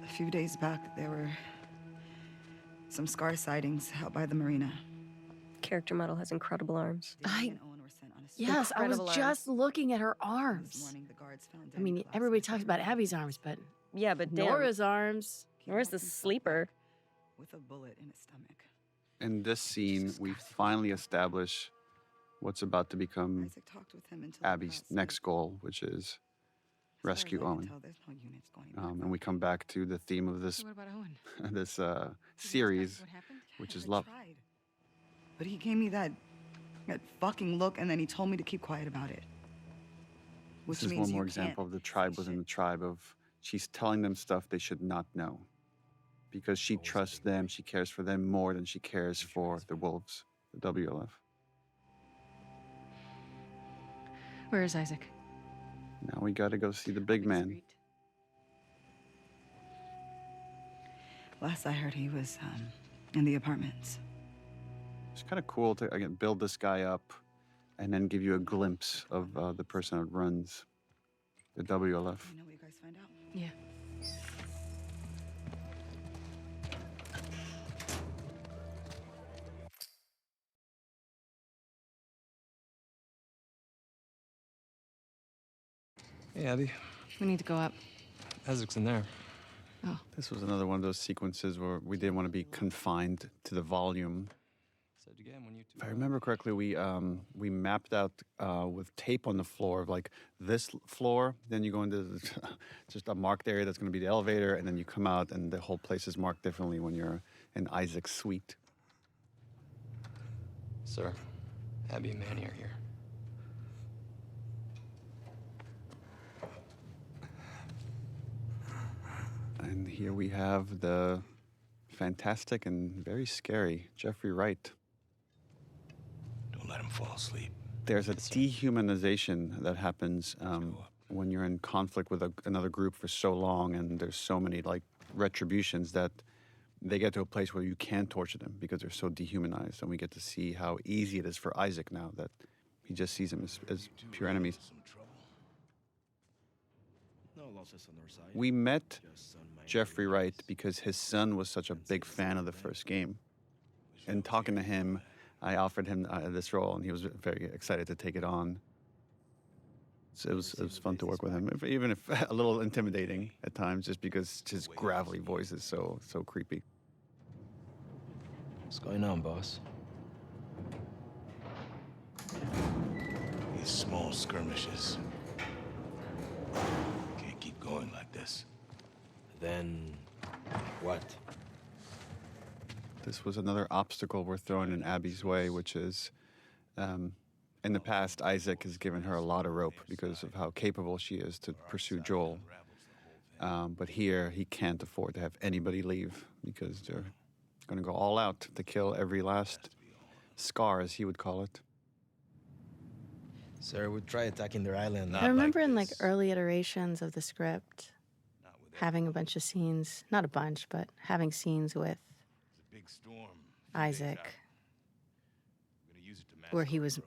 A few days back, there were some scar sightings out by the marina. Character model has incredible arms. Yes, I was Incredible just looking at her arms. I mean, everybody talks about Abby's arms, but yeah, but damn. Nora's arms. Nora's the sleeper. With a bullet in his stomach. In this scene, we finally establish what's about to become Abby's next goal, which is rescue Owen. And we come back to the theme of this What about Owen? this series, which is love. But he gave me that fucking look, and then he told me to keep quiet about it. Which This is means one more you example of the tribe within the tribe of she's telling them stuff they should not know. Because she trusts them, she cares for them more than she cares for the wolves, the WLF. Where is Isaac? Now we gotta go see the big man. Last I heard, he was in the apartments. It's kind of cool to, again, build this guy up and then give you a glimpse of the person that runs the WLF. You know what you guys find out? Yeah. Hey, Abby. We need to go up. Isaac's in there. Oh. This was another one of those sequences where we didn't want to be confined to the volume. If I remember correctly, we mapped out with tape on the floor of like this floor. Then you go into just a marked area that's going to be the elevator, and then you come out, and the whole place is marked differently when you're in Isaac's suite. Sir, Abby and Manny are here. And here we have the fantastic and very scary Jeffrey Wright. Don't let him fall asleep. There's a dehumanization that happens when you're in conflict with another group for so long, and there's so many like retributions that they get to a place where you can't torture them because they're so dehumanized. And we get to see how easy it is for Isaac now that he just sees them as pure enemies. We met Jeffrey Wright because his son was such a big fan of the first game. And talking to him, I offered him this role, and he was very excited to take it on. So it was fun to work with him, even if a little intimidating at times, just because his gravelly voice is so creepy. What's going on, boss? These small skirmishes. Can't keep going like this. Then, what? This was another obstacle we're throwing in Abby's way, which is, in the past, Isaac has given her a lot of rope because of how capable she is to pursue Joel. But here, he can't afford to have anybody leave because they're going to go all out to kill every last scar, as he would call it. Sir, we try attacking their island. I remember in like early iterations of the script, having a bunch of scenes, not a bunch, but having scenes with Isaac, where he was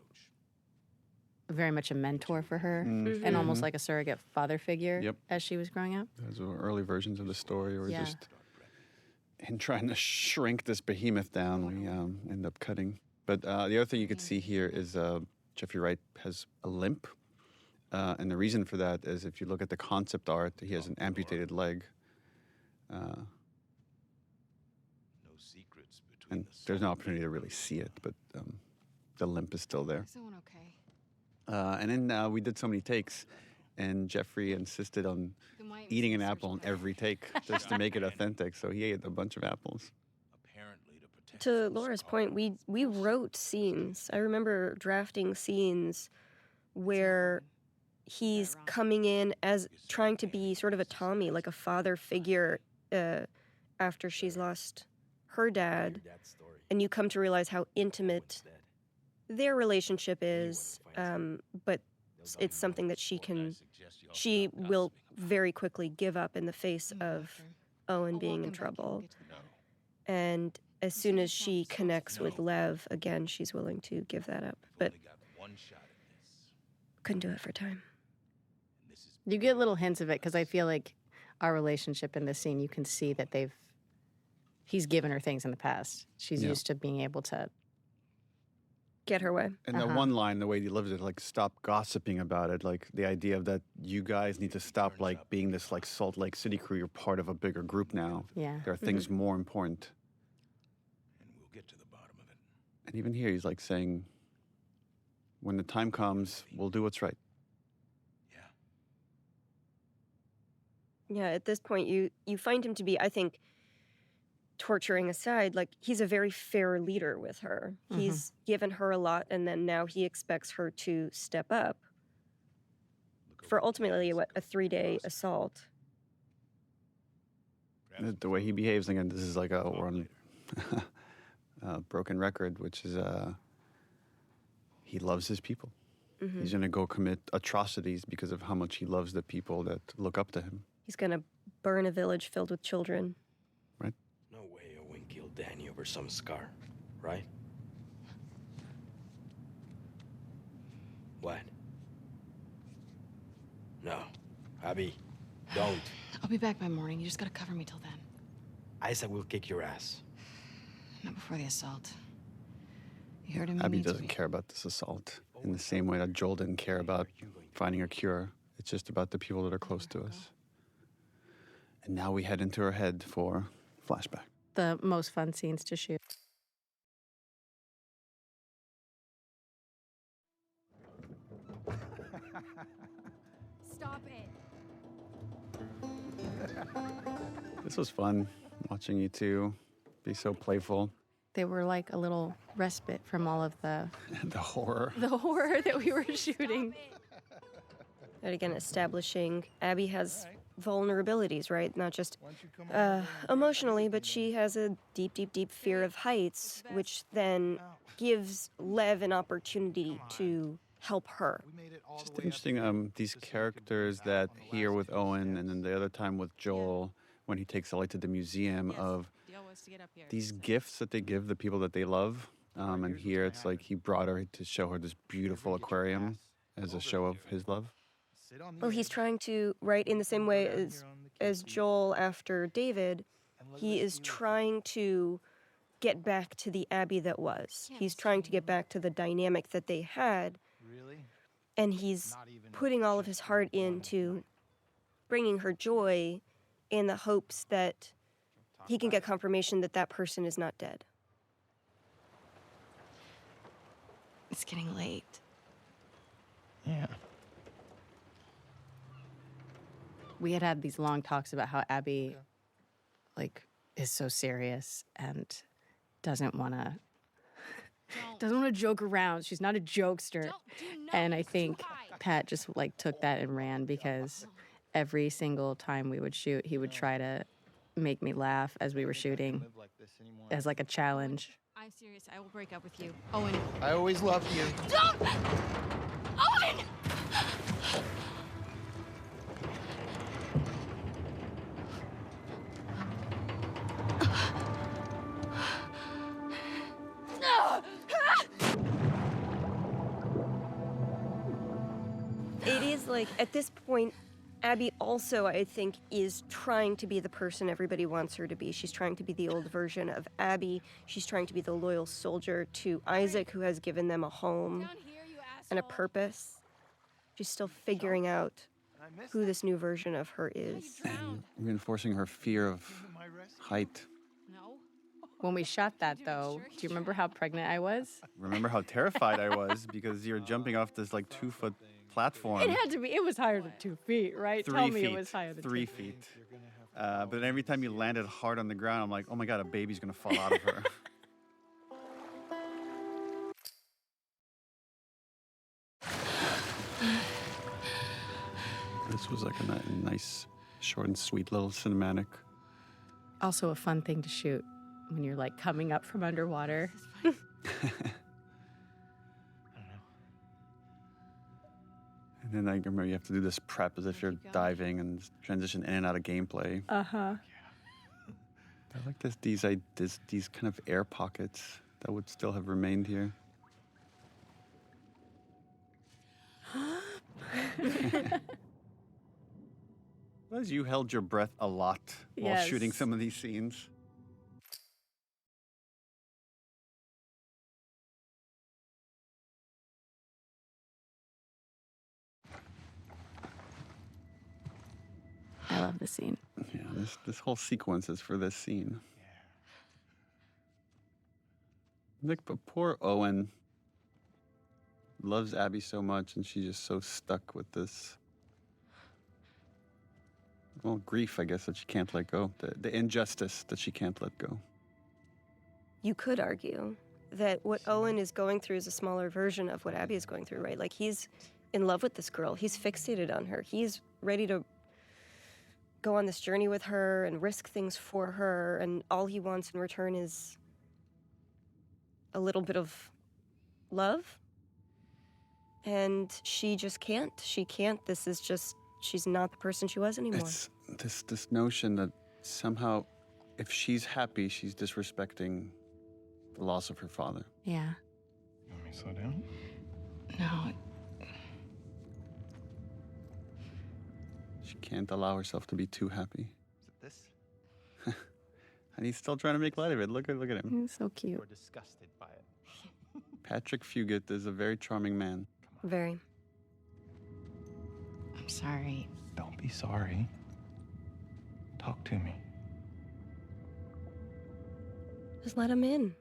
very much a mentor for her and almost like a surrogate father figure as she was growing up. Those were early versions of the story where just in trying to shrink this behemoth down, we end up cutting. But the other thing you could see here is Jeffrey Wright has a limp. And the reason for that is if you look at the concept art, he has an amputated leg. And there's no opportunity to really see it, but the limp is still there. Is that one okay? And then we did so many takes, and Jeffrey insisted on eating an apple on every take just to make it authentic. So he ate a bunch of apples. To Laura's point, we wrote scenes. I remember drafting scenes where he's coming in as trying to be sort of a Tommy, like a father figure after she's lost her dad. And you come to realize how intimate their relationship is, but it's something that she will very quickly give up in the face of Owen being in trouble. And as soon as she connects with Lev, again, she's willing to give that up. But couldn't do it for time. You get little hints of it, because I feel like our relationship in this scene, you can see that he's given her things in the past. She's used to being able to get her way. And that one line, the way he lives it, like, stop gossiping about it. Like, the idea of that you guys need to stop, like, being this, like, Salt Lake City crew. You're part of a bigger group now. Yeah. There are things more important. And even here, he's, like, saying, when the time comes, we'll do what's right. Yeah, at this point, you find him to be, I think, torturing aside, like, he's a very fair leader with her. He's given her a lot, and then now he expects her to step up for ultimately, a 3-day assault. The way he behaves, again, this is like we're on a broken record, which is he loves his people. He's going to go commit atrocities because of how much he loves the people that look up to him. He's going to burn a village filled with children. Right. No way Owen killed Danny over some scar, right? What? No. Abby, don't. I'll be back by morning. You just gotta cover me till then. Isaac will kick your ass. Not before the assault. You heard him? Abby doesn't care about this assault in the same way that Joel didn't care about finding a cure. It's just about the people that are close to us. And now we head into her head for flashback. The most fun scenes to shoot. Stop it. This was fun, watching you two be so playful. They were like a little respite from all of the horror. The horror that we were shooting. And again, establishing Abby has vulnerabilities, right? Not just emotionally, but she has a deep, deep, deep fear of heights, which then gives Lev an opportunity to help her. Just interesting, these characters that here with Owen and then the other time with Joel, when he takes Ellie to the museum, of these gifts that they give the people that they love. And here it's like he brought her to show her this beautiful aquarium as a show of his love. Well, he's trying to, right, in the same way as Joel after David, he is trying to get back to the Abby that was. He's trying to get back to the dynamic that they had. And he's putting all of his heart into bringing her joy in the hopes that he can get confirmation that that person is not dead. It's getting late. Yeah. We had these long talks about how Abby, like, is so serious and doesn't want to joke around. She's not a jokester. And I think Pat just, like, took that and ran, because every single time we would shoot, he would try to make me laugh as we were shooting as, like, a challenge. I'm serious. I will break up with you. Owen. I always loved you. Don't! Owen! It is like, at this point, Abby also, I think, is trying to be the person everybody wants her to be. She's trying to be the old version of Abby. She's trying to be the loyal soldier to Isaac, who has given them a home and a purpose. She's still figuring out who this new version of her is. And reinforcing her fear of height. When we shot that, though, do you remember how pregnant I was? Remember how terrified I was because you're jumping off this like 2-foot platform. It had to be. It was higher than 2 feet, right? 3 Tell feet. me it was higher than 3 2 feet. But then every time you landed hard on the ground, I'm like, oh my God, a baby's gonna fall out of her. This was like a nice, short and sweet little cinematic. Also a fun thing to shoot when you're like coming up from underwater. And then I remember you have to do this prep as if you're diving and transition in and out of gameplay. Uh-huh. I like these kind of air pockets that would still have remained here. As you held your breath a lot while shooting some of these scenes. I love the scene. Yeah, this whole sequence is for this scene. Like, but poor Owen loves Abby so much, and she's just so stuck with this, well, grief, I guess, that she can't let go. The injustice that she can't let go. You could argue that what Owen is going through is a smaller version of what Abby is going through, right? Like, he's in love with this girl. He's fixated on her. He's ready to go on this journey with her and risk things for her, and all he wants in return is a little bit of love. And she just can't. She can't. This is just, she's not the person she was anymore. It's this notion that somehow, if she's happy, she's disrespecting the loss of her father. Yeah. You want me to slow down? No. She can't allow herself to be too happy. Is it this? And he's still trying to make light of it. Look at him. He's so cute. We're disgusted by it. Patrick Fugit is a very charming man. Very. I'm sorry. Don't be sorry. Talk to me. Just let him in.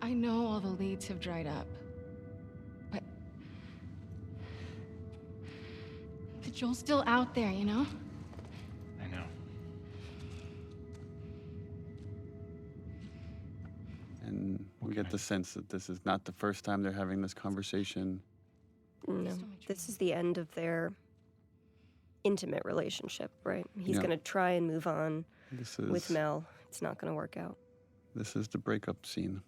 I know all the leads have dried up, but Joel's still out there, you know? I know. And we get the sense that this is not the first time they're having this conversation. No, this is the end of their intimate relationship, right? He's going to try and move on with Mel. It's not going to work out. This is the breakup scene.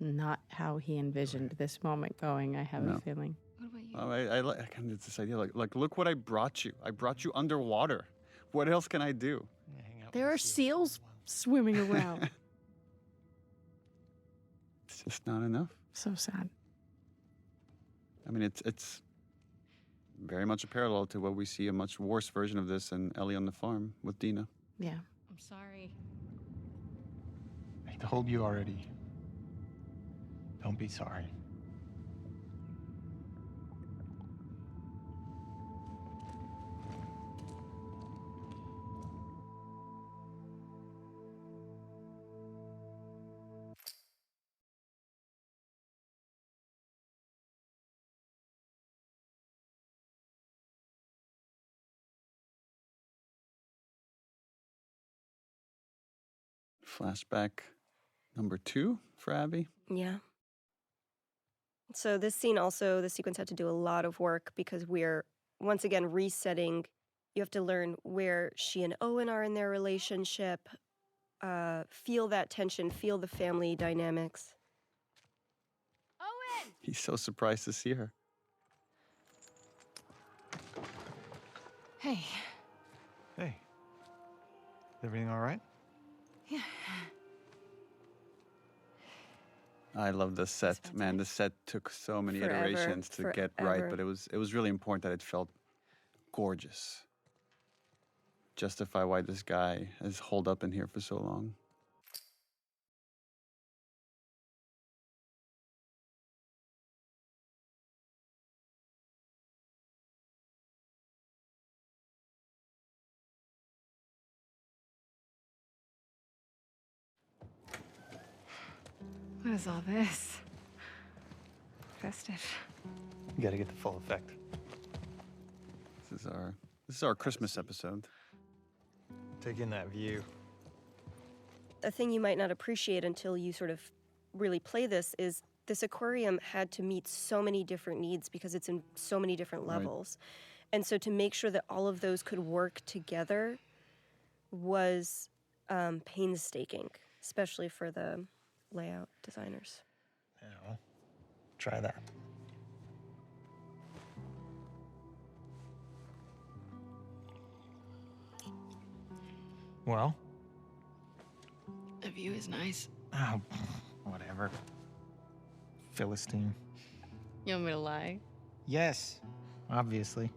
Not how he envisioned this moment going, I have a feeling. What about you? I kind of this idea, like, look what I brought you. I brought you underwater. What else can I do? There are seals swimming around. It's just not enough. So sad. I mean, it's very much a parallel to what we see a much worse version of this in Ellie on the farm with Dina. Yeah. I'm sorry. I told you already. Don't be sorry. Flashback number 2 for Abby. Yeah. So this scene also, the sequence had to do a lot of work because we're, once again, resetting. You have to learn where she and Owen are in their relationship, feel that tension, feel the family dynamics. Owen! He's so surprised to see her. Hey. Hey. Is everything all right? Yeah. I love the set, man. The set took so many iterations to get right, but it was really important that it felt gorgeous. Justify why this guy has holed up in here for so long. What is all this? Festive. You gotta get the full effect. This is our Christmas episode. Take in that view. A thing you might not appreciate until you sort of really play this is this aquarium had to meet so many different needs because it's in so many different levels. And so to make sure that all of those could work together was painstaking, especially for the layout designers. Yeah, well, try that. Well? The view is nice. Oh, whatever. Philistine. You want me to lie? Yes, obviously.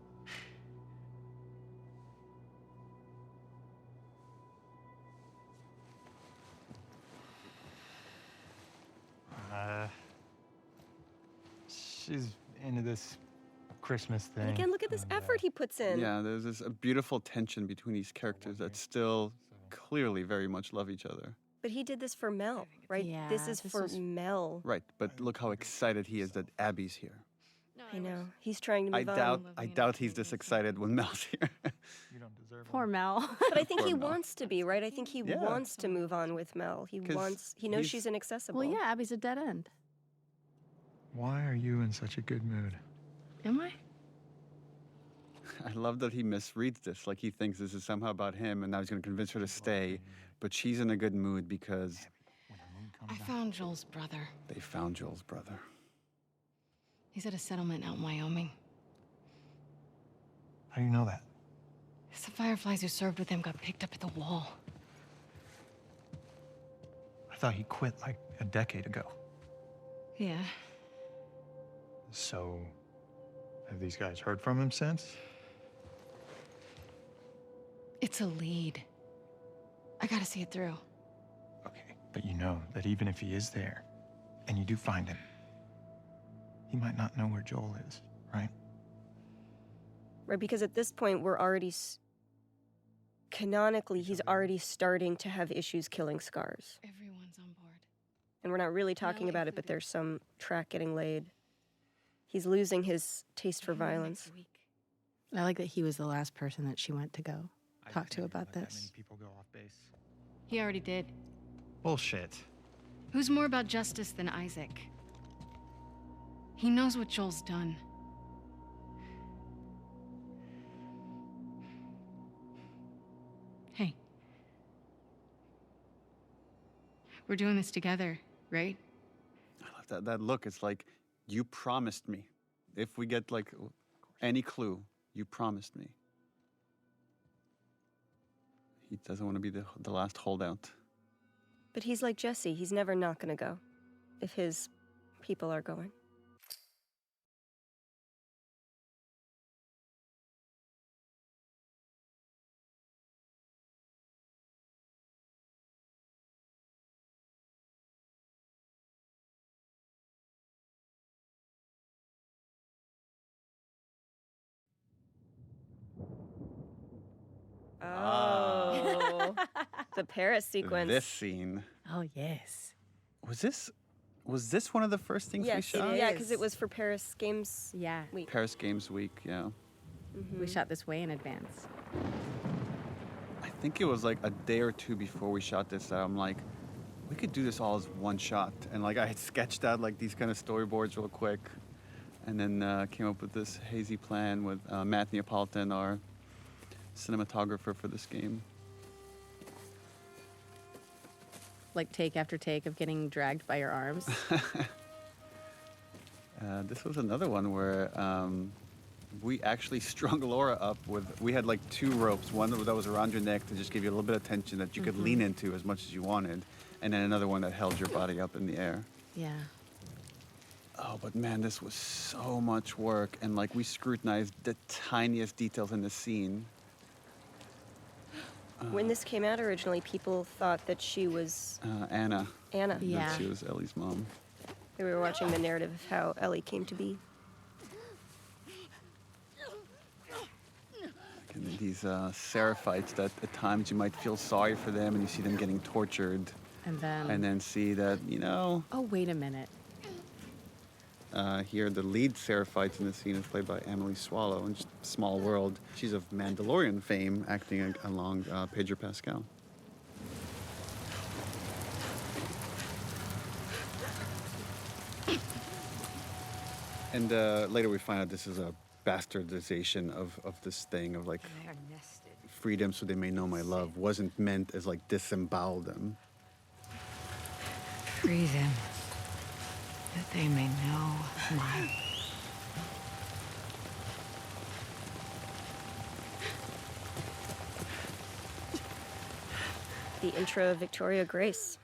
She's into this Christmas thing. And again, look at this effort he puts in. Yeah, there's this a beautiful tension between these characters that still clearly very much love each other. But he did this for Mel, right? Yeah, this is for Mel. Right, but look how excited he is that Abby's here. I know. He's trying to move on. I doubt he's this excited when Mel's here. Poor Mel. But I think Poor he Mel. wants to be, right? I think he wants to move on with Mel. He knows she's inaccessible. Well, yeah, Abby's a dead end. Why are you in such a good mood? Am I? I love that he misreads this. Like he thinks this is somehow about him, and now he's going to convince her to stay. But she's in a good mood because I found Joel's brother. they found Joel's brother. He's at a settlement out in Wyoming. How do you know that? The fireflies who served with him got picked up at the wall. I thought he quit like a decade ago. Yeah. So, have these guys heard from him since? It's a lead. I gotta see it through. Okay, but you know that even if he is there, and you do find him, he might not know where Joel is, right? Right, because at this point, we're already... Canonically, he's already starting to have issues killing scars. Everyone's on board. And we're not really talking about it, but there's some track getting laid. He's losing his taste for violence. I like that he was the last person that she went to go talk to about this. Many people go off base. He already did. Bullshit. Who's more about justice than Isaac? He knows what Joel's done. Hey. We're doing this together, right? I love that look. It's like, you promised me. If we get like any clue, you promised me. He doesn't want to be the last holdout. But he's like Jesse. He's never not going to go if his people are going. Oh, the Paris sequence. This scene. Oh, yes. Was this one of the first things we Yes, shot? yeah, because it was for Paris Games Week. Paris Games Week, yeah. Mm-hmm. We shot this way in advance. I think it was like a day or two before we shot this that I'm like, we could do this all as one shot. And like I had sketched out like these kind of storyboards real quick, and then came up with this hazy plan with Matt Neapolitan, our cinematographer for this game. Like take after take of getting dragged by your arms. This was another one where we actually strung Laura up with, we had like two ropes, one that was around your neck to just give you a little bit of tension that you could lean into as much as you wanted, and then another one that held your body up in the air. Yeah. Oh, but man, this was so much work, and like we scrutinized the tiniest details in the scene. When this came out originally, people thought that she was Anna. Anna. That she was Ellie's mom. We were watching the narrative of how Ellie came to be. And these seraphites that at times you might feel sorry for them and you see them getting tortured. And then see that, Oh, wait a minute. here the lead Seraphite in the scene is played by Emily Swallow, in just Small World. She's of Mandalorian fame, acting along Pedro Pascal. And later we find out this is a bastardization of this thing of like freedom so they may know my love wasn't meant as like disembowel them. Free them, that they may know my... The intro of Victoria Grace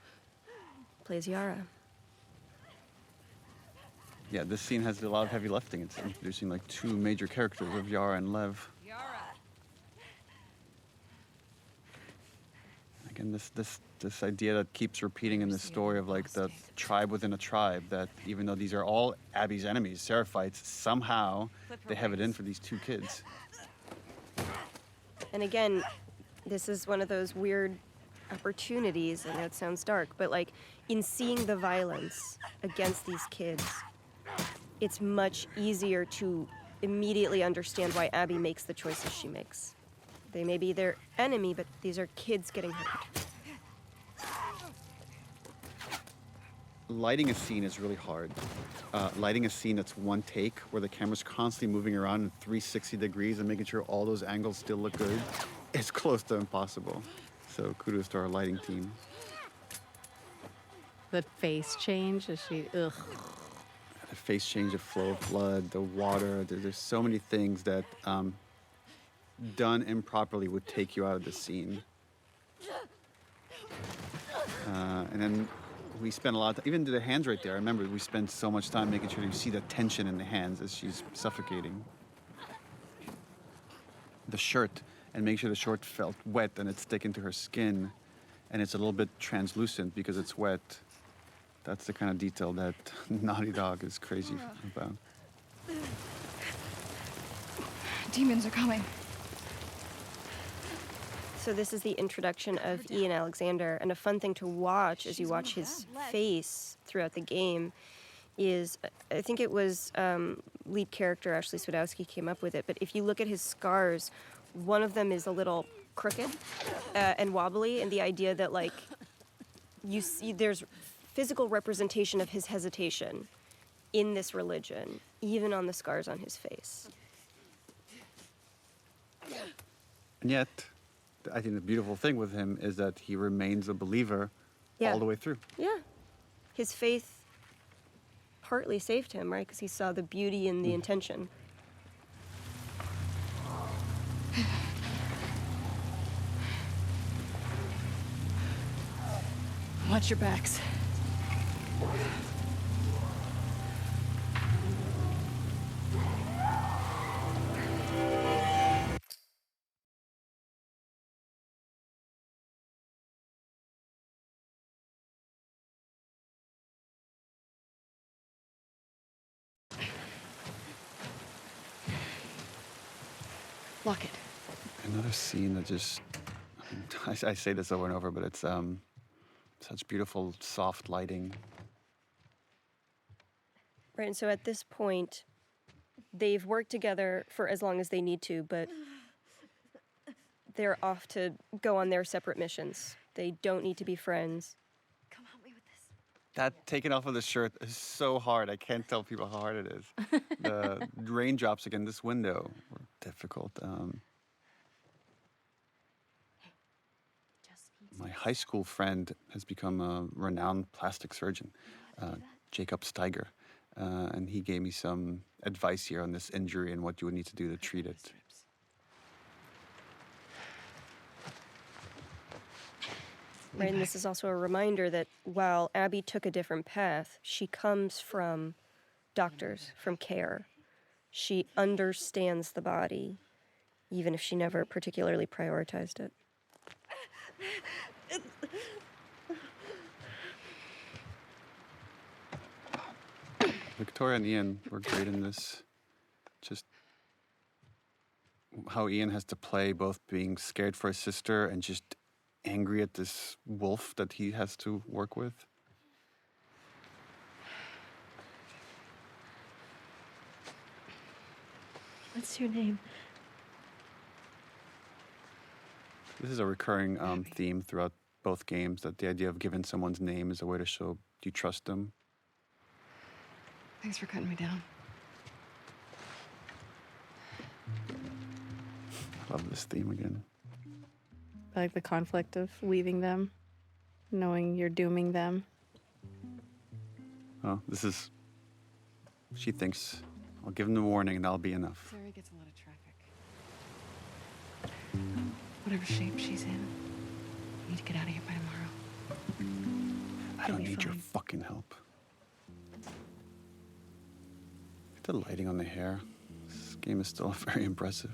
plays Yara. Yeah, this scene has a lot of heavy lifting. It's introducing like two major characters of Yara and Lev. Again, this idea that keeps repeating in this story of like the tribe within a tribe, that even though these are all Abby's enemies, Seraphites, somehow they have it in for these two kids. And again, this is one of those weird opportunities, I know it sounds dark, but like in seeing the violence against these kids, it's much easier to immediately understand why Abby makes the choices she makes. They may be their enemy, but these are kids getting hurt. Lighting a scene is really hard. Lighting a scene that's one take, where the camera's constantly moving around in 360 degrees and making sure all those angles still look good, is close to impossible. So kudos to our lighting team. The face change, is she, ugh. The face change, the flow of blood, the water, there's so many things that done improperly would take you out of the scene. And then we spent a lot of, even to the hands right there, I remember we spent so much time making sure you see the tension in the hands as she's suffocating. The shirt, and make sure the shirt felt wet and it's sticking to her skin, and it's a little bit translucent because it's wet. That's the kind of detail that Naughty Dog is crazy about. Demons are coming. So this is the introduction of Ian Alexander, and a fun thing to watch as you watch his face throughout the game is, I think it was lead character Ashley Swadowski came up with it, but if you look at his scars, one of them is a little crooked and wobbly, and the idea that like you see there's physical representation of his hesitation in this religion, even on the scars on his face. And yet, I think the beautiful thing with him is that he remains a believer all the way through. Yeah. His faith partly saved him, right? Because he saw the beauty in the intention. Watch your backs. Lock it. Another scene that just, I say this over and over, but it's such beautiful, soft lighting. Right, and so at this point, they've worked together for as long as they need to, but they're off to go on their separate missions. They don't need to be friends. That taking off of the shirt is so hard. I can't tell people how hard it is. The raindrops again, this window were difficult. My high school friend has become a renowned plastic surgeon, Jacob Steiger. And he gave me some advice here on this injury and what you would need to do to treat it. Right, and this is also a reminder that while Abby took a different path, she comes from doctors, from care. She understands the body, even if she never particularly prioritized it. Victoria and Ian were great in this. Just how Ian has to play both being scared for his sister and just angry at this wolf that he has to work with. What's your name? This is a recurring theme throughout both games, that the idea of giving someone's name is a way to show you trust them. Thanks for cutting me down. I love this theme again. I like the conflict of leaving them, knowing you're dooming them. Oh, this is... She thinks, I'll give them the warning and that'll be enough. Sarah gets a lot of traffic. Whatever shape she's in, we need to get out of here by tomorrow. I don't need your fucking help. The lighting on the hair. This game is still very impressive.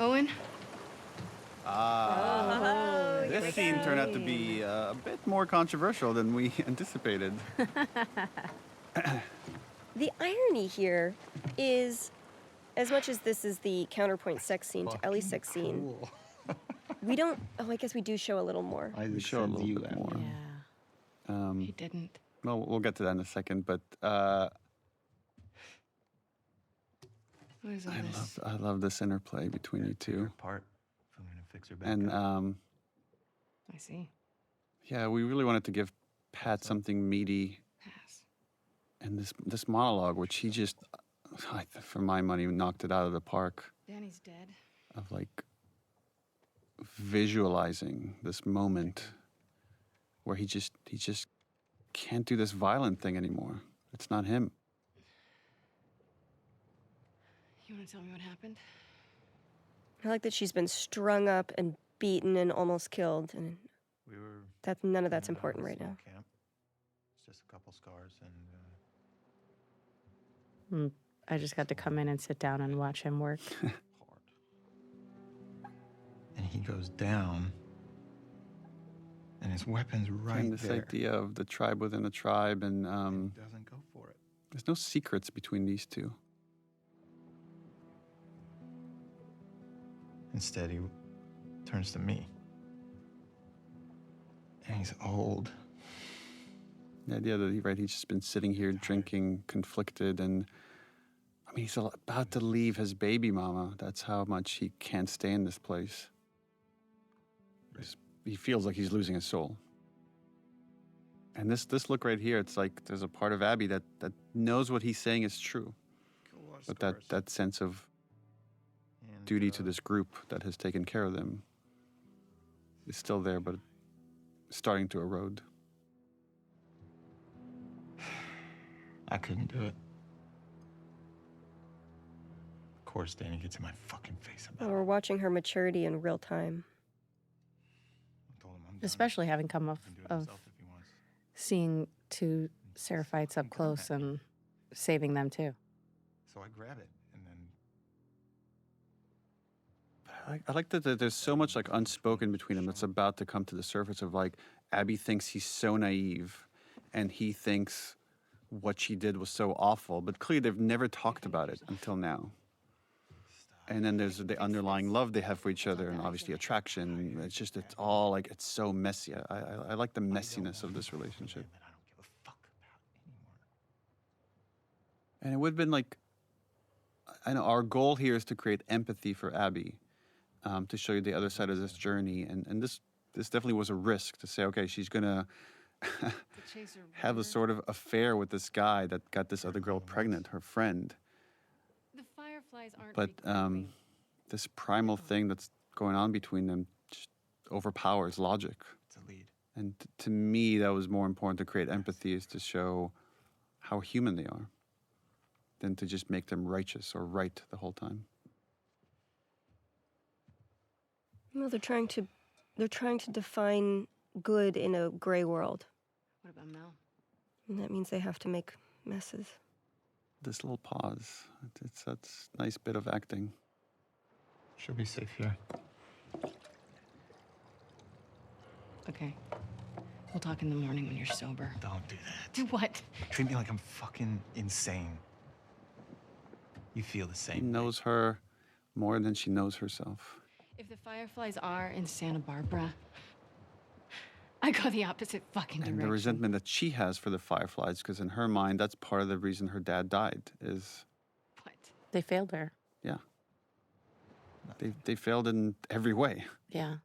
Owen? This scene turned out to be a bit more controversial than we anticipated. The irony here is, as much as this is the counterpoint sex scene to Ellie's sex scene, we don't. Oh, I guess we do show a little more. We show a little bit more. Yeah. He didn't. Well, we'll get to that in a second, but What is all this? I love this interplay between you two. Part. I'm gonna fix her back And up. I see. yeah, we really wanted to give Pat something meaty. And this monologue, which he just, for my money, knocked it out of the park. Danny's dead. Of like visualizing this moment where he just can't do this violent thing anymore. It's not him. You want to tell me what happened? I like that she's been strung up and beaten and almost killed, and none of that's important right now. Camp. It's just a couple scars and. I just got to come in and sit down and watch him work. And he goes down, and his weapon's right And this there. idea of the tribe within a tribe, and Doesn't go for it. there's no secrets between these two. Instead, he turns to me. And he's old. The idea that he's just been sitting here drinking, conflicted, and I mean, he's about to leave his baby mama. That's how much he can't stay in this place. He feels like he's losing his soul. And this look right here, it's like there's a part of Abby that knows what he's saying is true. But that sense of duty to this group that has taken care of them is still there, but starting to erode. I couldn't do it. Of course, Danny gets in my fucking face about We're watching her maturity in real time. Especially having come off of seeing two seraphites up close and saving them too. So I grab it, and then I like that there's so much like unspoken between them that's about to come to the surface of like Abby thinks he's so naive and he thinks what she did was so awful, but clearly they've never talked about it until now. And then there's the underlying love they have for each other and obviously attraction. It's all like, it's so messy. I like the messiness of this relationship. And it would have been like, I know our goal here is to create empathy for Abby, to show you the other side of this journey. And this definitely was a risk to say, okay, she's gonna have a sort of affair with this guy that got this other girl pregnant, her friend. The fireflies aren't. But this primal thing that's going on between them just overpowers logic. It's a lead. And to me, that was more important to create empathy, is to show how human they are than to just make them righteous or right the whole time. No, they're trying to define good in a gray world. What about Mel? And that means they have to make messes. This little pause, that's a nice bit of acting. she'll be safe here. Okay. We'll talk in the morning when you're sober. Don't do that. Do what? Treat me like I'm fucking insane. You feel the same. He knows her more than she knows herself. If the fireflies are in Santa Barbara, I go the opposite fucking direction. And the resentment that she has for the fireflies, because in her mind, that's part of the reason her dad died, is... They failed her. Yeah. They failed in every way. Yeah.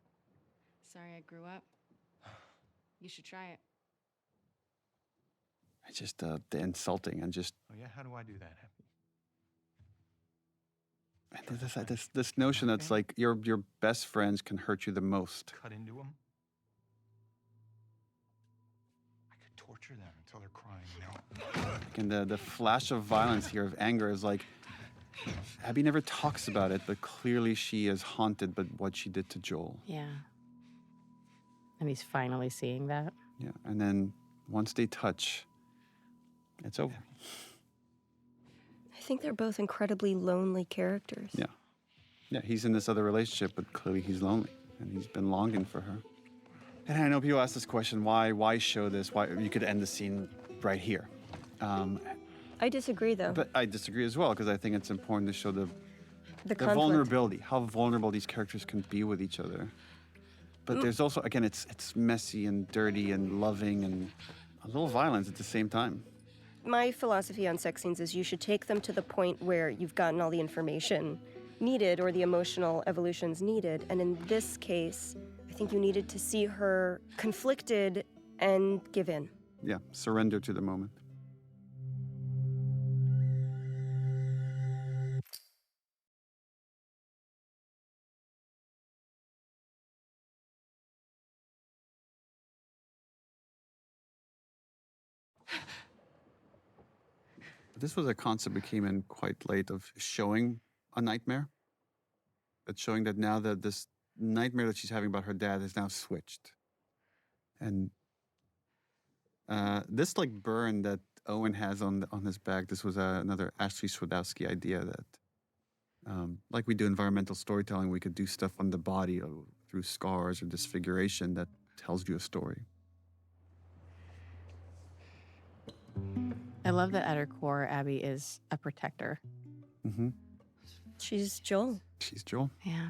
Sorry I grew up. You should try it. It's just the insulting and just... Oh yeah, how do I do that? And this notion that's like your best friends can hurt you the most. Cut into them? I could torture them until they're crying, you know? And the flash of violence here, of anger, is like... Abby never talks about it, but clearly she is haunted by what she did to Joel. Yeah. And he's finally seeing that. Yeah, and then once they touch, it's over. I think they're both incredibly lonely characters. Yeah. Yeah, he's in this other relationship, but clearly he's lonely, and he's been longing for her. And I know people ask this question, why show this? Why you could end the scene right here. I disagree, though. But I disagree as well, because I think it's important to show the conflict. vulnerability, how vulnerable these characters can be with each other. But there's also, again, it's messy and dirty and loving and a little violence at the same time. My philosophy on sex scenes is you should take them to the point where you've gotten all the information needed or the emotional evolutions needed. And in this case, I think you needed to see her conflicted and give in. Yeah, surrender to the moment. This was a concept that came in quite late of showing a nightmare. But showing that now that this nightmare that she's having about her dad is now switched. And this like burn that Owen has on his back, this was another Ashley Swedowski idea that like we do environmental storytelling, we could do stuff on the body through scars or disfiguration that tells you a story. I love that at her core, Abby is a protector. Mm-hmm. She's Joel. She's Joel. Yeah.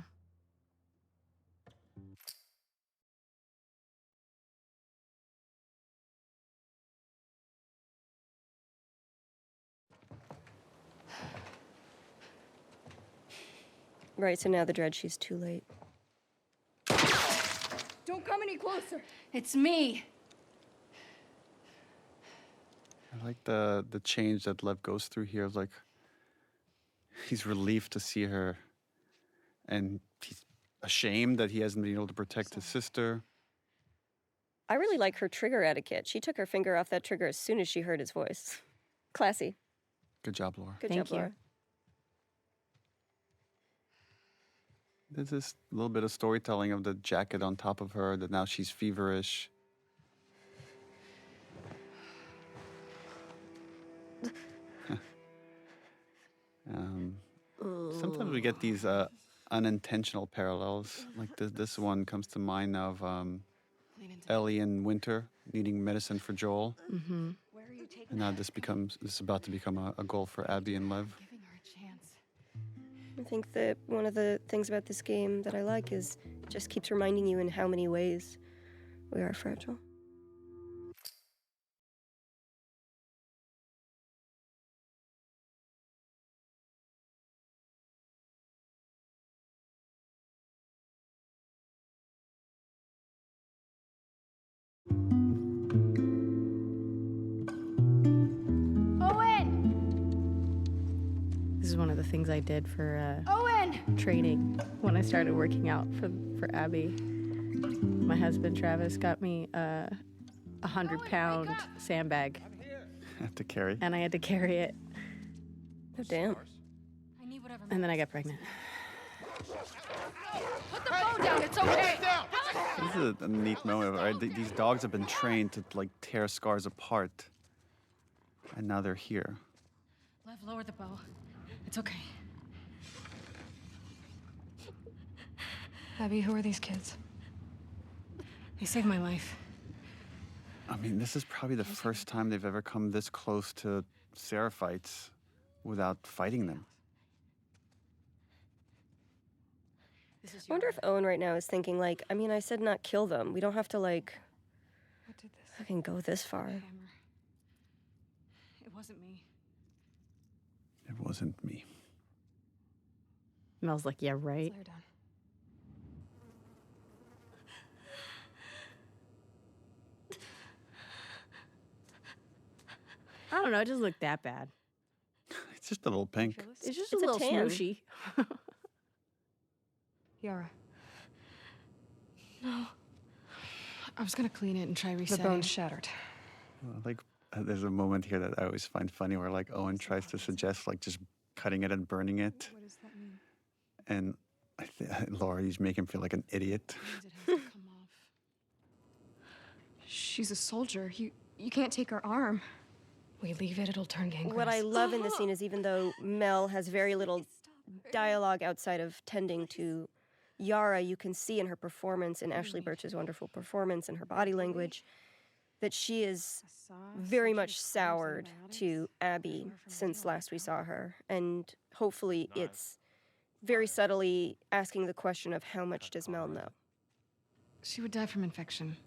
Right, so now the dread, she's too late. Don't come any closer. It's me. I like the change that Lev goes through here. Of like, he's relieved to see her, and he's ashamed that he hasn't been able to protect his sister. I really like her trigger etiquette. She took her finger off that trigger as soon as she heard his voice. Classy. Good job, Laura. Good job, Laura. There's this little bit of storytelling of the jacket on top of her, that now she's feverish. Sometimes we get these unintentional parallels. Like this one comes to mind of Ellie and Winter needing medicine for Joel. Mm-hmm. And now this is about to become a goal for Abby and Lev. I think that one of the things about this game that I like is it just keeps reminding you in how many ways we are fragile. This is one of the things I did for Owen! training when I started working out for Abby. My husband Travis got me a 100-pound sandbag. Have to carry. And I had to carry it. Oh, damn. And then I got pregnant. Put the phone down. It's okay. This is a neat moment, right? These dogs have been trained to like tear scars apart, and now they're here. Lev, lower the bow. It's okay. Abby, who are these kids? They saved my life. I mean, this is probably the first time they've ever come this close to Seraphites without fighting them. I wonder if Owen right now is thinking, like, I mean, I said not kill them. We don't have to, like, fucking go this far. It wasn't me. It wasn't me. Mel's like, yeah, right. Slow down. I don't know, it doesn't look that bad. It's just a little pink. It's just It's a a little tan. smooshy. Yara, No. I was gonna clean it and try The resetting. bone's shattered. Like, there's a moment here that I always find funny where, like, Owen tries to suggest, like, just cutting it and burning it. What does that mean? And Laura, you make him feel like an idiot. It has to come off. She's a soldier. You can't take her arm. We leave it, it'll turn gangrenous. What I love in this scene is even though Mel has very little dialogue outside of tending to Yara, you can see in her performance, in Ashley Birch's wonderful performance and her body language, that she is very much soured to Abby since last we saw her. And hopefully it's very subtly asking the question of how much does Mel know? She would die from infection.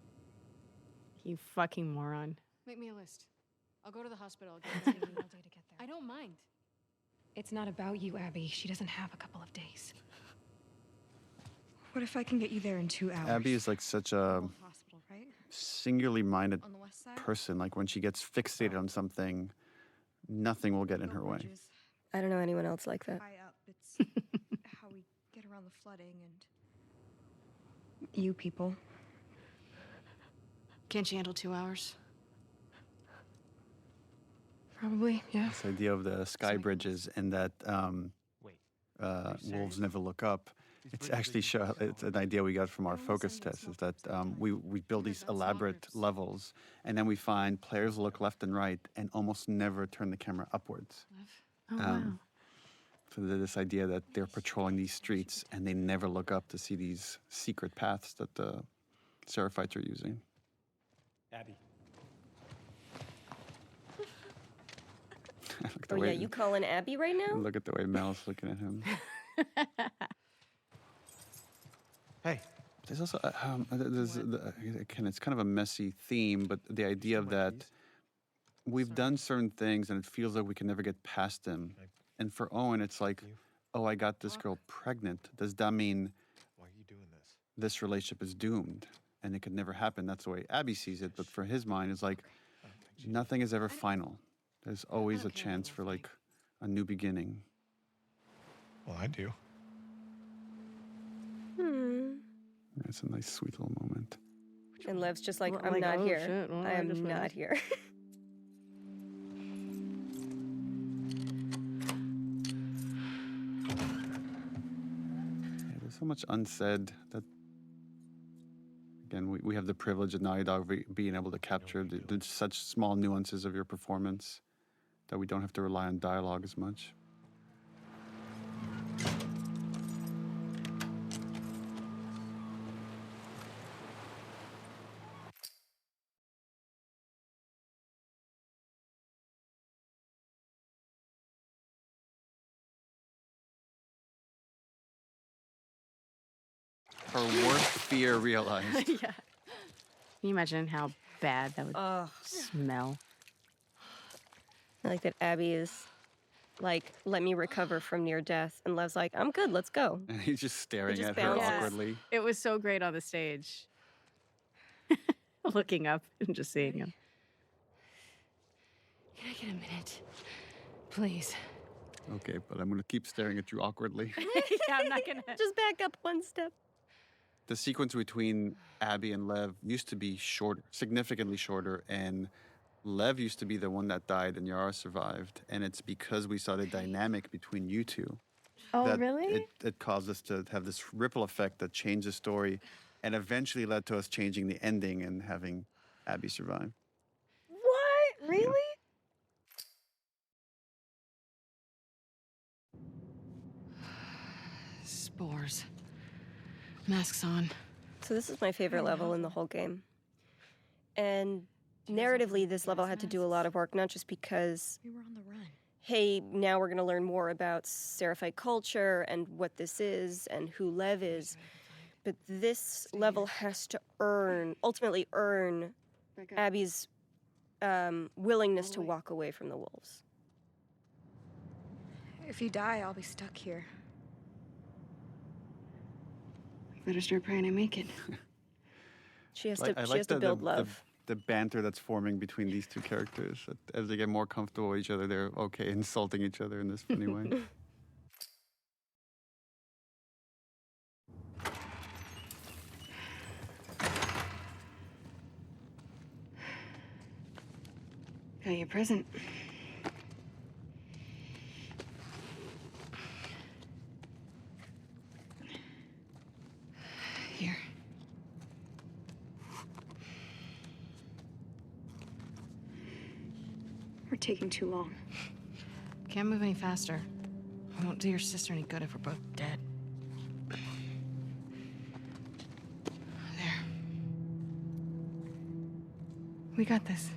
You fucking moron. Make me a list. I'll go to the hospital. I'll get all day to get there. I don't mind. It's not about you, Abby. She doesn't have a couple of days. What if I can get you there in 2 hours? Abby is like such a Hospital, right? singularly minded On the west side? person. Like, when she gets fixated on something, nothing will get in her way. I don't know anyone else like that. High up. It's how we get around the flooding and you people. Can't you handle 2 hours? Probably, yeah. This idea of the sky bridges and that wolves never look up. It's actually it's an idea we got from our focus test, is that we build these elaborate levels, and then we find players look left and right and almost never turn the camera upwards. Oh, wow. So there's this idea that they're patrolling these streets and they never look up to see these secret paths that the Seraphites are using. Abby. Oh yeah, you calling Abby right now? Look at the way Mel's looking at him. Hey. There's also, again, it's kind of a messy theme, but the idea of that we've done certain things and it feels like we can never get past them. And for Owen, it's like, oh, I got this girl pregnant. Does that mean Why are you doing this? this relationship is doomed and it could never happen? That's the way Abby sees it. But for his mind, it's like, nothing is ever final. There's always a chance for, like, a new beginning. Well, I do. It's a nice, sweet little moment. And Lev's just like, Well, I'm like, not oh, here. shit, well, I I am just not realized. here. Yeah, there's so much unsaid that, again, we have the privilege of Naughty Dog being able to capture such small nuances of your performance that we don't have to rely on dialogue as much. Her worst fear realized. Yeah. Can you imagine how bad that would smell? I like that Abby is like, let me recover from near death. And Lev's like, I'm good, let's go. And he's just staring just at her bounces. awkwardly. It was so great on the stage. Looking up and just seeing him. Can I get a minute? Please. Okay, but I'm going to keep staring at you awkwardly. Yeah, I'm not gonna. Just back up one step. The sequence between Abby and Lev used to be shorter, significantly shorter, and Lev used to be the one that died and Yara survived. And it's because we saw the dynamic between you two. Oh, that really? It caused us to have this ripple effect that changed the story and eventually led to us changing the ending and having Abby survive. What? Really? Spores. Masks on. So this is my favorite level in the whole game. And narratively, this level had to do a lot of work, not just because, We were on the run. hey, now we're going to learn more about Seraphite culture and what this is and who Lev is, but this level has to ultimately earn Abby's willingness to walk away from the wolves. If you die, I'll be stuck here. Better start praying I make it. She has I to build love. The banter that's forming between these two characters. As they get more comfortable with each other, they're okay insulting each other in this funny way. Got your present. Here. We're taking too long. Can't move any faster. We won't do your sister any good if we're both dead. There. We got this.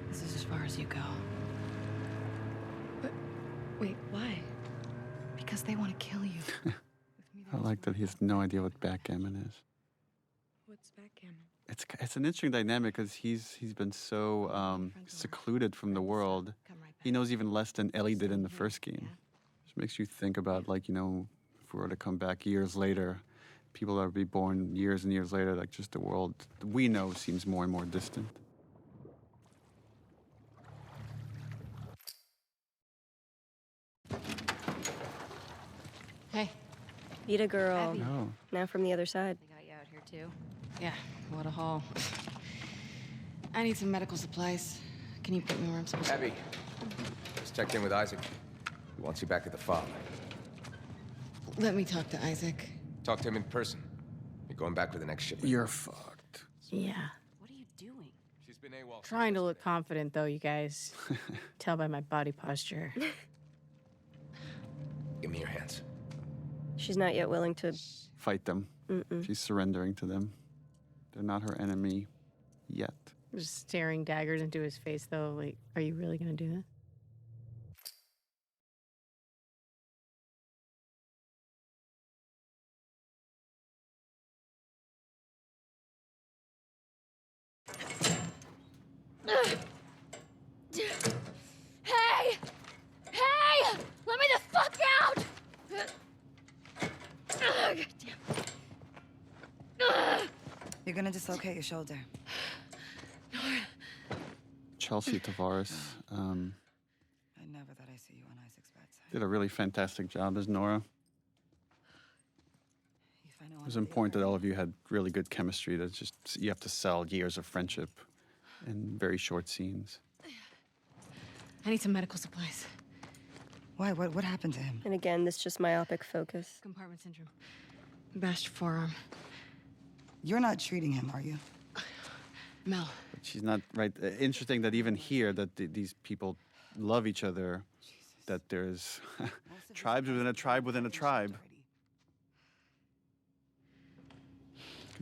This is as far as you go. But, wait, why? Because they want to kill you. I like that he has no idea what backgammon is. What's backgammon? It's an interesting dynamic because he's been so secluded from the world. He knows even less than Ellie did in the first game. Just makes you think about, like, you know, if we were to come back years later, people that would be born years and years later, like, just the world we know seems more and more distant. Hey. Beat a girl. Abby. Oh. Now from the other side. They got you out here too. Yeah, what a haul. I need some medical supplies. Can you put me where I'm supposed to? Abby, just checked in with Isaac. He wants you back at the farm. Let me talk to Isaac. Talk to him in person. You're going back with the next shipment. You're fucked. Yeah. What are you doing? She's been AWOL. Trying to look confident, though, you guys. Tell by my body posture. Give me your hands. She's not yet willing to Fight them. She's surrendering to them. They're not her enemy yet. Just staring daggers into his face, though. Like, are you really gonna do that? Hey! Hey! Let me the fuck out! God damn. You're gonna dislocate your shoulder. Chelsea Tavares I never thought I'd see you on Isaac's bedside. did a really fantastic job as Nora. It was important that all of you had really good chemistry. That's just, you have to sell years of friendship in very short scenes. I need some medical supplies. Why? What happened to him? And again, this just myopic focus. Compartment syndrome. Bashed forearm. You're not treating him, are you? Mel. But she's not right. Interesting that even here, that these people love each other. That there's tribes within a tribe within a tribe.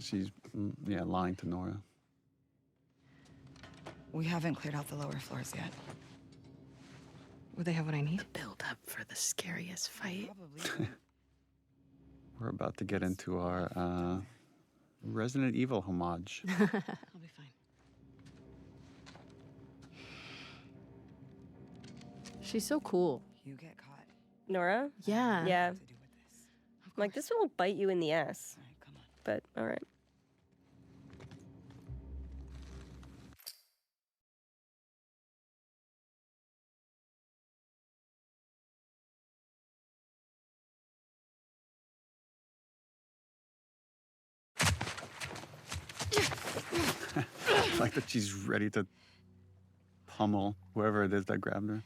She's lying to Nora. We haven't cleared out the lower floors yet. Would they have what I need? Build up for the scariest fight. We're about to get into our Resident Evil homage. I'll be fine. She's so cool. You get caught. Nora? Yeah. Yeah. I'm like, this one will bite you in the ass. But, all right. like that she's ready to pummel whoever it is that grabbed her.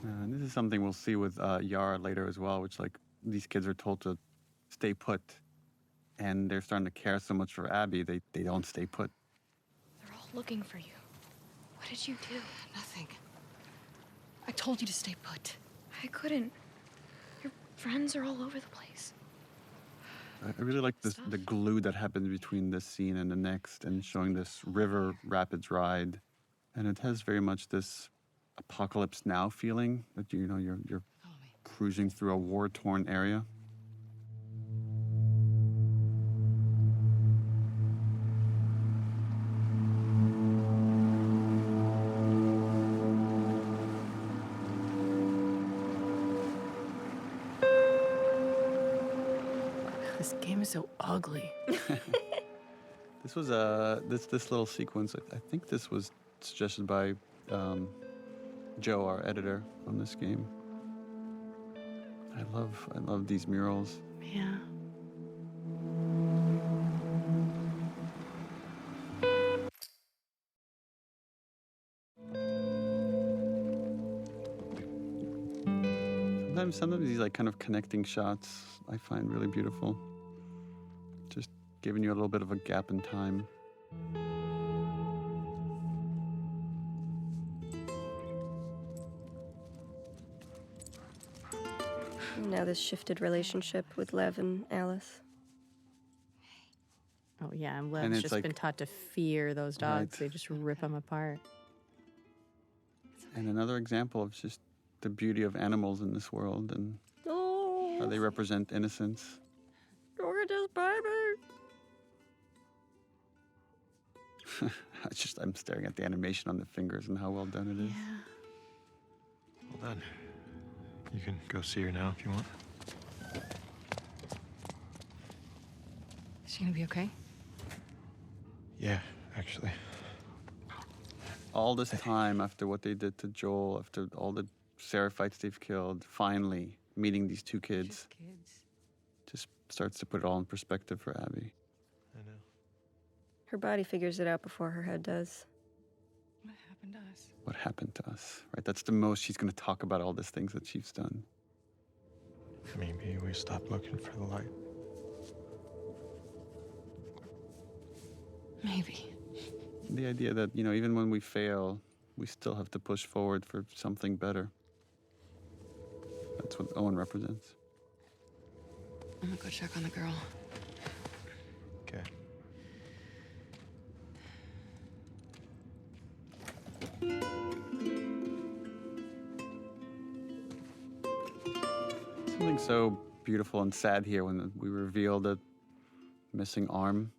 And this is something we'll see with Yara later as well, which like these kids are told to stay put, and they're starting to care so much for Abby, they don't stay put. They're all looking for you. What did you do? Nothing. I told you to stay put. I couldn't. Your friends are all over the place. I really like the glue that happens between this scene and the next, and showing this river rapids ride, and it has very much this apocalypse now feeling that you're cruising through a war-torn area. This game is so ugly. This was this little sequence. I think this was suggested by Joe, our editor on this game. I love these murals. Yeah. Sometimes these like kind of connecting shots I find really beautiful. Just giving you a little bit of a gap in time. Now this shifted relationship with Lev and Alice. Oh yeah, and Lev's just been taught to fear those dogs. Right. They just rip them apart. And another example of just the beauty of animals in this world and how they represent innocence. Gorgeous baby. I'm staring at the animation on the fingers and how well done it is. Well done. You can go see her now if you want. Is she gonna be okay? Yeah, actually. All this time after what they did to Joel, after all the seraphites they've killed, finally meeting these two kids. Just starts to put it all in perspective for Abby. I know. Her body figures it out before her head does. What happened to us? What happened to us, right? That's the most she's going to talk about, all these things that she's done. Maybe we stop looking for the light. Maybe. The idea that, even when we fail, we still have to push forward for something better. That's what Owen represents. I'm gonna go check on the girl. Okay. Something so beautiful and sad here when we reveal the missing arm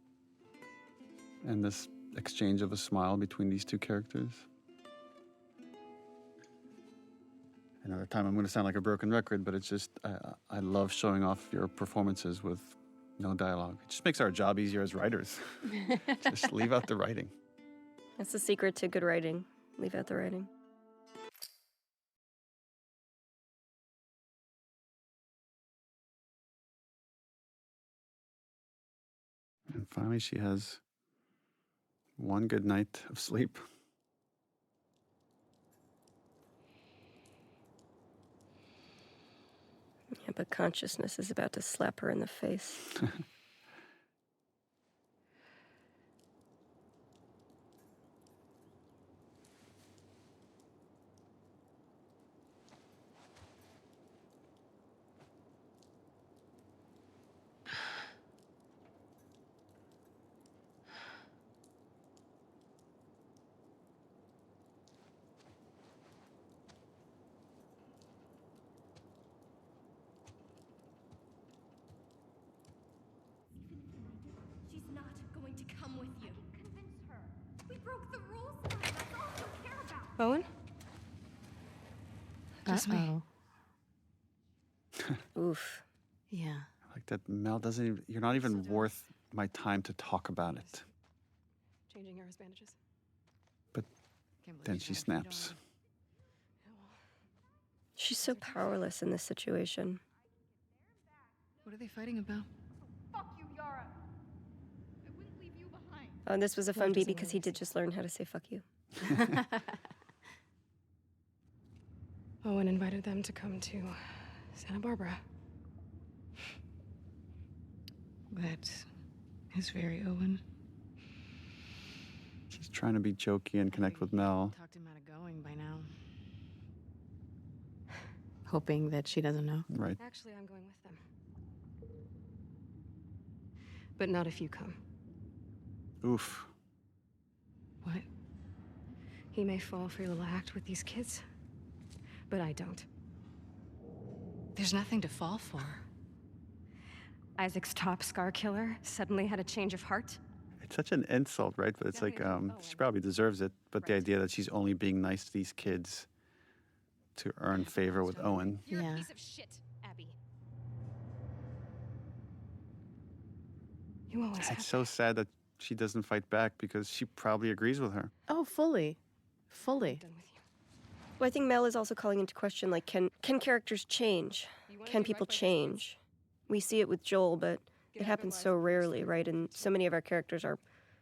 and this exchange of a smile between these two characters. Another time I'm going to sound like a broken record, but it's just, I love showing off your performances with no dialogue. It just makes our job easier as writers. Just leave out the writing. That's the secret to good writing. Leave out the writing. And finally, she has one good night of sleep. Yeah, but consciousness is about to slap her in the face. She's not going to come with you. Convince her. We broke the rules tonight. That's all she'll care about. Owen? Just me. Oof. Yeah. Like that Mel doesn't even, you're not even worth my time to talk about it. Changing Yara's bandages. But then she snaps. She's so powerless in this situation. What are they fighting about? Fuck you, Yara. This was a fun beat because he did just learn how to say fuck you. Owen invited them to come to Santa Barbara. That is very Owen. She's trying to be jokey and connect with Mel. Talked him out of going by now. Hoping that she doesn't know. Right. Actually, I'm going with them. But not if you come. Oof. What? He may fall for your little act with these kids, but I don't. There's nothing to fall for. Isaac's top scar killer suddenly had a change of heart. It's such an insult, right? But it's like, she probably deserves it. But the idea that she's only being nice to these kids to earn favor with Owen. You're a piece of shit, Abby. You always have. It's so sad that she doesn't fight back because she probably agrees with her. Oh, fully. Fully. Well, I think Mel is also calling into question, like, can characters change? Can people change? We see it with Joel, but it happens so rarely, right? And so many of our characters are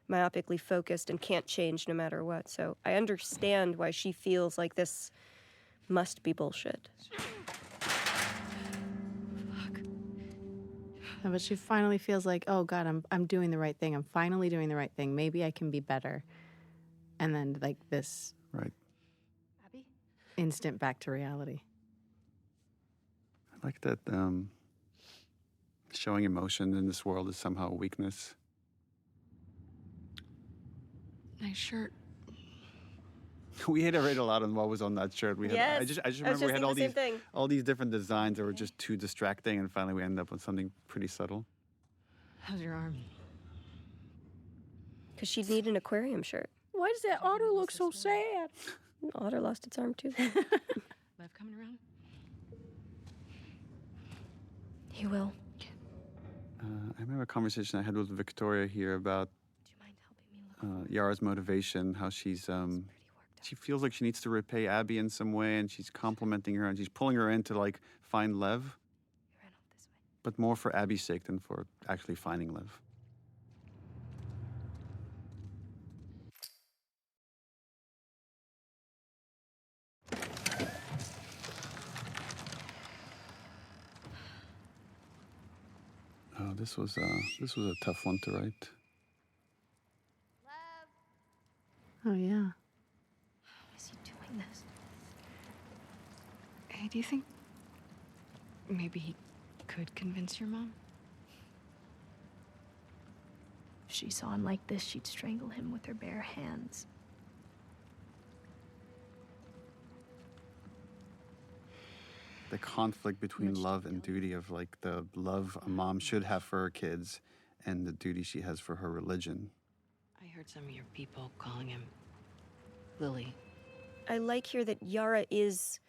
myopically focused and can't change no matter what. So I understand why she feels like this must be bullshit. No, but she finally feels like, oh God, I'm doing the right thing. I'm finally doing the right thing. Maybe I can be better. And then like this instant back to reality. I like that showing emotion in this world is somehow a weakness. Nice shirt. We iterated a lot on what was on that shirt. We had, Yes. I just remember we had thinking the same thing. all these different designs that were just too distracting, and finally we ended up with something pretty subtle. How's your arm? Because she'd need an aquarium shirt. Why does that otter look so sad? Otter lost its arm too. Lev coming around? He will. I remember a conversation I had with Victoria here about Yara's motivation, how she's she feels like she needs to repay Abby in some way, and she's complimenting her, and she's pulling her in to like find Lev, but more for Abby's sake than for actually finding Lev. Oh, this was a tough one to write. Oh yeah. How is he doing this? Hey, do you think maybe he could convince your mom? If she saw him like this, she'd strangle him with her bare hands. The conflict between love and duty, of like the love a mom should have for her kids and the duty she has for her religion. I heard some of your people calling him Lily. I like here that Yara is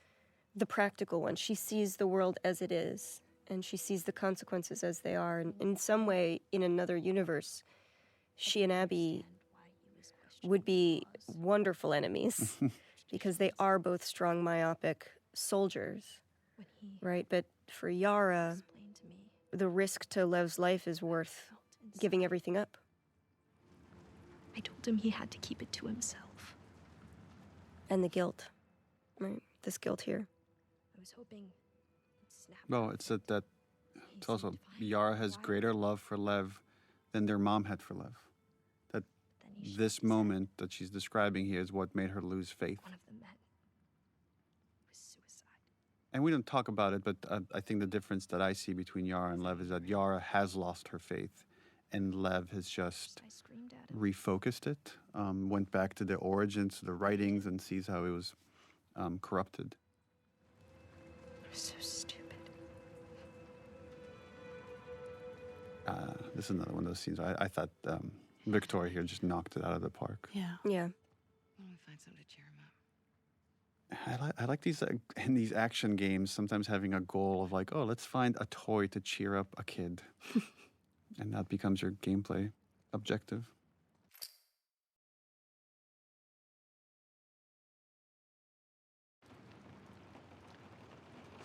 the practical one. She sees the world as it is, and she sees the consequences as they are. And in some way, in another universe, she and Abby would be wonderful enemies because they are both strong, myopic soldiers, right? But for Yara, the risk to Lev's life is worth giving everything up. I told him he had to keep it to himself. And the guilt, right? This guilt here. I was hoping he'd snap. Well, it's that it's also Yara has greater love for Lev than their mom had for Lev. That this moment that she's describing here is what made her lose faith. One of the men was suicide. And we don't talk about it, but I think the difference that I see between Yara and Lev is that Yara has lost her faith, and Lev has just refocused it, went back to the origins, to the writings, and sees how it was corrupted. So stupid. This is another one of those scenes. I thought Victoria here just knocked it out of the park. Yeah. Yeah. Why don't we find something to cheer him up? I like these in these action games, sometimes having a goal of like, oh, let's find a toy to cheer up a kid. And that becomes your gameplay objective.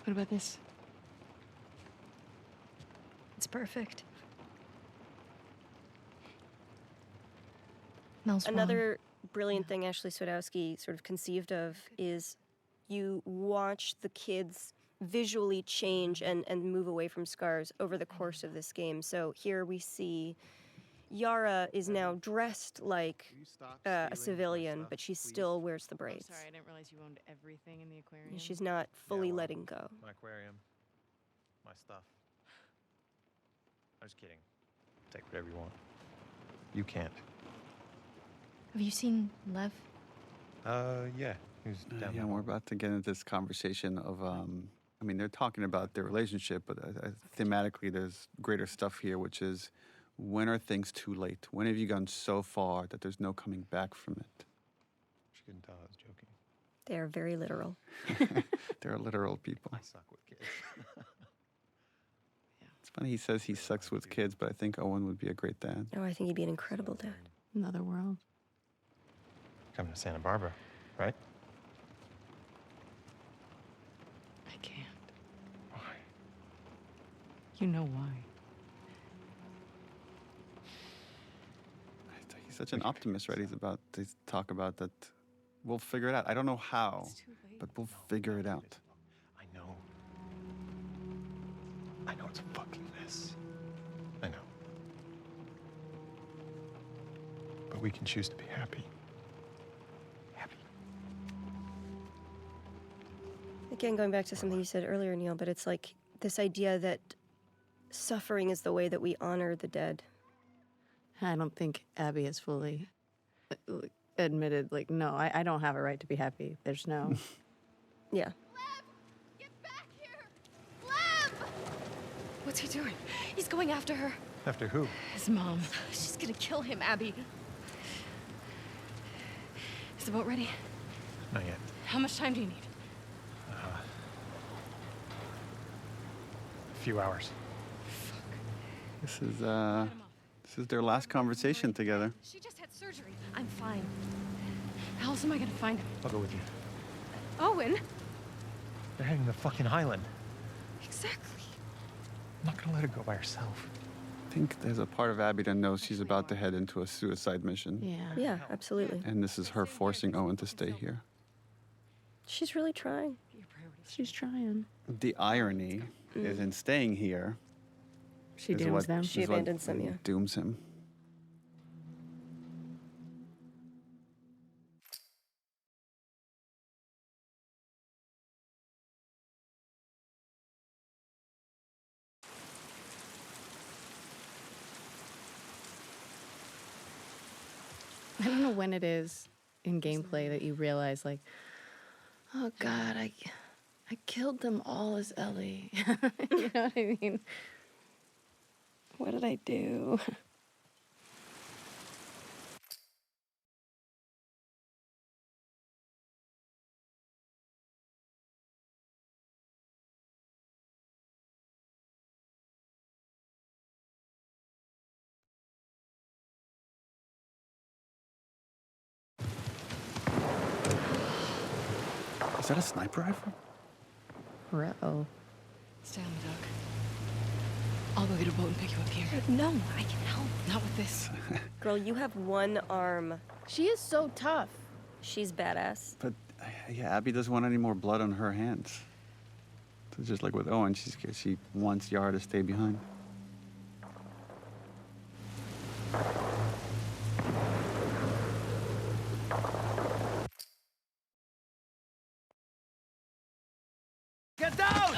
What about this? It's perfect. Smells wrong. Another brilliant thing Ashley Swadowski sort of conceived of is you watch the kids visually change and move away from scars over the course of this game. So here we see Yara is now dressed like a civilian, but she still wears the braids. Sorry, I didn't realize you owned everything in the aquarium. She's not fully letting go. My aquarium, my stuff. I'm just kidding. Take whatever you want. You can't. Have you seen Lev? Yeah. He was down Yeah, we're about to get into this conversation of, I mean, they're talking about their relationship, but thematically there's greater stuff here, which is when are things too late? When have you gone so far that there's no coming back from it? She couldn't tell I was joking. They are very literal. They're literal people. I suck with kids. It's funny he says he sucks with kids, but I think Owen would be a great dad. Oh, I think he'd be an incredible dad. Another world. Coming to Santa Barbara, right? I can't. Why? You know why. He's such an optimist, right? He's about to talk about that. We'll figure it out. I don't know how, but we'll figure it out. I know. I know it's a fucking mess. I know. But we can choose to be happy. Again, going back to something you said earlier, Neil, but it's like this idea that suffering is the way that we honor the dead. I don't think Abby has fully admitted, like, no, I don't have a right to be happy. There's no. Yeah. What's he doing? He's going after her. After who? His mom. She's gonna kill him, Abby. Is the boat ready? Not yet. How much time do you need? A few hours. This is their last conversation together. She just had surgery. I'm fine. How else am I gonna find him? I'll go with you. Owen? They're heading to the fucking island. Exactly. I'm not gonna let her go by herself. I think there's a part of Abby that knows she's about to head into a suicide mission. Yeah. Yeah, absolutely. And this is her forcing Owen to stay here. She's really trying. She's trying. The irony is in staying here. She is dooms what- them. She is what abandons them, yeah. Dooms him. I don't know when it is in gameplay that you realize, like, oh God, I killed them all as Ellie. You know what I mean? What did I do? Is that a sniper rifle? Uh-oh. Stay on the dock. I'll go get a boat and pick you up here. No, I can help. Not with this. Girl, you have one arm. She is so tough. She's badass. But yeah, Abby doesn't want any more blood on her hands. So just like with Owen, she wants Yara to stay behind. Get down!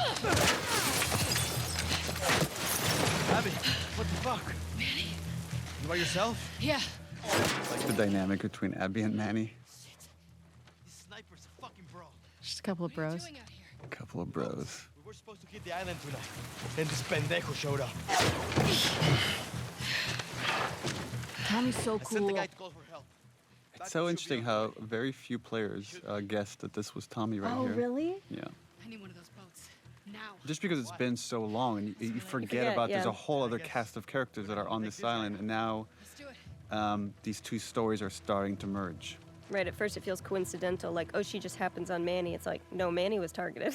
Abby, what the fuck? Manny? You by yourself? Yeah. Like the dynamic between Abby and Manny. This sniper's a fucking bro. Just a couple of bros. A couple of bros. We were supposed to hit the island tonight. Then this pendejo showed up. Tommy's so I sent the cool. guy to call for help. It's so interesting how very few players guessed that this was Tommy right Oh, here. really? Yeah. I need one of those boats. Now. Just because it's been so long and you forget about there's a whole other cast of characters that are on this island, and now these two stories are starting to merge. Right, at first it feels coincidental, like, oh, she just happens on Manny. It's like, no, Manny was targeted.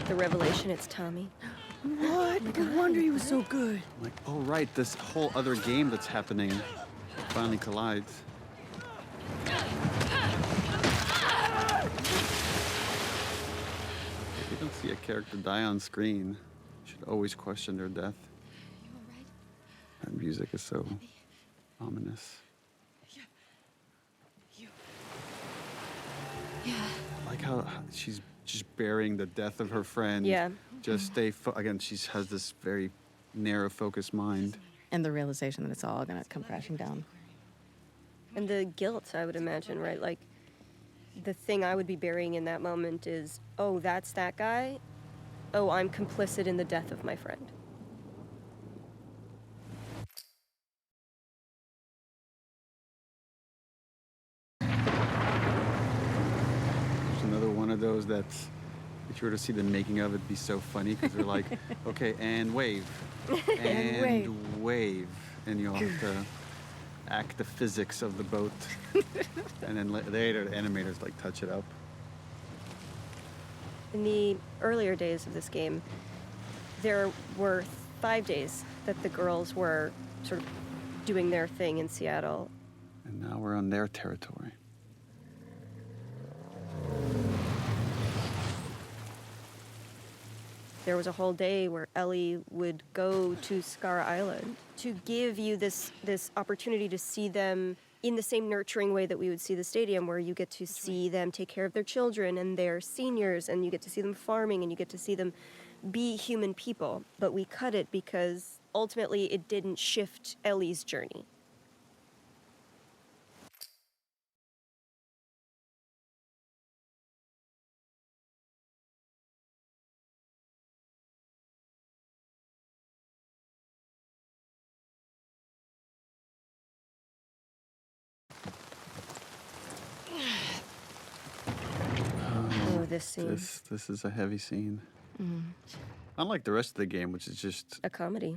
The revelation, it's Tommy. What? No wonder he was so good. Like, oh right, this whole other game that's happening finally collides. If you don't see a character die on screen, you should always question their death. That music is so ominous. Yeah. I like how she's just burying the death of her friend. Yeah. Just stay, again, she has this very narrow focused mind. And the realization that it's all gonna come crashing down. And the guilt, I would imagine, right? Like, the thing I would be burying in that moment is, oh, that's that guy? Oh, I'm complicit in the death of my friend. There's another one of those that's, if you were to see the making of it, it'd be so funny because they're like, okay, and wave, and wave, and you'll have to act the physics of the boat, and then later the animators like touch it up. In the earlier days of this game, there were 5 days that the girls were sort of doing their thing in Seattle. And now we're on their territory. There was a whole day where Ellie would go to Scar Island to give you this opportunity to see them in the same nurturing way that we would see the stadium, where you get to see them take care of their children and their seniors, and you get to see them farming, and you get to see them be human people. But we cut it because ultimately it didn't shift Ellie's journey. This scene. This is a heavy scene. Mm. Unlike the rest of the game, which is just a comedy.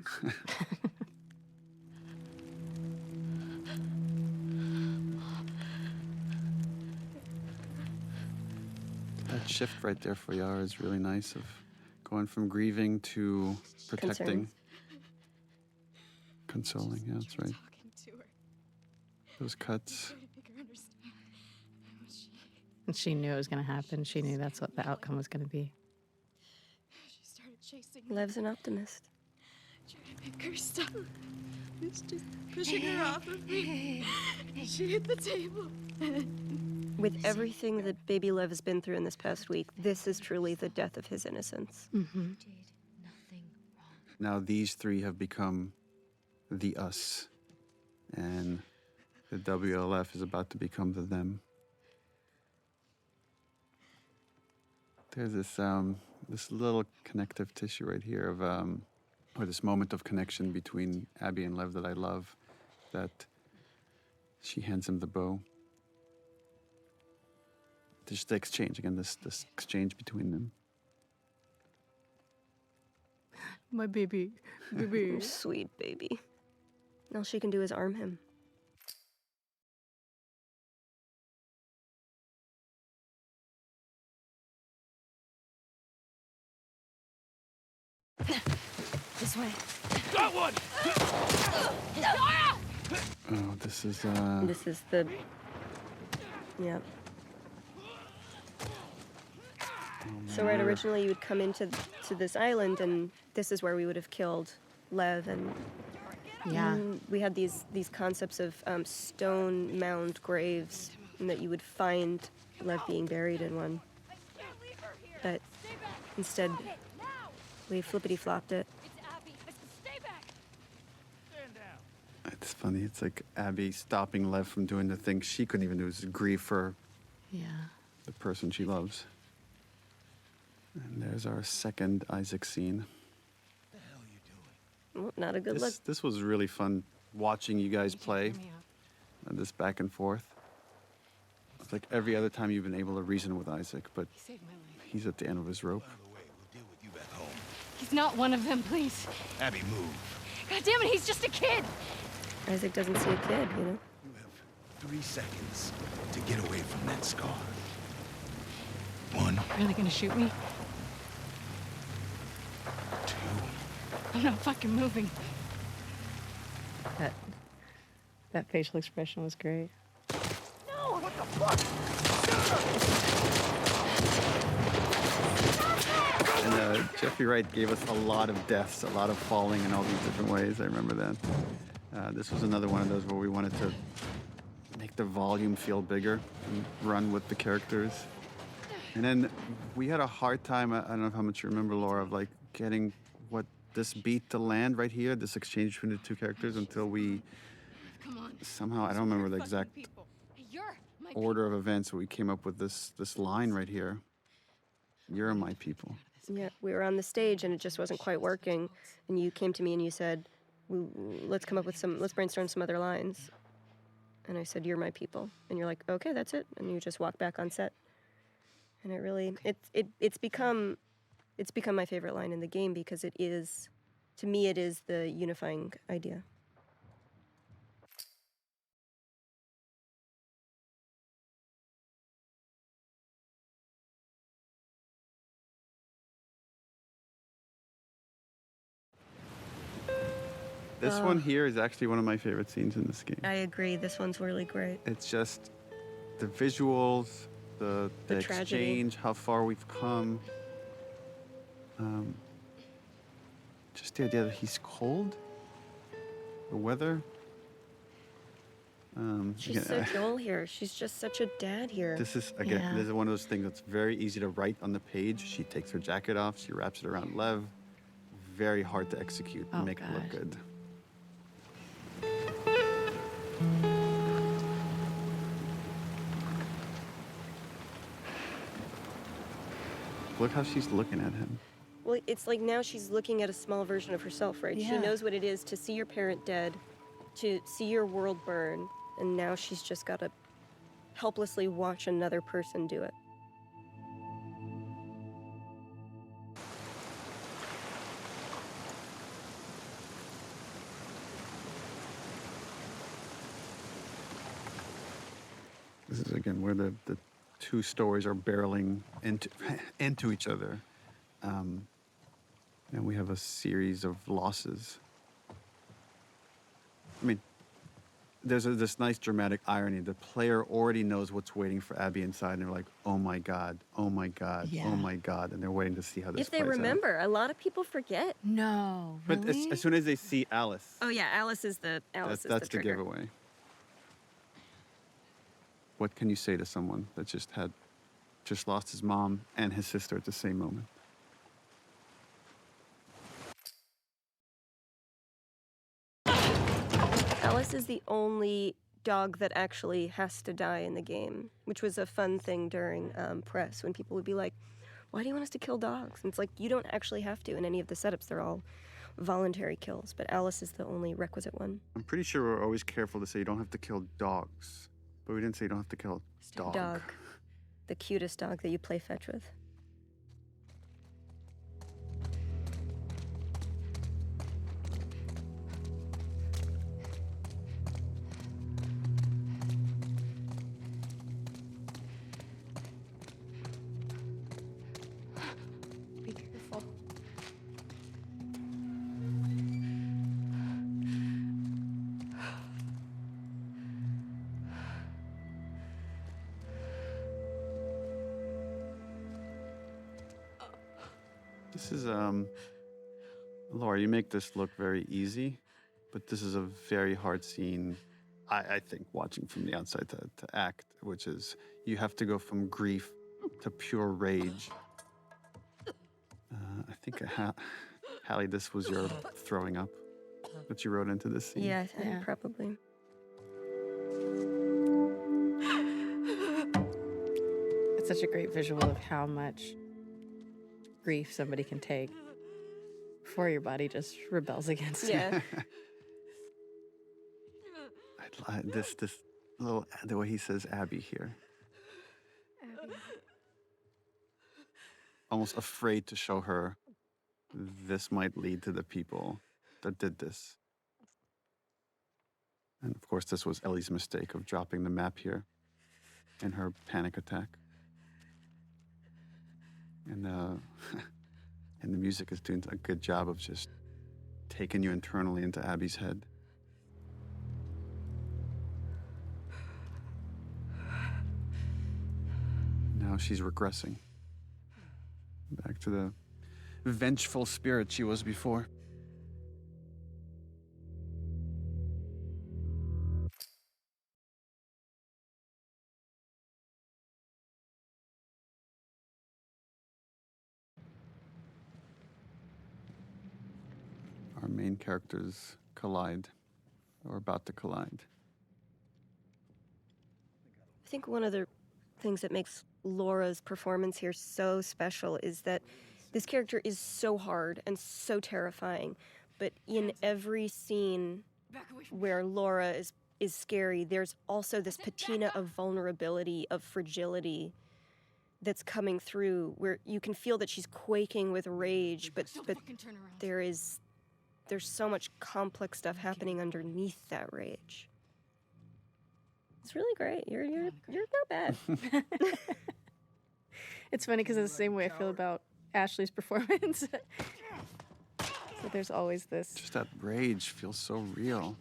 That shift right there for Yara is really nice, of going from grieving to protecting. Consoling, yeah, that's right. Those cuts. And she knew it was going to happen. She knew that's what the outcome was going to be. She started chasing Lev's an optimist. Trying to make her stop. It's just pushing her off of me. She hit the table. With everything that baby Lev has been through in this past week, this is truly the death of his innocence. Mm-hmm. Now these three have become the us, and the WLF is about to become the them. There's this little connective tissue right here of, or this moment of connection between Abby and Lev that I love, that she hands him the bow. Just the exchange, again, this exchange between them. My baby. Baby. Sweet baby. All she can do is arm him. This way. Got one! Oh, this is the... Yeah. So right, originally you would come into this island, and this is where we would have killed Lev, and yeah, we had these concepts of stone mound graves, and that you would find Lev being buried in one. But instead, we flippity-flopped it. It's funny. It's like Abby stopping Lev from doing the thing she couldn't even do, is grieve for the person she loves. And there's our second Isaac scene. Well, not a good look. This was really fun watching you guys play, and this back and forth. It's like every other time you've been able to reason with Isaac, but he's at the end of his rope. He's not one of them, please. Abby, move. God damn it, he's just a kid. Isaac doesn't see a kid, you know? You have 3 seconds to get away from that scar. 1. Really gonna shoot me? I'm not fucking moving. That facial expression was great. No! What the fuck? And Jeffrey Wright gave us a lot of deaths, a lot of falling in all these different ways. I remember that. This was another one of those where we wanted to make the volume feel bigger and run with the characters. And then we had a hard time, I don't know how much you remember, Laura, of like getting this beat to land right here, this exchange between the two characters until we somehow, I don't remember the exact order of events, but we came up with this line right here. You're my people. Yeah, we were on the stage and it just wasn't quite working. And you came to me and you said, let's come up with let's brainstorm some other lines. And I said, you're my people. And you're like, okay, that's it. And you just walk back on set. And it really, it's become my favorite line in the game because it is, to me, it is the unifying idea. This one here is actually one of my favorite scenes in this game. I agree. This one's really great. It's just the visuals, the exchange, how far we've come. Just the idea that he's cold. The weather. She's so Joel here. She's just such a dad here. This is, again, this is one of those things that's very easy to write on the page. She takes her jacket off, she wraps it around Lev. Very hard to execute and make it look good. Look how she's looking at him. Well, it's like now she's looking at a small version of herself, right? Yeah. She knows what it is to see your parent dead, to see your world burn, and now she's just got to helplessly watch another person do it. This is, again, where the two stories are barreling into each other. And we have a series of losses. I mean, there's this nice dramatic irony. The player already knows what's waiting for Abby inside, and they're like, oh my God, oh my God, oh my God. And they're waiting to see how this If they plays remember, a lot of people forget. No, But as soon as they see Alice, Oh yeah, Alice is the that's the the trigger. giveaway. What can you say to someone that just lost his mom and his sister at the same moment? Alice is the only dog that actually has to die in the game, which was a fun thing during press when people would be like, why do you want us to kill dogs? And it's like, you don't actually have to in any of the setups. They're all voluntary kills, but Alice is the only requisite one. I'm pretty sure we're always careful to say you don't have to kill dogs, but we didn't say you don't have to kill a dog. Dog. The cutest dog that you play fetch with. Be careful. This is, Laura, you make this look very easy, but this is a very hard scene, I think, watching from the outside to act, which is you have to go from grief to pure rage. I think, Halley, this was your throwing up that you wrote into this scene. Yeah, I think probably. It's such a great visual of how much grief somebody can take before your body just rebels against it. This little, the way he says Abby here. Abby. Almost afraid to show her this might lead to the people that did this. And of course, this was Ellie's mistake of dropping the map here in her panic attack. And And the music is doing a good job of just taking you internally into Abby's head. Now she's regressing back to the vengeful spirit she was before. Our main characters collide, or about to collide. I think one of the things that makes Laura's performance here so special is that this character is so hard and so terrifying, but in every scene where Laura is scary, there's also this patina of vulnerability, of fragility that's coming through, where you can feel that she's quaking with rage, but there's so much complex stuff happening underneath that rage. It's really great. You're not bad. It's funny because it's the same way I feel about Ashley's performance. So there's always this. Just that rage feels so real.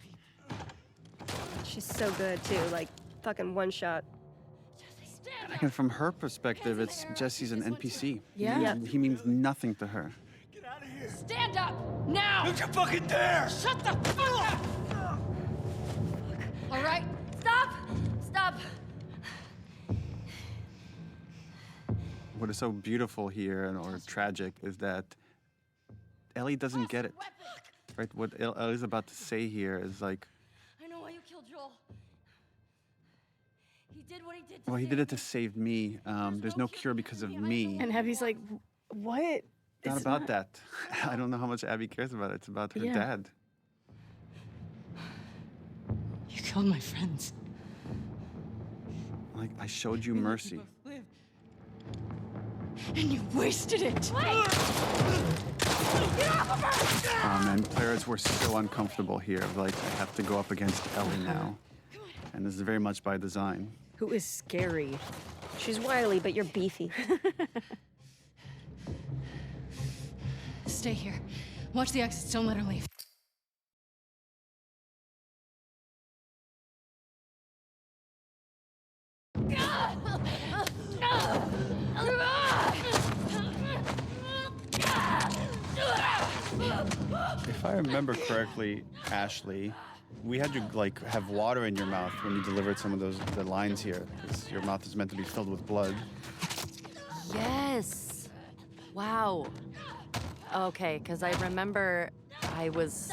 She's so good too, like fucking one shot. And from her perspective, it's Jesse's an NPC. Yeah. He means nothing to her. Stand up! Now! Don't you fucking dare! Shut the fuck up! All right, stop! Stop! What is so beautiful here, or tragic, is that Ellie doesn't get it. Right? What Ellie's about to say here is like, I know why you killed Joel. He did what he did. well, he did it to save me. There's no cure because of me. And Abby's like, what? Not about that. I don't know how much Abby cares about it. It's about her dad. You killed my friends. Like, I showed you mercy. And you wasted it. Get off of her! Oh man, players were so uncomfortable here. Like, I have to go up against Ellie now. And this is very much by design. Who is scary. She's wily, but you're beefy. Stay here. Watch the exits. Don't let her leave. If I remember correctly, Ashley, we had you like have water in your mouth when you delivered some of the lines here, because your mouth is meant to be filled with blood. Yes. Wow. Okay, because I remember I was,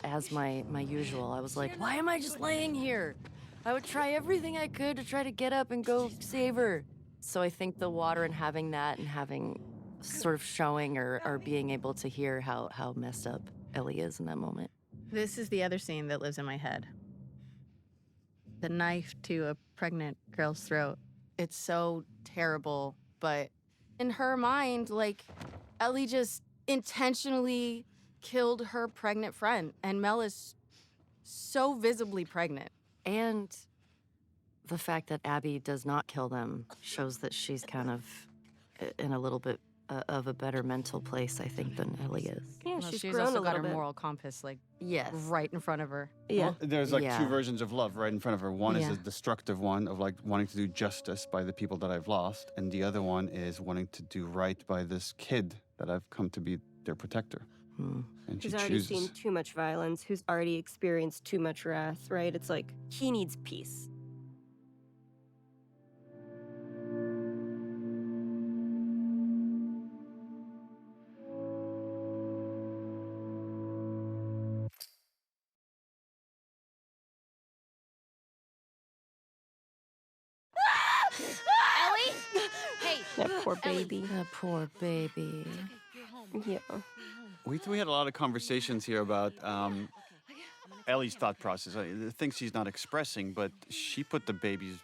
as my usual, I was like, why am I just laying here? I would try everything I could to try to get up and go save her. So I think the water and having that and having sort of showing or being able to hear how messed up Ellie is in that moment. This is the other scene that lives in my head. The knife to a pregnant girl's throat. It's so terrible, but in her mind, like, Ellie just intentionally killed her pregnant friend, and Mel is so visibly pregnant. And the fact that Abby does not kill them shows that she's kind of in a little bit of a better mental place, I think, than Ellie is. Yeah, Well, she's she's grown also a got little her bit. moral compass, like, yes, right in front of her. Yeah. Well, there's like Yeah. two versions of love right in front of her. One is Yeah. a destructive one of like wanting to do justice by the people that I've lost, and the other one is wanting to do right by this kid that I've come to be their protector. And she Who's already chooses. seen too much violence, who's already experienced too much wrath, right? It's like, he needs peace. Ellie? Hey. That poor baby. That poor baby. Yeah. We had a lot of conversations here about Ellie's thought process, the things she's not expressing, but she put the baby's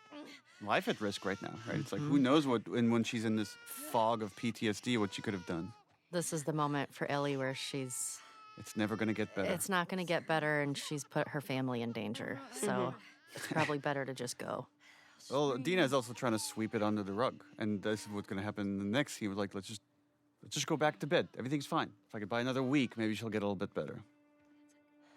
life at risk right now, right? It's like, who knows what, and when she's in this fog of PTSD, what she could have done. This is the moment for Ellie where she's... It's never going to get better. It's not going to get better, and she's put her family in danger. So it's probably better to just go. Well, Dina is also trying to sweep it under the rug, and this is what's going to happen in the next scene. Like, let's just Let's just go back to bed. Everything's fine. If I could buy another week, maybe she'll get a little bit better.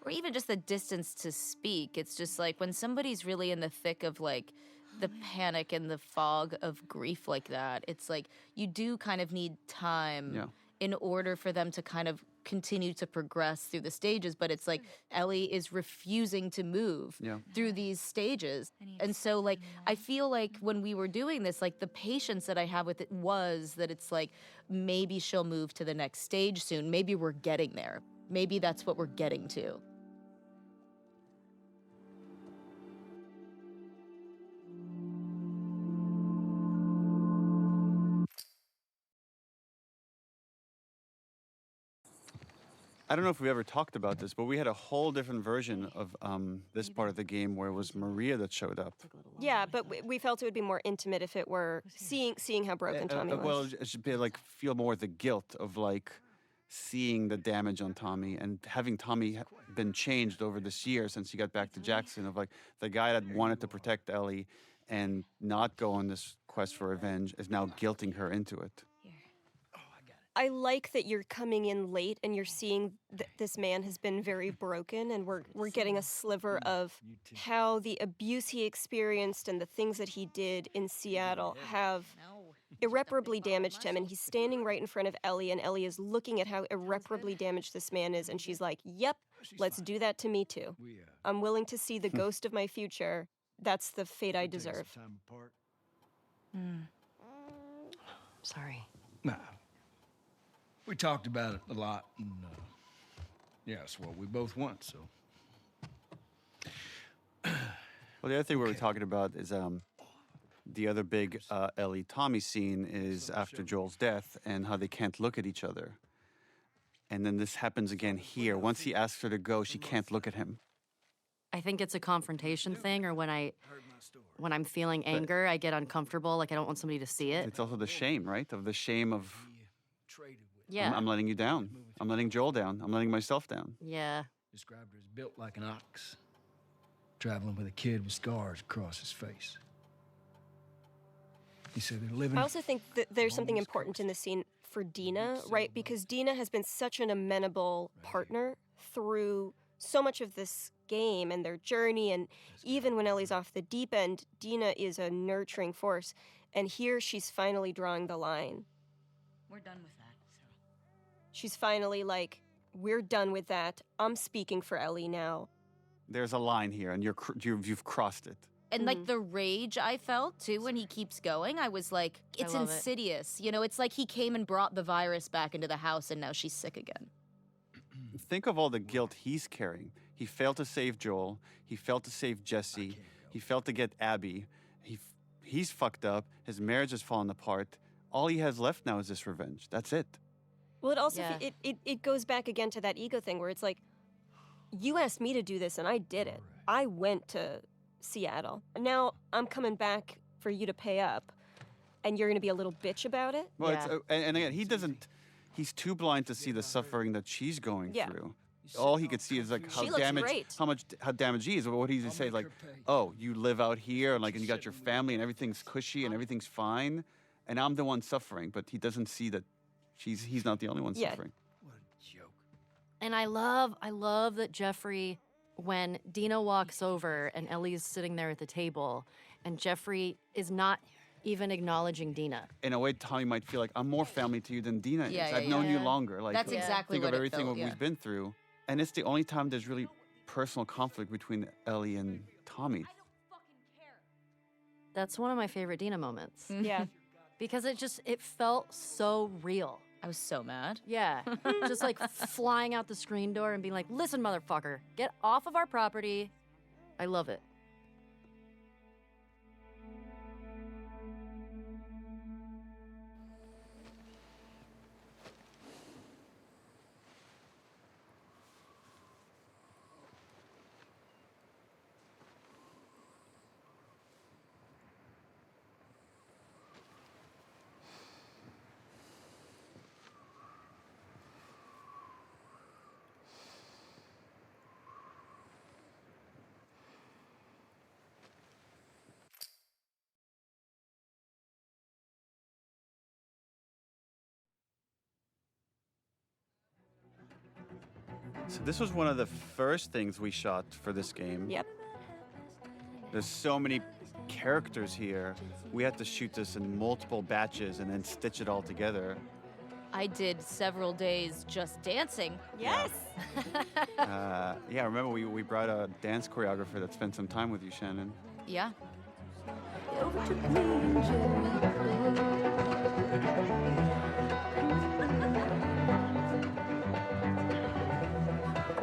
Or even just the distance to speak. It's just like when somebody's really in the thick of like the panic and the fog of grief like that, it's like you do kind of need time in order for them to kind of continue to progress through the stages. But it's like Ellie is refusing to move through these stages. And so like I feel like when we were doing this, like the patience that I have with it was that it's like maybe she'll move to the next stage soon. Maybe we're getting there. Maybe that's what we're getting to. I don't know if we ever talked about this, but we had a whole different version of this part of the game where it was Maria that showed up. Yeah, but we felt it would be more intimate if it were seeing how broken Tommy was. Well, it should be like feel more the guilt of like seeing the damage on Tommy and having Tommy been changed over this year since he got back to Jackson, of like the guy that wanted to protect Ellie and not go on this quest for revenge is now guilting her into it. I like that you're coming in late and you're seeing that this man has been very broken, and we're getting a sliver of how the abuse he experienced and the things that he did in Seattle have irreparably damaged him. And he's standing right in front of Ellie, and Ellie is looking at how irreparably damaged this man is, and she's like, yep, let's do that to me too. I'm willing to see the ghost of my future. That's the fate I deserve. Sorry. Nah. We talked about it a lot, and yeah, it's what we both want, so. Well, the other thing we were talking about is the other big Ellie-Tommy scene is after Joel's death and how they can't look at each other. And then this happens again here. Once he asks her to go, she can't look at him. I think it's a confrontation thing, or when I'm feeling anger, I get uncomfortable, like I don't want somebody to see it. It's also the shame, right? Of the shame of... Yeah. I'm letting you down. I'm letting Joel down. I'm letting myself down. Yeah. Described her as built like an ox, traveling with a kid with scars across his face. He said they're living... I also think that there's something important in the scene for Dina, right? Because Dina has been such an amenable partner through so much of this game and their journey, and even when Ellie's off the deep end, Dina is a nurturing force. And here she's finally drawing the line. We're done with that. She's finally like, we're done with that. I'm speaking for Ellie now. There's a line here, and you've crossed it. And like the rage I felt too when he keeps going, I was like, it's insidious. You know, it's like he came and brought the virus back into the house and now she's sick again. Think of all the guilt he's carrying. He failed to save Joel. He failed to save Jesse. He failed to get Abby. He's fucked up. His marriage has fallen apart. All he has left now is this revenge. That's it. Well, it also it goes back again to that ego thing where it's like, you asked me to do this and I did it. I went to Seattle. Now I'm coming back for you to pay up, and you're going to be a little bitch about it? Well, and again, he's too blind to see the suffering that she's going through. All he could see is like how damaged he is. What did he say? Like, oh, you live out here and like, and you got your family and everything's cushy and everything's fine, and I'm the one suffering. But he doesn't see that he's not the only one suffering. What a joke. And I love that Jeffrey, when Dina walks over and Ellie's sitting there at the table, and Jeffrey is not even acknowledging Dina. In a way, Tommy might feel like, I'm more family to you than Dina is. I've known you longer. Like, that's exactly think what of everything it felt, we've been through. And it's the only time there's really personal conflict between Ellie and Tommy. That's one of my favorite Dina moments. Yeah. Because it felt so real. I was so mad. Yeah. Just like flying out the screen door and being like, listen, motherfucker, get off of our property. I love it. So this was one of the first things we shot for this game. Yep. There's so many characters here. We had to shoot this in multiple batches and then stitch it all together. I did several days just dancing. Yes. Yeah, remember we brought a dance choreographer that spent some time with you, Shannon. Yeah.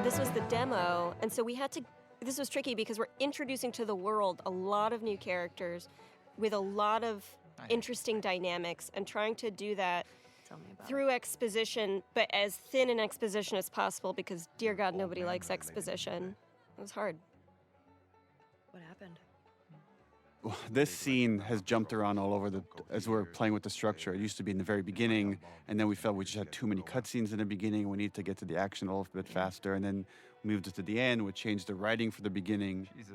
This was the demo, and so we had to. This was tricky because we're introducing to the world a lot of new characters with a lot of interesting dynamics, and trying to do that through exposition, but as thin an exposition as possible because, dear God, nobody likes exposition. It was hard. What happened? This scene has jumped around all over as we're playing with the structure. It used to be in the very beginning, and then we felt we just had too many cutscenes in the beginning. We needed to get to the action a little bit faster, and then moved it to the end. We changed the writing for the beginning. She's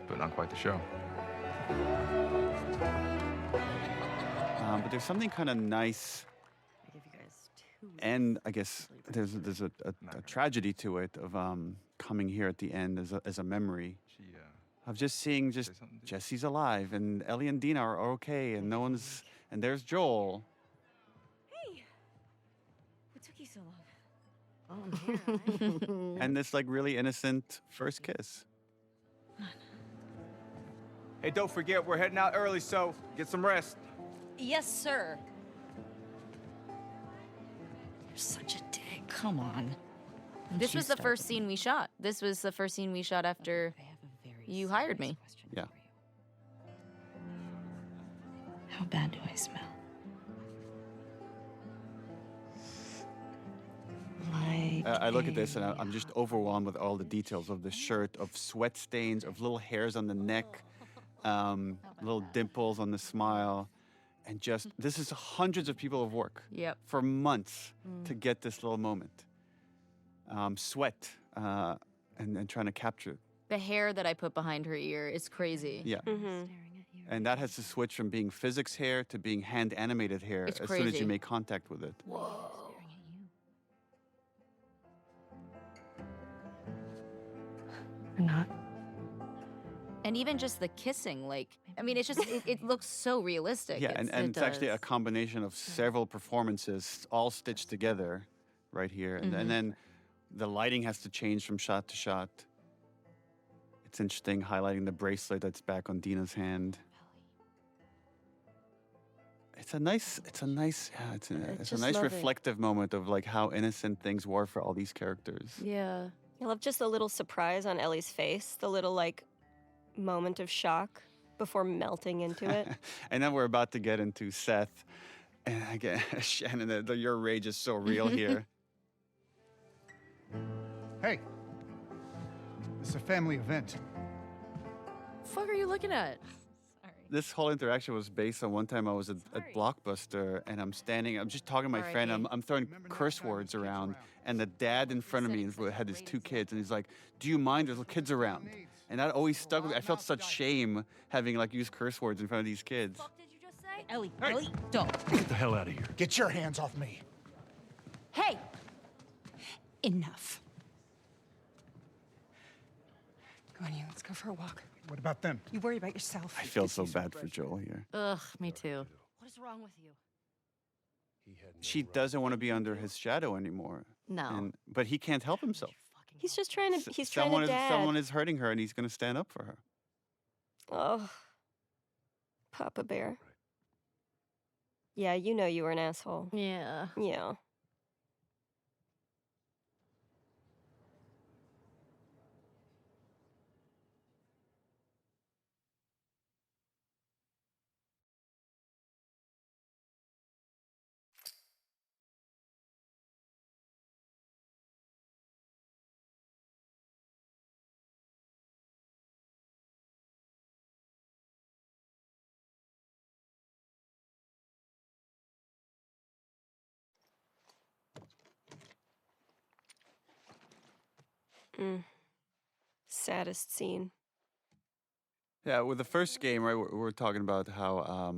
putting on quite the show. But there's something kind of nice, and I guess there's a tragedy to it of coming here at the end as a memory. Of just seeing Jesse's alive and Ellie and Dina are okay and no one's, and there's Joel. Hey! What took you so long? Oh, I'm here. And this like really innocent first kiss. Hey, don't forget, we're heading out early, so get some rest. Yes, sir. You're such a dick. Come on. This was the first scene we shot. This was the first scene we shot after you hired me. Yeah. How bad do I smell? I look at this and I'm just overwhelmed with all the details of the shirt, of sweat stains, of little hairs on the neck, little dimples on the smile, and just, this is hundreds of people of work for months to get this little moment. Sweat and trying to capture it. The hair that I put behind her ear is crazy. Yeah. And that has to switch from being physics hair to being hand animated hair as soon as you make contact with it. Whoa. Or not. And even just the kissing, like, I mean, it's just, it looks so realistic. Yeah, and it's actually a combination of several performances all stitched together right here. And then the lighting has to change from shot to shot. It's interesting highlighting the bracelet that's back on Dina's hand. It's a nice reflective moment of like how innocent things were for all these characters. Yeah. I love just the little surprise on Ellie's face, the little like moment of shock before melting into it. And then we're about to get into Seth. And again, Shannon, your rage is so real here. Hey, it's a family event. The fuck are you looking at? This whole interaction was based on one time I was at Blockbuster and I'm just talking to my friend, I'm throwing curse words around, and the dad in front of me had his two kids, and he's like, "Do you mind? There's kids around." And that always stuck with me. I felt such shame having like used curse words in front of these kids. What did you just say? Ellie, Hey. Ellie, don't. Get the hell out of here. Get your hands off me. Hey! Enough. Go on, you. Let's go for a walk. What about them? You worry about yourself. I feel so bad for Joel here. Ugh, me too. What is wrong with you? She doesn't want to be under his shadow anymore. No. But he can't help himself. He's just trying to. He's trying Someone to dad. someone is hurting her, and he's going to stand up for her. Oh, Papa Bear. Yeah, you know you were an asshole. Yeah. Yeah. Saddest scene. Yeah, with the first game, right, we're talking about how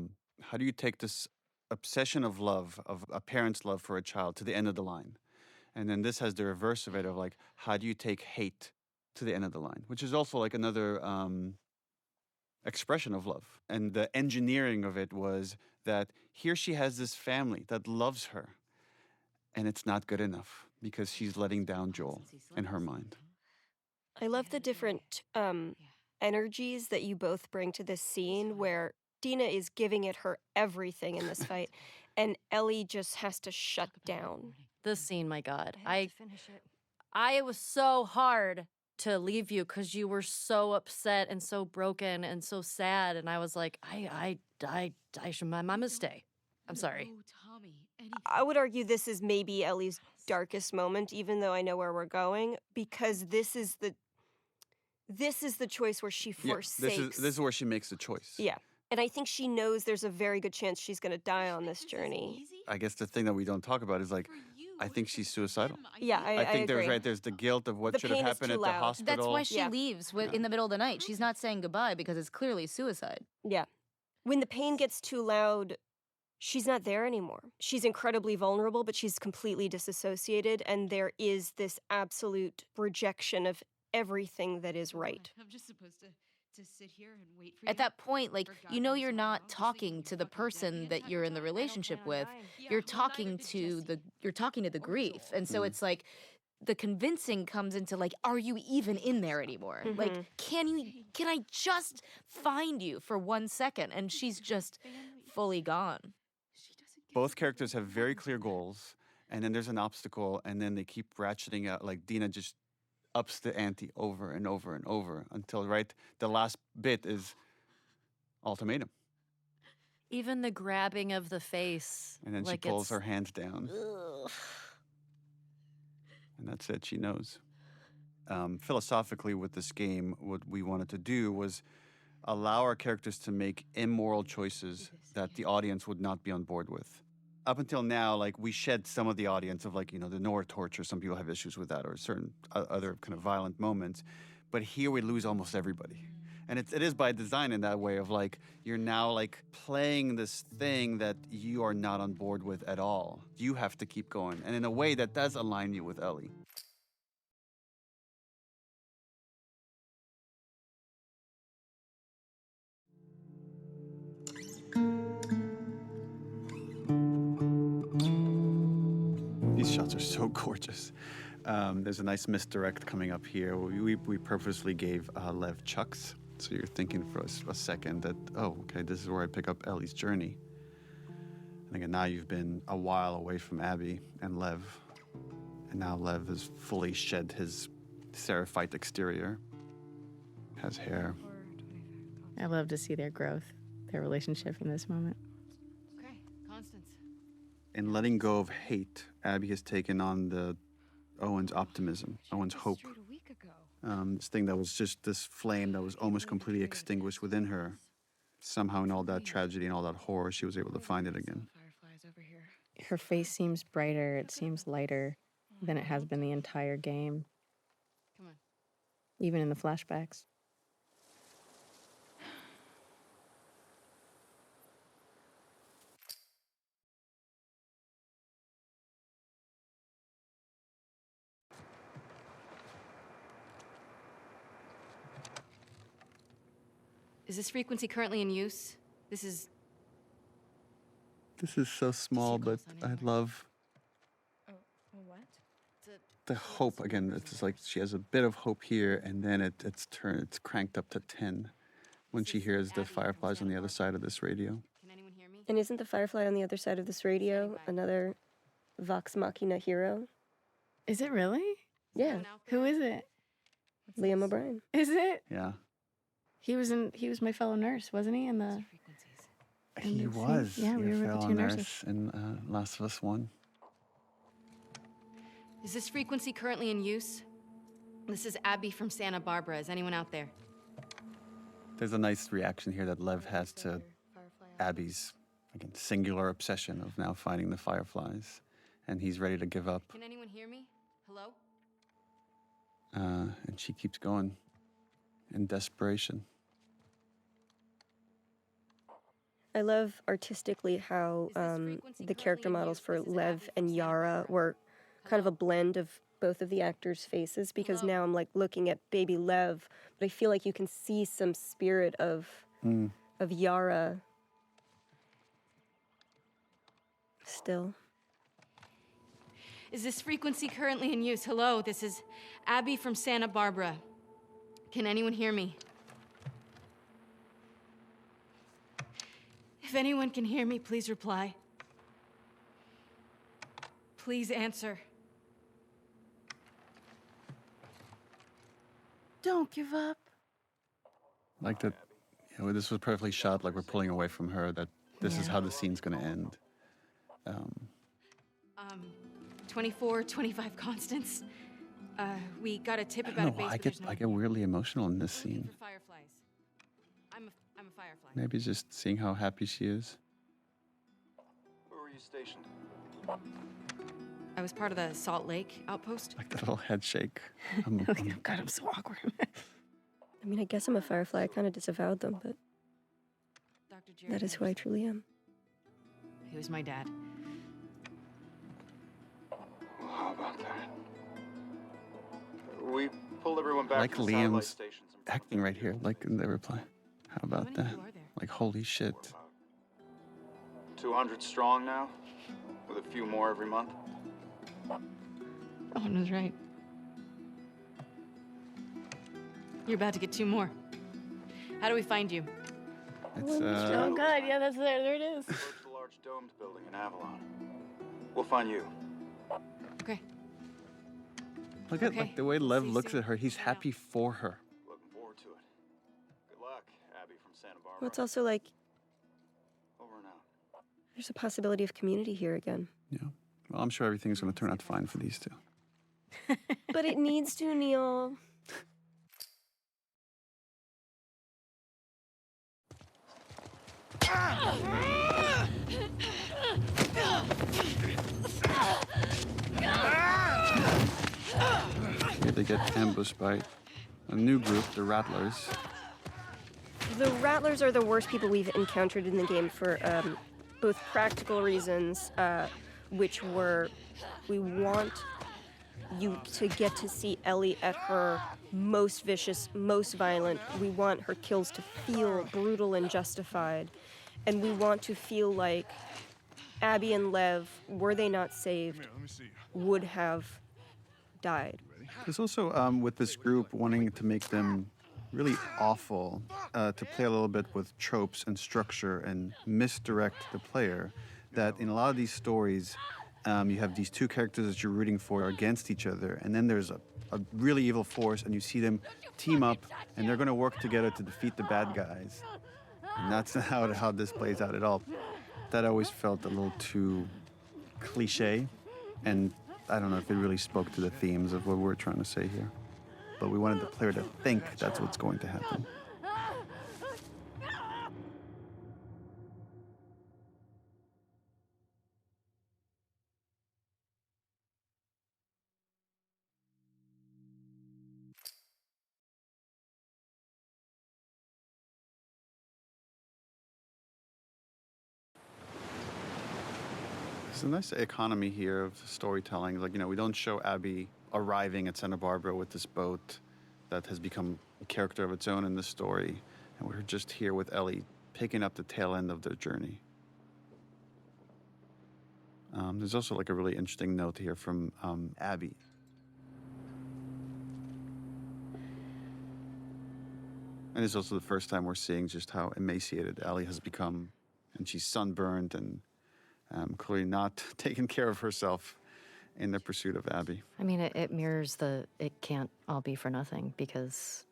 do you take this obsession of love, of a parent's love for a child, to the end of the line? And then this has the reverse of it of like, how do you take hate to the end of the line? Which is also like another expression of love. And the engineering of it was that here she has this family that loves her. And it's not good enough because she's letting down Joel in her mind. I love the different energies that you both bring to this scene where Dina is giving it her everything in this fight, and Ellie just has to shut down. This scene, my God. It was so hard to leave you because you were so upset and so broken and so sad. And I was like, I should, my mom must stay. I'm sorry. I would argue this is maybe Ellie's darkest moment, even though I know where we're going, because this is the choice where she forsakes. This is where she makes the choice. Yeah. And I think she knows there's a very good chance she's going to die on this journey. I guess the thing that we don't talk about is like, I think she's suicidal. Yeah, I think agree. there's there's the guilt of what should have happened at the hospital. That's why she leaves in the middle of the night. She's not saying goodbye because it's clearly suicide. Yeah. When the pain gets too loud, she's not there anymore. She's incredibly vulnerable, but she's completely disassociated, and there is this absolute rejection of everything that is right. I'm just supposed to sit here and wait for you. At that point, like, you know, you're not talking to the person that you're in the relationship with. You're talking to the grief. And so it's like the convincing comes into like, are you even in there anymore? Like, can I just find you for 1 second? And she's just fully gone. Both characters have very clear goals, and then there's an obstacle, and then they keep ratcheting out. Like Dina just ups the ante over and over and over until the last bit is ultimatum. Even the grabbing of the face. And then she pulls her hands down. Ugh. And that's it, she knows. Philosophically with this game, what we wanted to do was allow our characters to make immoral choices that the audience would not be on board with. Up until now, like, we shed some of the audience of, like, you know, the Nora torture. Some people have issues with that, or certain other kind of violent moments. But here we lose almost everybody. And it is by design in that way of, like, you're now, like, playing this thing that you are not on board with at all. You have to keep going. And in a way that does align you with Ellie. These shots are so gorgeous. There's a nice misdirect coming up here. We purposely gave Lev chucks. So you're thinking for a second that, oh, okay, this is where I pick up Ellie's journey. And again, now you've been a while away from Abby and Lev. And now Lev has fully shed his seraphite exterior. Has hair. I love to see their growth, their relationship in this moment. Okay, Constance. In letting go of hate, Abby has taken on Owen's optimism, Owen's hope. This thing that was just this flame that was almost completely extinguished within her. Somehow in all that tragedy and all that horror, she was able to find it again. Her face seems brighter, it seems lighter than it has been the entire game. Come on. Even in the flashbacks. Is this frequency currently in use? This is so small, but I love what? the hope. Again, it's just like she has a bit of hope here, and then it's cranked up to 10 when she hears the fireflies on the other side of this radio. And isn't the firefly on the other side of this radio another Vox Machina hero? Is it really? Yeah. Who is it? Liam O'Brien. Is it? Yeah. He was my fellow nurse, wasn't he? He was. Yeah, we were with the two nurses. In Last of Us 1. Is this frequency currently in use? This is Abby from Santa Barbara. Is anyone out there? There's a nice reaction here that Lev has to Abby's, again, singular obsession of now finding the fireflies. And he's ready to give up. Can anyone hear me? Hello? And she keeps going in desperation. I love artistically how the character models for Lev and Yara were kind of a blend of both of the actors' faces, because now I'm like looking at baby Lev, but I feel like you can see some spirit of Yara still. Is this frequency currently in use? Hello, this is Abby from Santa Barbara. Can anyone hear me? If anyone can hear me, please reply. Please answer. Don't give up. Like that, you know, this was perfectly shot, like we're pulling away from her, that this is how the scene's going to end. 24, 25 constants. We got a tip I about a don't know base. why I get weirdly emotional in this scene. For fireflies. I'm a firefly. Maybe just seeing how happy she is. Where were you stationed? I was part of the Salt Lake outpost. Like that little head shake. God, I'm so awkward. I mean, I guess I'm a firefly. I kind of disavowed them, but Dr. Jerry that is who I truly am. He was my dad. Well, how about that? We pulled everyone back Like to the satellite Liam's stations. acting right here, like in the reply. How about that? Like, holy shit. 200 strong now, with a few more every month. Owen was right. You're about to get 2 more. How do we find you? It's, oh, God, yeah, that's there. There it is. Approach the large domed building in Avalon. We'll find you. Okay. Look at like the way Lev looks at her. He's happy for her. Looking forward to it. Good luck, Abby from Santa Barbara. Well, it's also like Over and out. there's a possibility of community here again. Yeah. Well, I'm sure everything's going to turn out fine for these two. But it needs to, Neil. Here they get ambushed by a new group, the Rattlers. The Rattlers are the worst people we've encountered in the game for both practical reasons, which were we want you to get to see Ellie at her most vicious, most violent. We want her kills to feel brutal and justified. And we want to feel like Abby and Lev, were they not saved, would have died. There's also, with this group, wanting to make them really awful, to play a little bit with tropes and structure and misdirect the player, that in a lot of these stories, you have these two characters that you're rooting for against each other, and then there's a really evil force, and you see them team up, and they're going to work together to defeat the bad guys. And that's not how this plays out at all. That always felt a little too cliche, and I don't know if it really spoke to the themes of what we're trying to say here. But we wanted the player to think that's what's going to happen. There's a nice economy here of storytelling. Like, you know, we don't show Abby arriving at Santa Barbara with this boat that has become a character of its own in the story. And we're just here with Ellie picking up the tail end of their journey. There's also like a really interesting note here from Abby. And it's also the first time we're seeing just how emaciated Ellie has become. And she's sunburned and clearly not taking care of herself in the pursuit of Abby. I mean, it mirrors it can't all be for nothing, because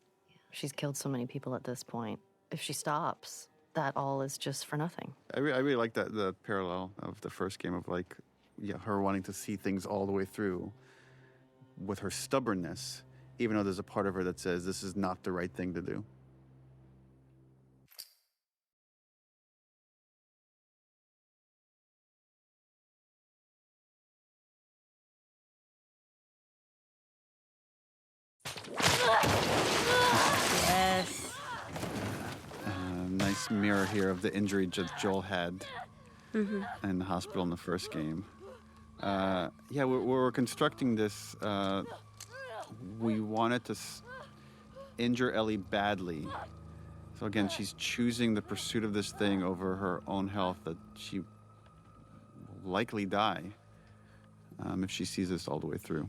she's killed so many people at this point. If she stops, that all is just for nothing. I really like that, the parallel of the first game of like, yeah, her wanting to see things all the way through with her stubbornness, even though there's a part of her that says this is not the right thing to do. Yes. Nice mirror here of the injury Joel had in the hospital in the first game. Yeah, we're constructing this. We wanted to injure Ellie badly. So again, she's choosing the pursuit of this thing over her own health, that she will likely die if she sees this all the way through.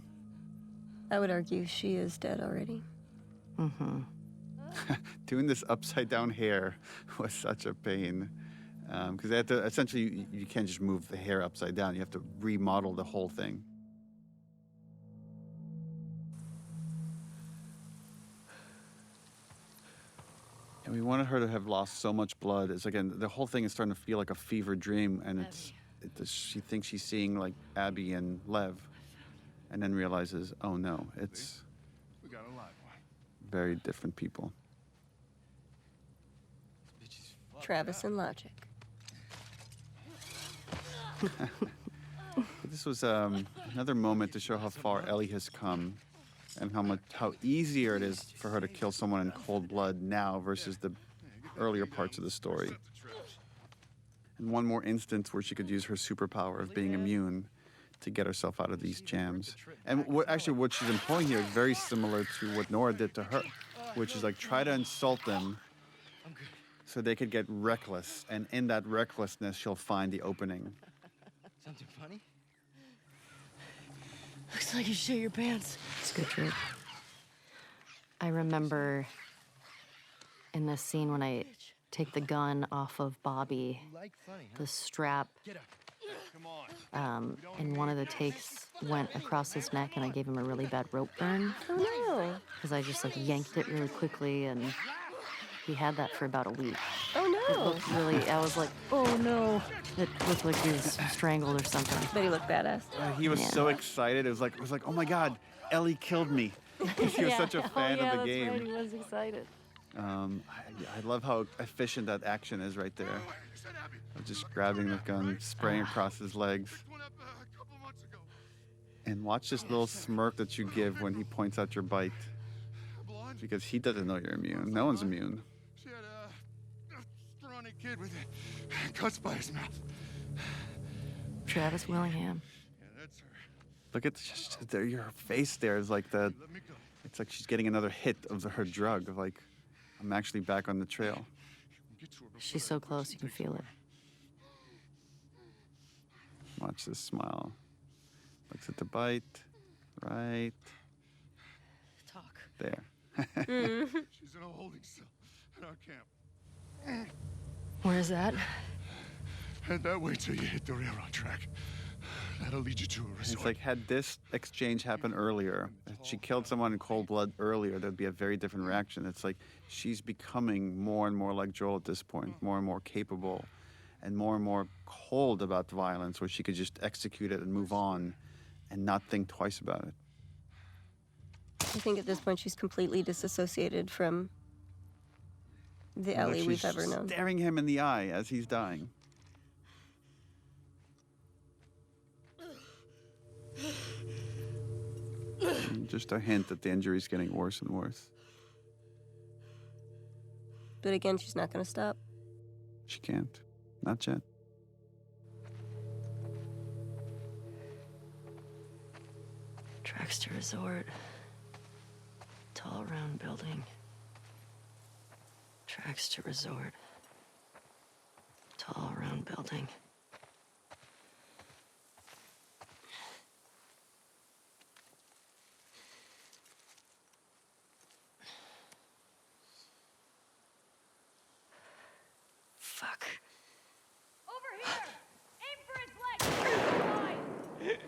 I would argue she is dead already. Mm-hmm. Doing this upside down hair was such a pain. Because they have to, essentially, you can't just move the hair upside down. You have to remodel the whole thing. And we wanted her to have lost so much blood. It's again, the whole thing is starting to feel like a fever dream, and she thinks she's seeing like Abby and Lev, and then realizes, oh no, it's very different people. Travis and Logic. This was another moment to show how far Ellie has come, and how easier it is for her to kill someone in cold blood now versus the earlier parts of the story. And one more instance where she could use her superpower of being immune to get herself out of these jams. And what she's employing here is very similar to what Nora did to her, which is like try to insult them so they could get reckless, and in that recklessness she'll find the opening. Something funny? Looks like you shit your pants. It's a good trick. I remember in this scene when I take the gun off of Bobby, the strap in one of the takes went across his neck, and I gave him a really bad rope burn. Oh no. Because I just like yanked it really quickly, and he had that for about a week. Oh It no. looked really, I was like, oh no. It looked like he was strangled or something. But he looked badass. He was so excited. It was like, oh my God, Ellie killed me. He was such a fan of the game. Right. He was excited. I love how efficient that action is right there. Of just grabbing the gun, spraying across his legs. And watch this little smirk that you give when he points out your bite. Because he doesn't know you're immune. No one's immune. She had a scrawny kid with cuts by his mouth. Travis Willingham. Yeah, that's her. Look at your face there is like the, it's like she's getting another hit of her drug. Of like, I'm actually back on the trail. She's so close, you can feel it. Watch this smile. Looks at the bite. Right. Talk. There. She's in a holding cell at our camp. Where's that? Head that way till you hit the railroad track. That'll lead you to a resort. It's like, had this exchange happened earlier, if she killed someone in cold blood earlier, there'd be a very different reaction. It's like she's becoming more and more like Joel at this point, more and more capable, and more cold about the violence, where she could just execute it and move on and not think twice about it. I think at this point she's completely disassociated from the Ellie we've ever known. Staring him in the eye as he's dying. And just a hint that the injury's getting worse and worse. But again, she's not going to stop. She can't. Not yet. Tracks to resort. Tall round building. Tracks to resort. Tall round building. Fuck. Over here! Aim for his leg!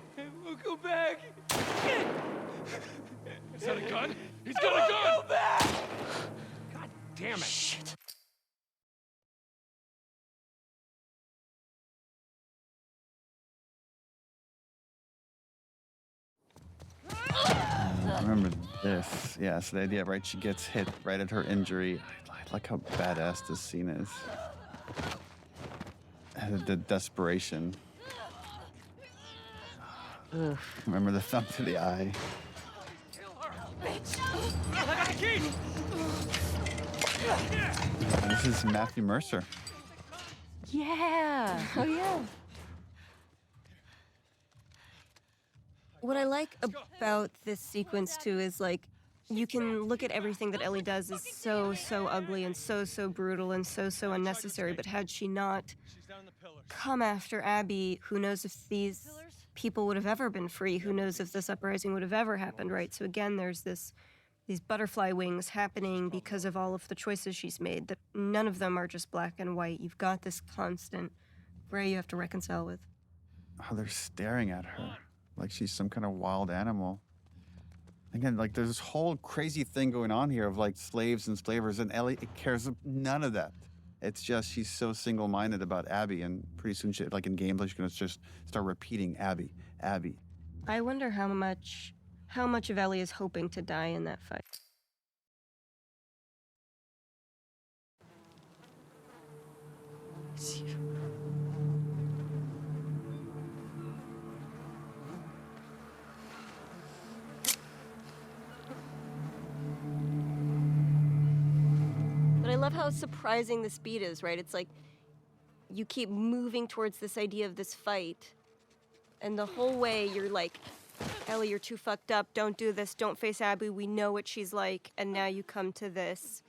We'll go back. Is that a gun? He's got a gun! Go back! God damn it. Shit. Remember this. Yeah, so the idea, right? She gets hit right at her injury. I like how badass this scene is. And the desperation. Ugh. Remember the thumb to the eye. I got the key! This is Matthew Mercer. Yeah. Oh, yeah. What I like about this sequence too is like, you can look at everything that Ellie does is so ugly and so brutal and so unnecessary, but had she not come after Abby, who knows if these people would have ever been free, who knows if this uprising would have ever happened, right? So again, there's these butterfly wings happening because of all of the choices she's made, that none of them are just black and white. You've got this constant gray you have to reconcile with. Oh, they're staring at her like she's some kind of wild animal. Again, like there's this whole crazy thing going on here of like slaves and slavers, and Ellie cares none of that. It's just she's so single-minded about Abby, and pretty soon, like in gameplay, she's gonna just start repeating Abby, Abby. I wonder how much of Ellie is hoping to die in that fight. But I love how surprising the speed is, right? It's like you keep moving towards this idea of this fight, and the whole way you're like, Ellie, you're too fucked up. Don't do this. Don't face Abby. We know what she's like. And now you come to this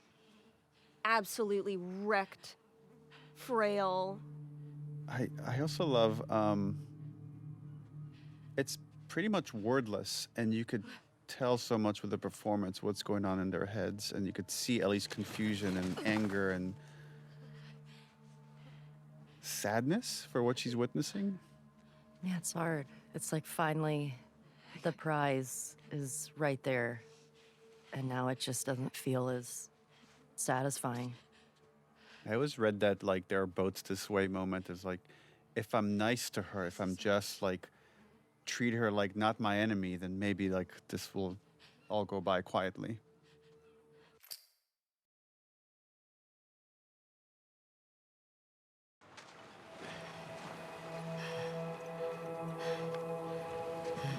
absolutely wrecked, frail. I also love, it's pretty much wordless, and you could tell so much with the performance what's going on in their heads, and you could see Ellie's confusion and anger and sadness for what she's witnessing. Yeah, it's hard. It's like finally the prize is right there, and now it just doesn't feel as satisfying. I always read that like there are boats this way moment is like, if I'm nice to her, if I'm just like treat her like not my enemy, then maybe like this will all go by quietly.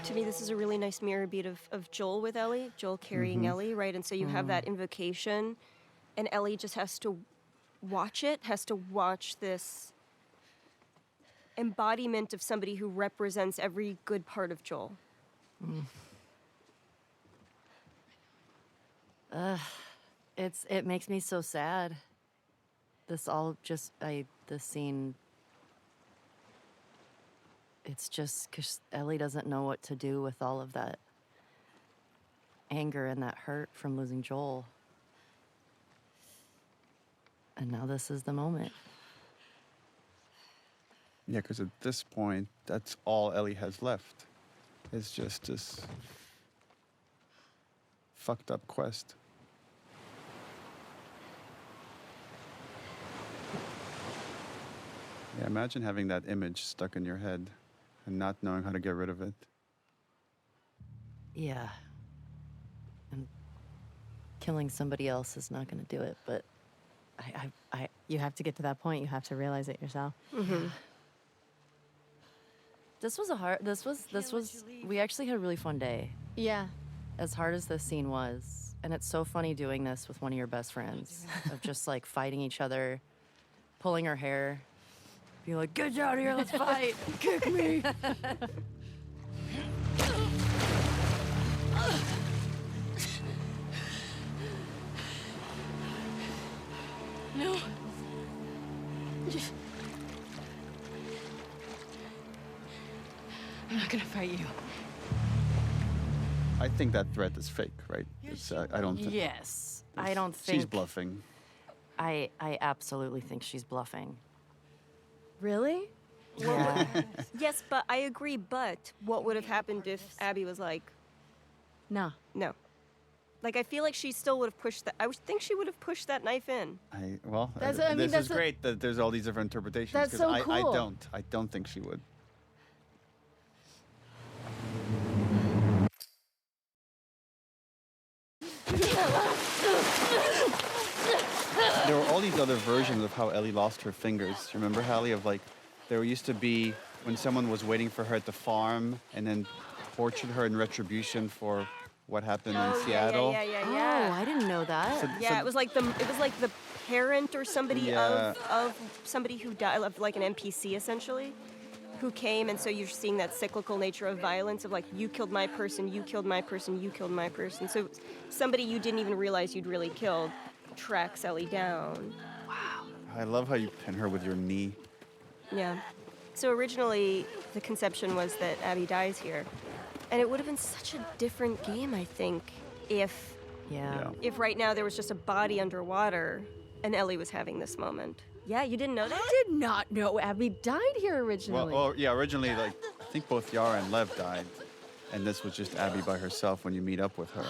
To me, this is a really nice mirror beat of Joel with Ellie, Joel carrying Ellie, right? And so you have that invocation, and Ellie just has to watch this embodiment of somebody who represents every good part of Joel. It makes me so sad. This scene. It's just because Ellie doesn't know what to do with all of that anger and that hurt from losing Joel. And now this is the moment. Yeah, because at this point, that's all Ellie has left. It's just this fucked up quest. Yeah, imagine having that image stuck in your head and not knowing how to get rid of it. Yeah. And killing somebody else is not going to do it, but you have to get to that point. You have to realize it yourself. This was we actually had a really fun day. Yeah. As hard as this scene was, and it's so funny doing this with one of your best friends, of just like fighting each other, pulling her hair, being like, get out of here, let's fight, kick me. No. I'm not gonna fight you. I think that threat is fake, right? It's, I don't think. Yes. I don't think. She's bluffing. I absolutely think she's bluffing. Really? Yeah. Yes, but I agree, but what would have happened if Abby was like, no. Like, I feel like she still would have pushed that. I would think she would have pushed that knife in. This is great that there's all these different interpretations. That's 'cause so cool. I don't think she would. There were all these other versions of how Ellie lost her fingers. Remember, Halley, of like, there used to be when someone was waiting for her at the farm and then tortured her in retribution for what happened in Seattle. Yeah. Oh, I didn't know that. It was like the parent or somebody of somebody who died, of like an NPC essentially. who came, and so you're seeing that cyclical nature of violence of like, you killed my person, you killed my person, you killed my person. So somebody you didn't even realize you'd really killed tracks Ellie down. Wow. I love how you pin her with your knee. Yeah. So originally, the conception was that Abby dies here. And it would have been such a different game, I think, if if right now there was just a body underwater and Ellie was having this moment. Yeah, you didn't know that? I did not know Abby died here originally. Well, yeah, originally, like, I think both Yara and Lev died. And this was just Abby by herself when you meet up with her.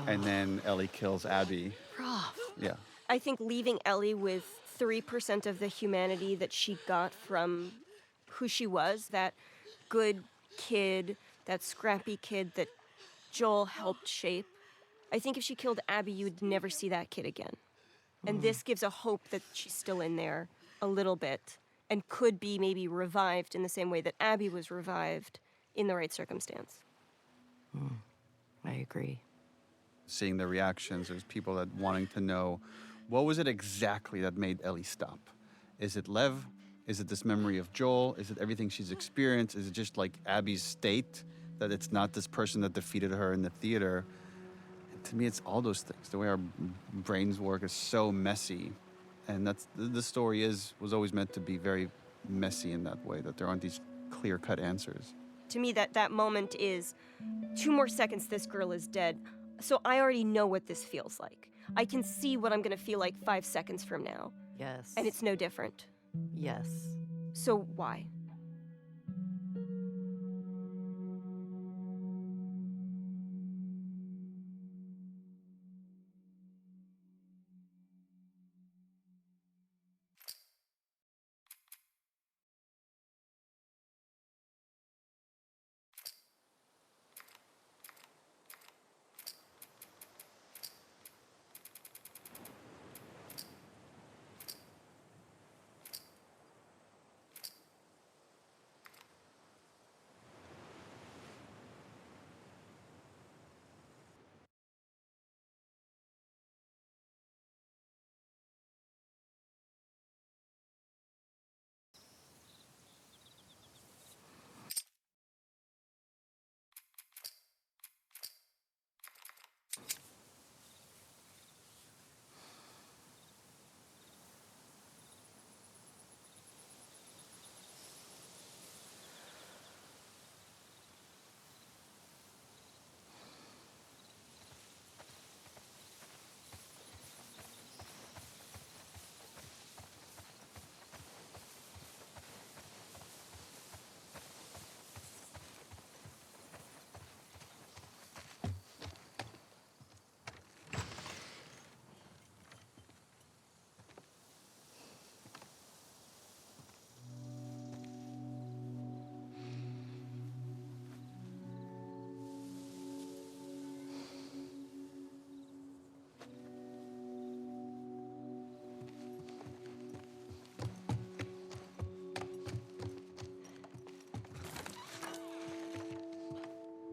And then Ellie kills Abby. Rough. Yeah. I think leaving Ellie with 3% of the humanity that she got from who she was, that good kid, that scrappy kid that Joel helped shape. I think if she killed Abby, you would never see that kid again. And this gives a hope that she's still in there a little bit and could be maybe revived in the same way that Abby was revived in the right circumstance. I agree. Seeing the reactions, there's people that wanting to know, what was it exactly that made Ellie stop? Is it Lev? Is it this memory of Joel? Is it everything she's experienced? Is it just like Abby's state, that it's not this person that defeated her in the theater? And to me, it's all those things. The way our brains work is so messy. And that's the story was always meant to be very messy in that way, that there aren't these clear-cut answers. To me, that moment is 2 more seconds, this girl is dead. So I already know what this feels like. I can see what I'm going to feel like 5 seconds from now. Yes. And it's no different. Yes. So why?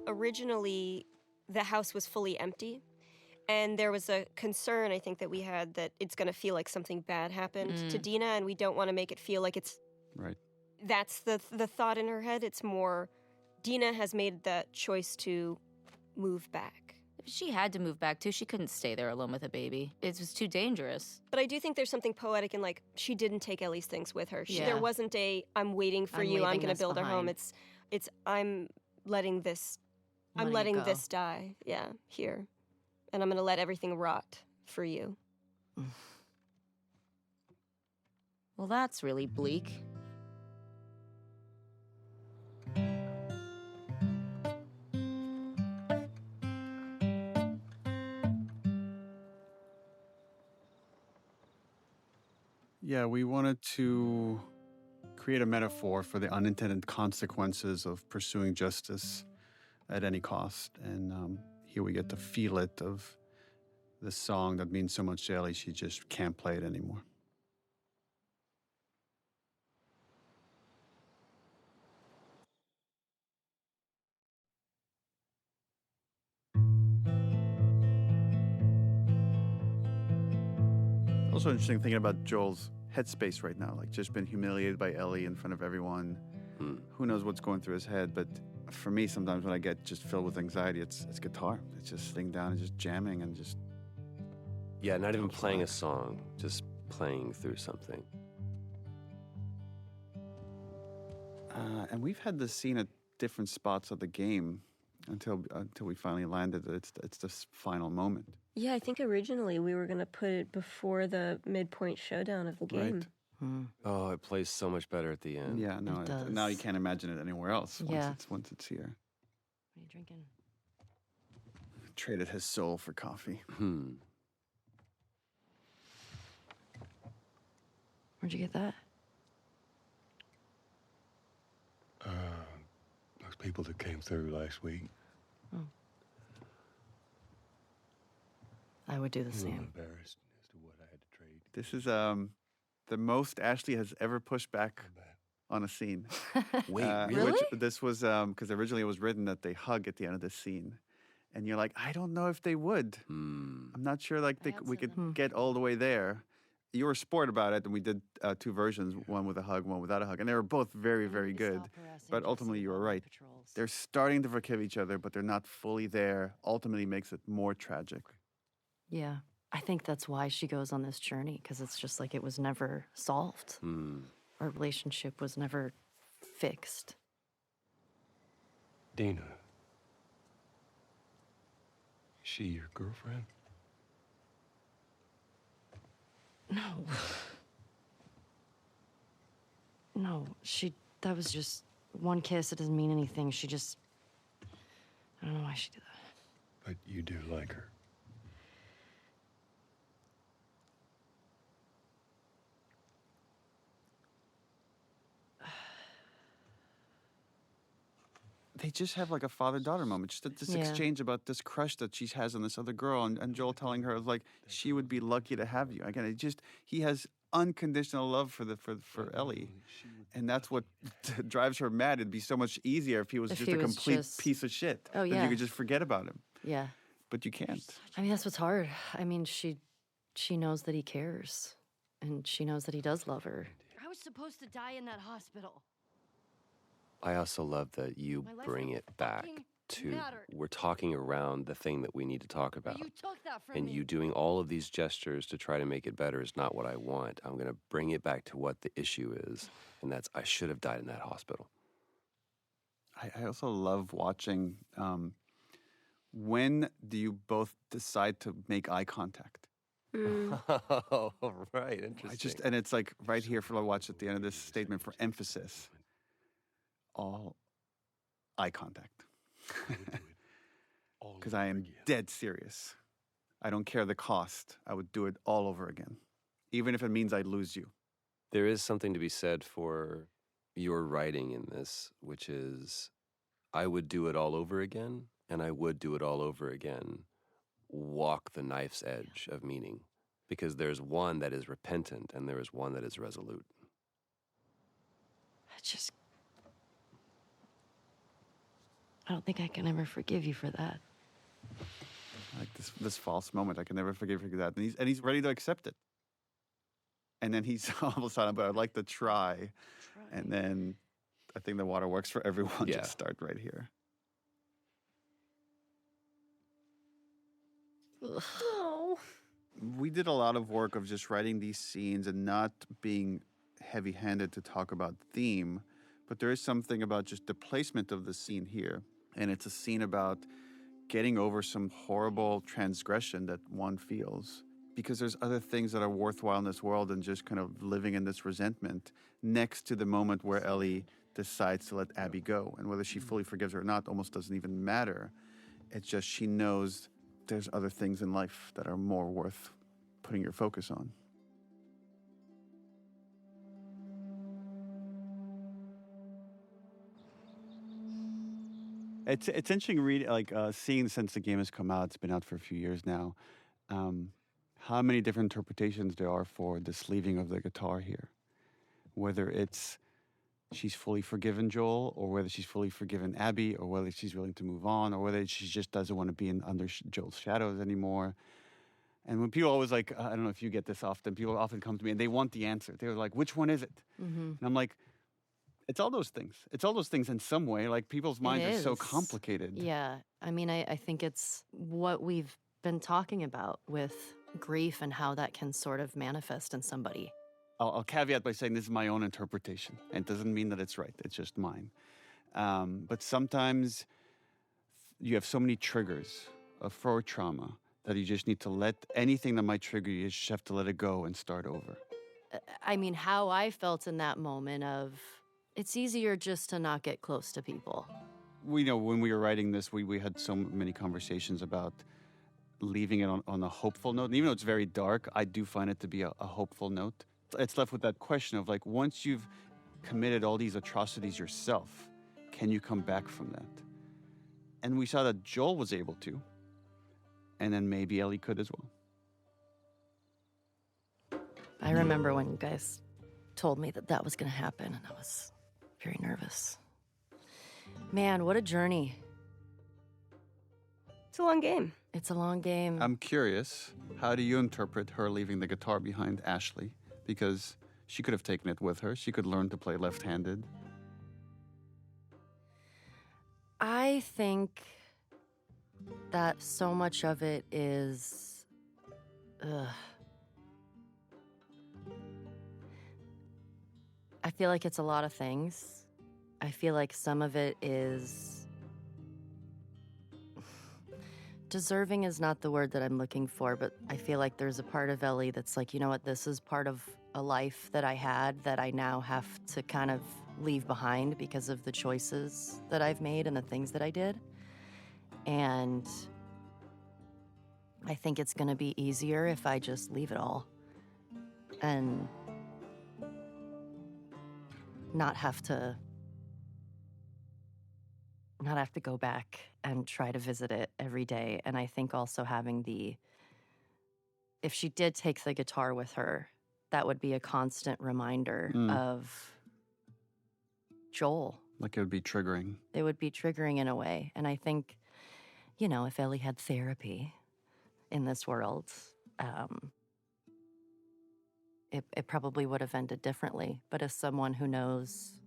Originally, the house was fully empty, and there was a concern, I think, that we had that it's going to feel like something bad happened to Dina, and we don't want to make it feel like it's... Right. That's the thought in her head. It's more, Dina has made that choice to move back. She had to move back, too. She couldn't stay there alone with a baby. It was too dangerous. But I do think there's something poetic in, like, she didn't take Ellie's things with her. Yeah. There wasn't a, I'm waiting for you, I'm going to build a home. behind. It's I'm letting this... I'm Letting it letting go. this die, here. And I'm going to let everything rot for you. Well, that's really bleak. Yeah, we wanted to create a metaphor for the unintended consequences of pursuing justice at any cost. And here we get to feel it of this song that means so much to Ellie, she just can't play it anymore. Also interesting thinking about Joel's headspace right now, like just been humiliated by Ellie in front of everyone. Who knows what's going through his head? But for me, sometimes when I get just filled with anxiety, it's guitar. It's just sitting down and just jamming and just... Yeah, not even playing a song, just playing through something. And we've had this scene at different spots of the game until we finally landed. It's this final moment. Yeah, I think originally we were going to put it before the midpoint showdown of the game. Right. Oh, it plays so much better at the end. Yeah, no, It does. now you can't imagine it anywhere else Yeah. once it's here. What are you drinking? Traded his soul for coffee. Where'd you get that? Those people that came through last week. I would do the I'm a little same. embarrassed as to what I had to trade. This is the most Ashley has ever pushed back on a scene. Wait, really? Which this was because originally it was written that they hug at the end of this scene, and you're like, I don't know if they would. I'm not sure like we could get all the way there. You were a sport about it, and we did 2 versions, one with a hug, one without a hug, and they were both very, very good. But ultimately, you were right. They're starting to forgive each other, but they're not fully there. Ultimately, makes it more tragic. Yeah. I think that's why she goes on this journey, because it's just like it was never solved. Our relationship was never fixed. Dina. Is she your girlfriend? No. No, that was just one kiss. It doesn't mean anything. She just, I don't know why she did that. But you do like her. They just have like a father-daughter moment. Just this exchange about this crush that she has on this other girl, and Joel telling her like she would be lucky to have you. Again, he has unconditional love for Ellie, and that's what drives her mad. It'd be so much easier if he was just a complete piece of shit. Oh, Then yeah. you could just forget about him. Yeah. But you can't. I mean, that's what's hard. I mean, she knows that he cares, and she knows that he does love her. I was supposed to die in that hospital. I also love that you My life bring don't it back fucking to matter. we're talking around the thing that we need to talk about. You took that from And me. you doing all of these gestures to try to make it better is not what I want. I'm going to bring it back to what the issue is, and that's I should have died in that hospital. I also love watching. When do you both decide to make eye contact? Oh, right, interesting. And it's like right here for I watch at the end of this statement for emphasis. All eye contact. Because I am dead serious. I don't care the cost. I would do it all over again, even if it means I lose you. There is something to be said for your writing in this, which is I would do it all over again, and I would do it all over again. Walk the knife's edge of meaning, because there's one that is repentant and there is one that is resolute. I don't think I can ever forgive you for that. Like this false moment, I can never forgive you for that. And he's ready to accept it. And then he's all of a sudden, but I'd like to try. And then I think the water works for everyone. Yeah. Just start right here. Oh. We did a lot of work of just writing these scenes and not being heavy-handed to talk about theme, but there is something about just the placement of the scene here. And it's a scene about getting over some horrible transgression that one feels. Because there's other things that are worthwhile in this world than just kind of living in this resentment next to the moment where Ellie decides to let Abby go. And whether she fully forgives her or not almost doesn't even matter. It's just she knows there's other things in life that are more worth putting your focus on. It's interesting seeing since the game has come out. It's been out for a few years now. How many different interpretations there are for the sleeving of the guitar here. Whether it's she's fully forgiven Joel, or whether she's fully forgiven Abby, or whether she's willing to move on, or whether she just doesn't want to be under Joel's shadows anymore. And when people always I don't know if you get this often, people often come to me and they want the answer. They're like, which one is it? Mm-hmm. And I'm like, It's all those things. It's all those things in some way. Like people's minds are so is. complicated. Yeah. I mean, I think it's what we've been talking about with grief and how that can sort of manifest in somebody. I'll caveat by saying this is my own interpretation. And it doesn't mean that it's right. It's just mine. But sometimes you have so many triggers for trauma that you just need to let anything that might trigger you, you just have to let it go and start over. I mean, how I felt in that moment of, it's easier just to not get close to people. We know when we were writing this, we had so many conversations about leaving it on a hopeful note. And even though it's very dark, I do find it to be a hopeful note. It's left with that question of like, once you've committed all these atrocities yourself, can you come back from that? And we saw that Joel was able to, and then maybe Ellie could as well. I remember when you guys told me that that was going to happen, and I was very nervous. Man, what a journey. It's a long game. It's a long game. I'm curious, how do you interpret her leaving the guitar behind Ashley? Because she could have taken it with her. She could learn to play left-handed. I think that so much of it is... I feel like it's a lot of things. I feel like some of it is... Deserving is not the word that I'm looking for, but I feel like there's a part of Ellie that's like, you know what, this is part of a life that I had that I now have to kind of leave behind because of the choices that I've made and the things that I did. And I think it's gonna be easier if I just leave it all and not have to go back and try to visit it every day. And I think also having if she did take the guitar with her, that would be a constant reminder of Joel. Like it would be triggering. It would be triggering in a way. And I think, you know, if Ellie had therapy in this world, it probably would have ended differently. But as someone who knows...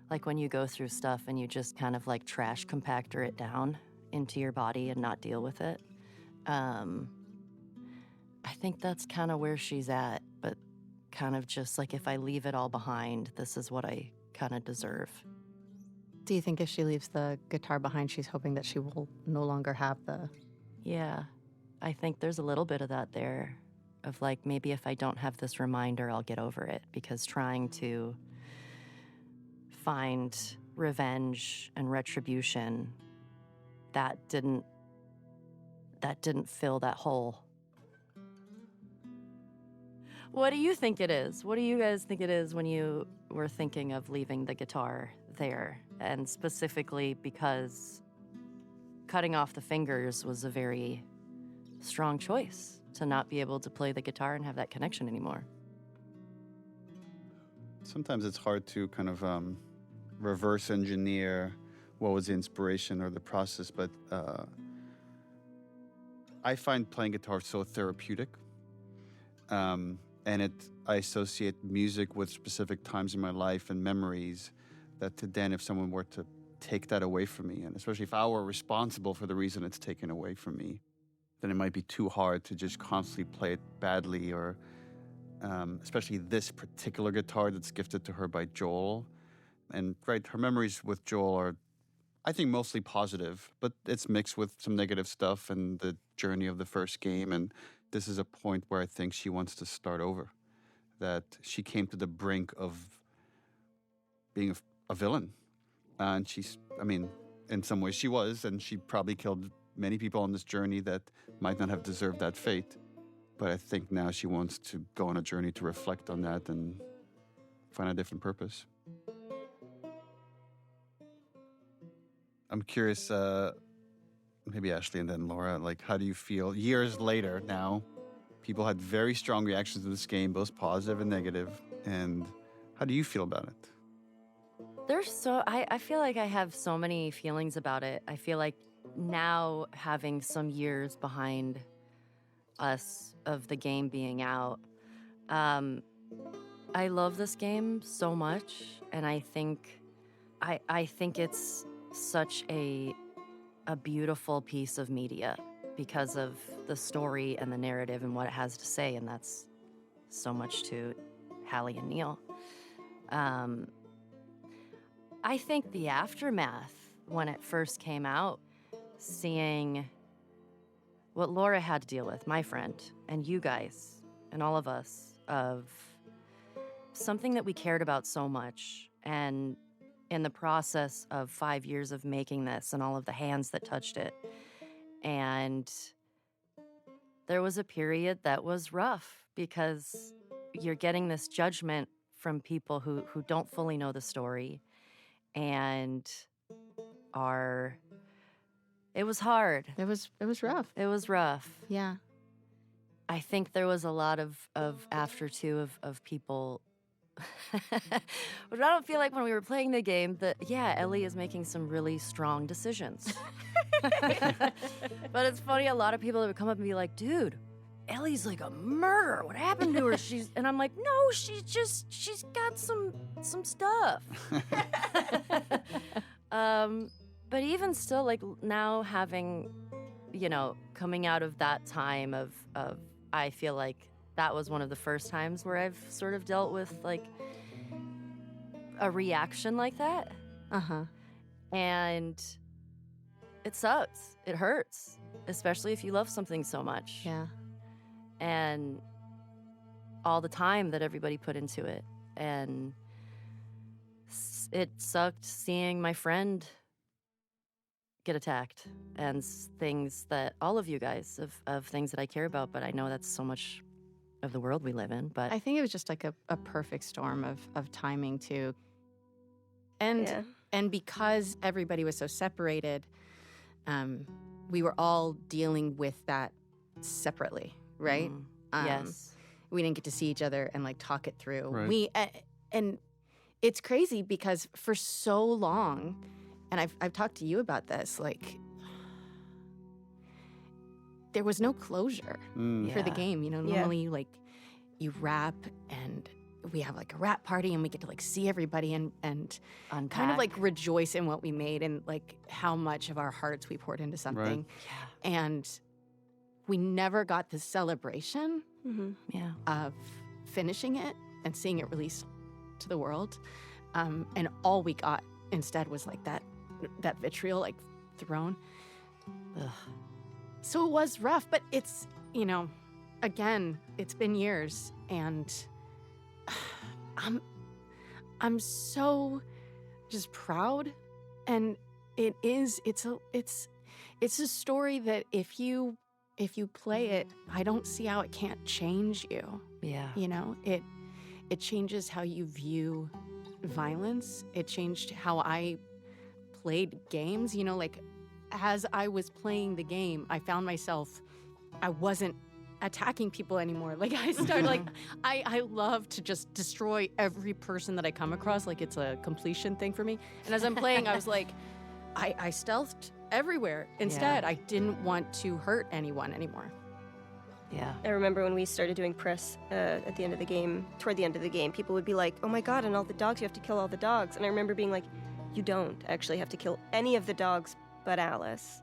Like when you go through stuff and you just kind of like trash compactor it down into your body and not deal with it. I think that's kind of where she's at, but kind of just like if I leave it all behind, this is what I kind of deserve. Do you think if she leaves the guitar behind, she's hoping that she will no longer have the... Yeah, I think there's a little bit of that there of like, maybe if I don't have this reminder, I'll get over it, because trying to find revenge and retribution, that didn't fill that hole. What do you think it is? What do you guys think it is when you were thinking of leaving the guitar there? And specifically because cutting off the fingers was a very strong choice to not be able to play the guitar and have that connection anymore. Sometimes it's hard to kind of reverse engineer what was the inspiration or the process, but I find playing guitar so therapeutic. And I associate music with specific times in my life and memories that then if someone were to take that away from me, and especially if I were responsible for the reason it's taken away from me, then it might be too hard to just constantly play it badly, or especially this particular guitar that's gifted to her by Joel. And right, her memories with Joel are, I think, mostly positive, but it's mixed with some negative stuff and the journey of the first game. And this is a point where I think she wants to start over, that she came to the brink of being a villain. And she's, I mean, in some ways she was, and she probably killed many people on this journey that might not have deserved that fate. But I think now she wants to go on a journey to reflect on that and find a different purpose. I'm curious, maybe Ashley and then Laura, like, how do you feel years later now? People had very strong reactions to this game, both positive and negative. And how do you feel about it? I feel like I have so many feelings about it. I feel like now, having some years behind us of the game being out, I love this game so much, and I think it's such a beautiful piece of media because of the story and the narrative and what it has to say, and that's so much to Halley and Neil. I think the aftermath, when it first came out, seeing what Laura had to deal with, my friend, and you guys, and all of us, of something that we cared about so much, and in the process of 5 years of making this and all of the hands that touched it. And there was a period that was rough because you're getting this judgment from people who don't fully know the story and it was hard. It was rough. It was rough. Yeah. I think there was a lot of after too of people. But I don't feel like when we were playing the game that, yeah, Ellie is making some really strong decisions. But it's funny, a lot of people would come up and be like, dude, Ellie's like a murderer. What happened to her? And I'm like, no, she's got some stuff. But even still, like now having, coming out of that time of I feel like that was one of the first times where I've sort of dealt with like a reaction like that. Uh-huh. And it sucks. It hurts, especially if you love something so much. Yeah. And all the time that everybody put into it. And it sucked seeing my friend get attacked and things that all of you guys of things that I care about, but I know that's so much of the world we live in. But I think it was just like a perfect storm of timing too. And because everybody was so separated, we were all dealing with that separately, right? Yes. We didn't get to see each other and like talk it through. Right. And it's crazy because for so long, and I've talked to you about this, like there was no closure for the game. Normally like you wrap and we have like a wrap party and we get to like see everybody and unpack. Kind of like rejoice in what we made and like how much of our hearts we poured into something. Right. Yeah. And we never got the celebration of finishing it and seeing it released to the world. And all we got instead was like that vitriol like thrown. Ugh. So it was rough, but it's, again, it's been years and I'm so just proud. And it's a story that if you play it, I don't see how it can't change you. Yeah. It changes how you view violence. It changed how I played games. Like as I was playing the game, I found myself, I wasn't attacking people anymore. Like I started like, I love to just destroy every person that I come across. Like it's a completion thing for me. And as I'm playing, I was like, I stealthed everywhere. Instead, I didn't want to hurt anyone anymore. Yeah. I remember when we started doing press at the end of the game, toward the end of the game, people would be like, oh my God, and all the dogs, you have to kill all the dogs. And I remember being like, you don't actually have to kill any of the dogs but Alice.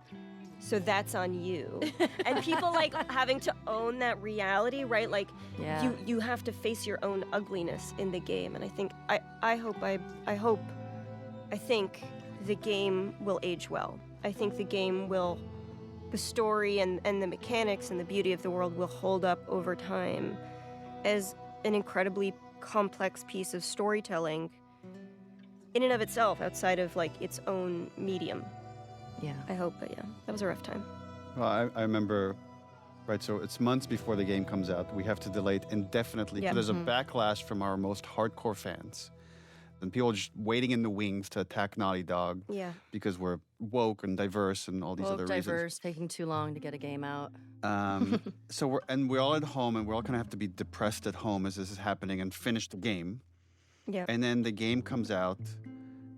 So that's on you. And people like having to own that reality, right? Like you have to face your own ugliness in the game. And I think, I think the game will age well. I think the game will, the story and the mechanics and the beauty of the world will hold up over time as an incredibly complex piece of storytelling in and of itself, outside of like its own medium. Yeah. I hope, but yeah, that was a rough time. Well, I remember, right, so it's months before the game comes out. We have to delay it indefinitely. Yeah. There's a backlash from our most hardcore fans. And people are just waiting in the wings to attack Naughty Dog. Yeah. Because we're woke and diverse and all these other reasons. Diverse, taking too long to get a game out. So we're all at home and we're all gonna have to be depressed at home as this is happening and finish the game. Yeah. And then the game comes out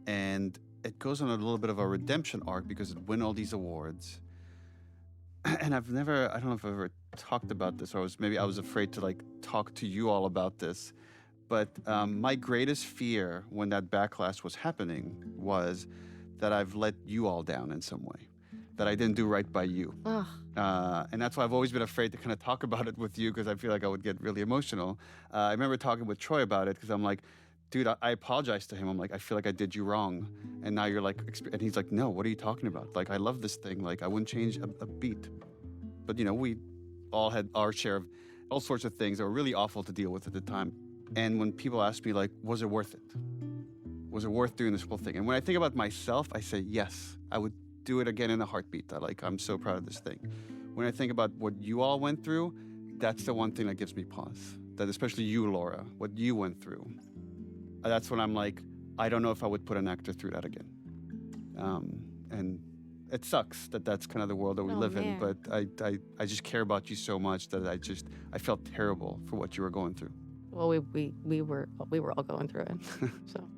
and it goes on a little bit of a redemption arc because it won all these awards. And I don't know if I've ever talked about this, or maybe I was afraid to like talk to you all about this. But my greatest fear when that backlash was happening was that I've let you all down in some way, that I didn't do right by you. And that's why I've always been afraid to kind of talk about it with you, because I feel like I would get really emotional. I remember talking with Troy about it, because I'm like, dude, I apologize to him. I'm like, I feel like I did you wrong. And now you're like, and he's like, no, what are you talking about? Like, I love this thing. Like, I wouldn't change a beat. But, you know, we all had our share of all sorts of things that were really awful to deal with at the time. And when people ask me, like, was it worth it? Was it worth doing this whole thing? And when I think about myself, I say, yes, I would do it again in a heartbeat. I'm so proud of this thing. When I think about what you all went through, that's the one thing that gives me pause. That especially you, Laura, what you went through. That's when I'm like, I don't know if I would put an actor through that again. And it sucks that that's kind of the world that we live in, but I just care about you so much that I felt terrible for what you were going through. Well, we were all going through it. So.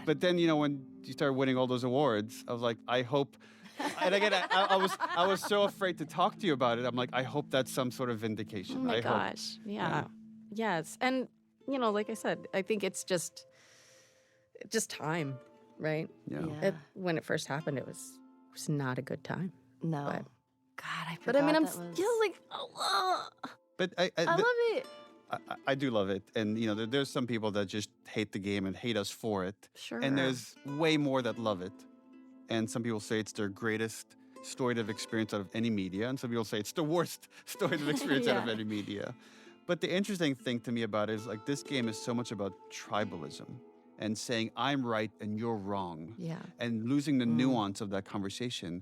But then, you know, when you started winning all those awards, I was like, I hope. And again, I was so afraid to talk to you about it. I'm like, I hope that's some sort of vindication. Oh my gosh, yeah. Yes, and you know, like I said, I think it's just time, right? Yeah. When it first happened, it was not a good time. No. But, God, I forgot. But I mean, I'm that was... still like, But I love it. I do love it. And, you know, there's some people that just hate the game and hate us for it. Sure. And there's way more that love it. And some people say it's their greatest story they've experienced out of any media. And some people say it's the worst story they've experienced out of any media. But the interesting thing to me about it is, like, this game is so much about tribalism and saying I'm right and you're wrong. Yeah. And losing the nuance of that conversation.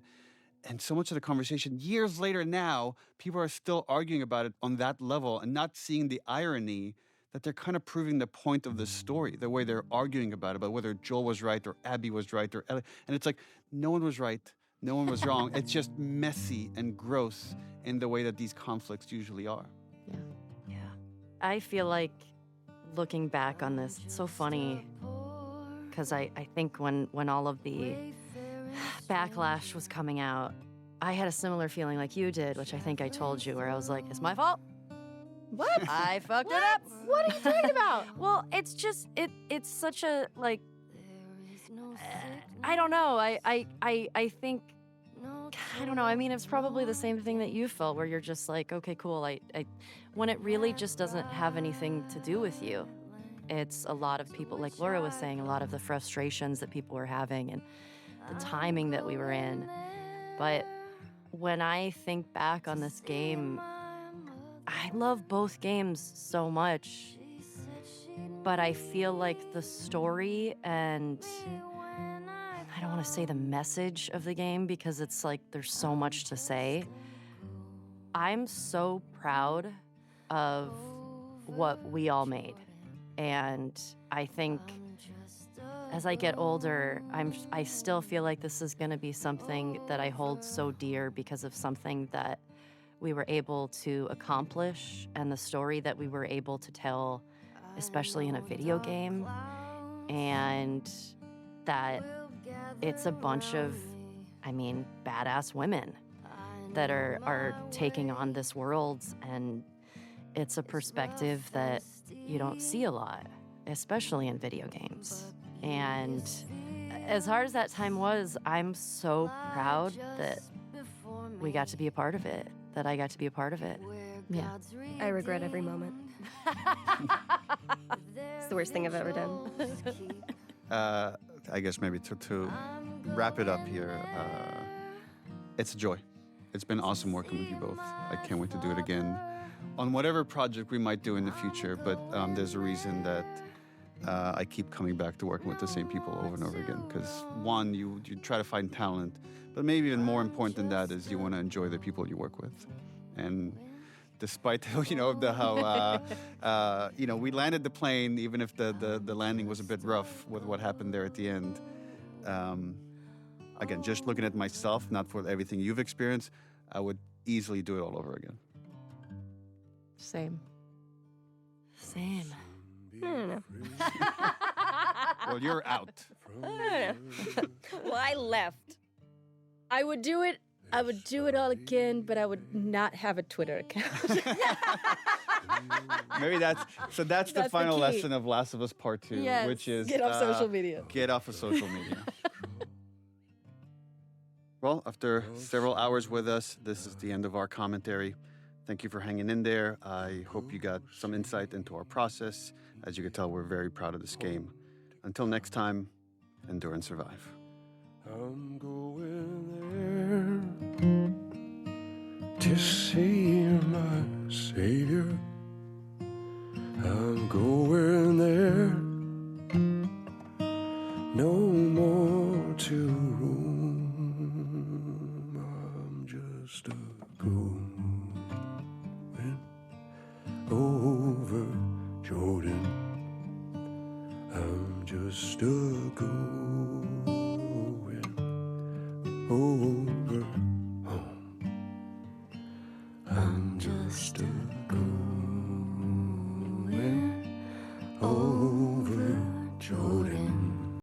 And so much of the conversation, years later now, people are still arguing about it on that level and not seeing the irony that they're kind of proving the point of the story, the way they're arguing about whether Joel was right or Abby was right or Ellie. And it's like, no one was right, no one was wrong. It's just messy and gross in the way that these conflicts usually are. Yeah. I feel like looking back on this, it's so funny because I think when all of the backlash was coming out, I had a similar feeling like you did, which I think I told you, where I was like, it's my fault. What? I fucked it up. What are you talking about? Well, it's just, it's such a, like, I don't know. I think, I don't know. I mean, it's probably the same thing that you felt, where you're just like, okay, cool. When it really just doesn't have anything to do with you. It's a lot of people, like Laura was saying, a lot of the frustrations that people were having and the timing that we were in. But when I think back on this game, I love both games so much, but I feel like the story and I don't want to say the message of the game because it's like there's so much to say. I'm so proud of what we all made. And I think as I get older, I still feel like this is going to be something that I hold so dear because of something that we were able to accomplish and the story that we were able to tell, especially in a video game. And that it's a bunch of, badass women that are taking on this world. And it's a perspective that you don't see a lot, especially in video games. And as hard as that time was, I'm so proud that we got to be a part of it, that I got to be a part of it. Yeah. I regret every moment. It's the worst thing I've ever done. I guess maybe to wrap it up here, it's a joy. It's been awesome working with you both. I can't wait to do it again on whatever project we might do in the future, but there's a reason that I keep coming back to working with the same people over and over again, because one, you try to find talent, but maybe even more important than that is you want to enjoy the people you work with. And despite we landed the plane, even if the landing was a bit rough with what happened there at the end. Again, just looking at myself, not for everything you've experienced, I would easily do it all over again. Same. I don't know. Well, you're out. I don't know. Well, I left. I would do it I would do it all again, but I would not have a Twitter account. Maybe that's the That's the final key. lesson of Last of Us Part 2, Yes. which is Get off social media. Get off of social media. Well, after several hours with us, this is the end of our commentary. Thank you for hanging in there. I hope you got some insight into our process. As you can tell, we're very proud of this game. Until next time, endure and survive. I'm going there to see my Savior. I'm going there, no more to roam. I'm just a going over Jordan. I'm just a going over home. I'm just a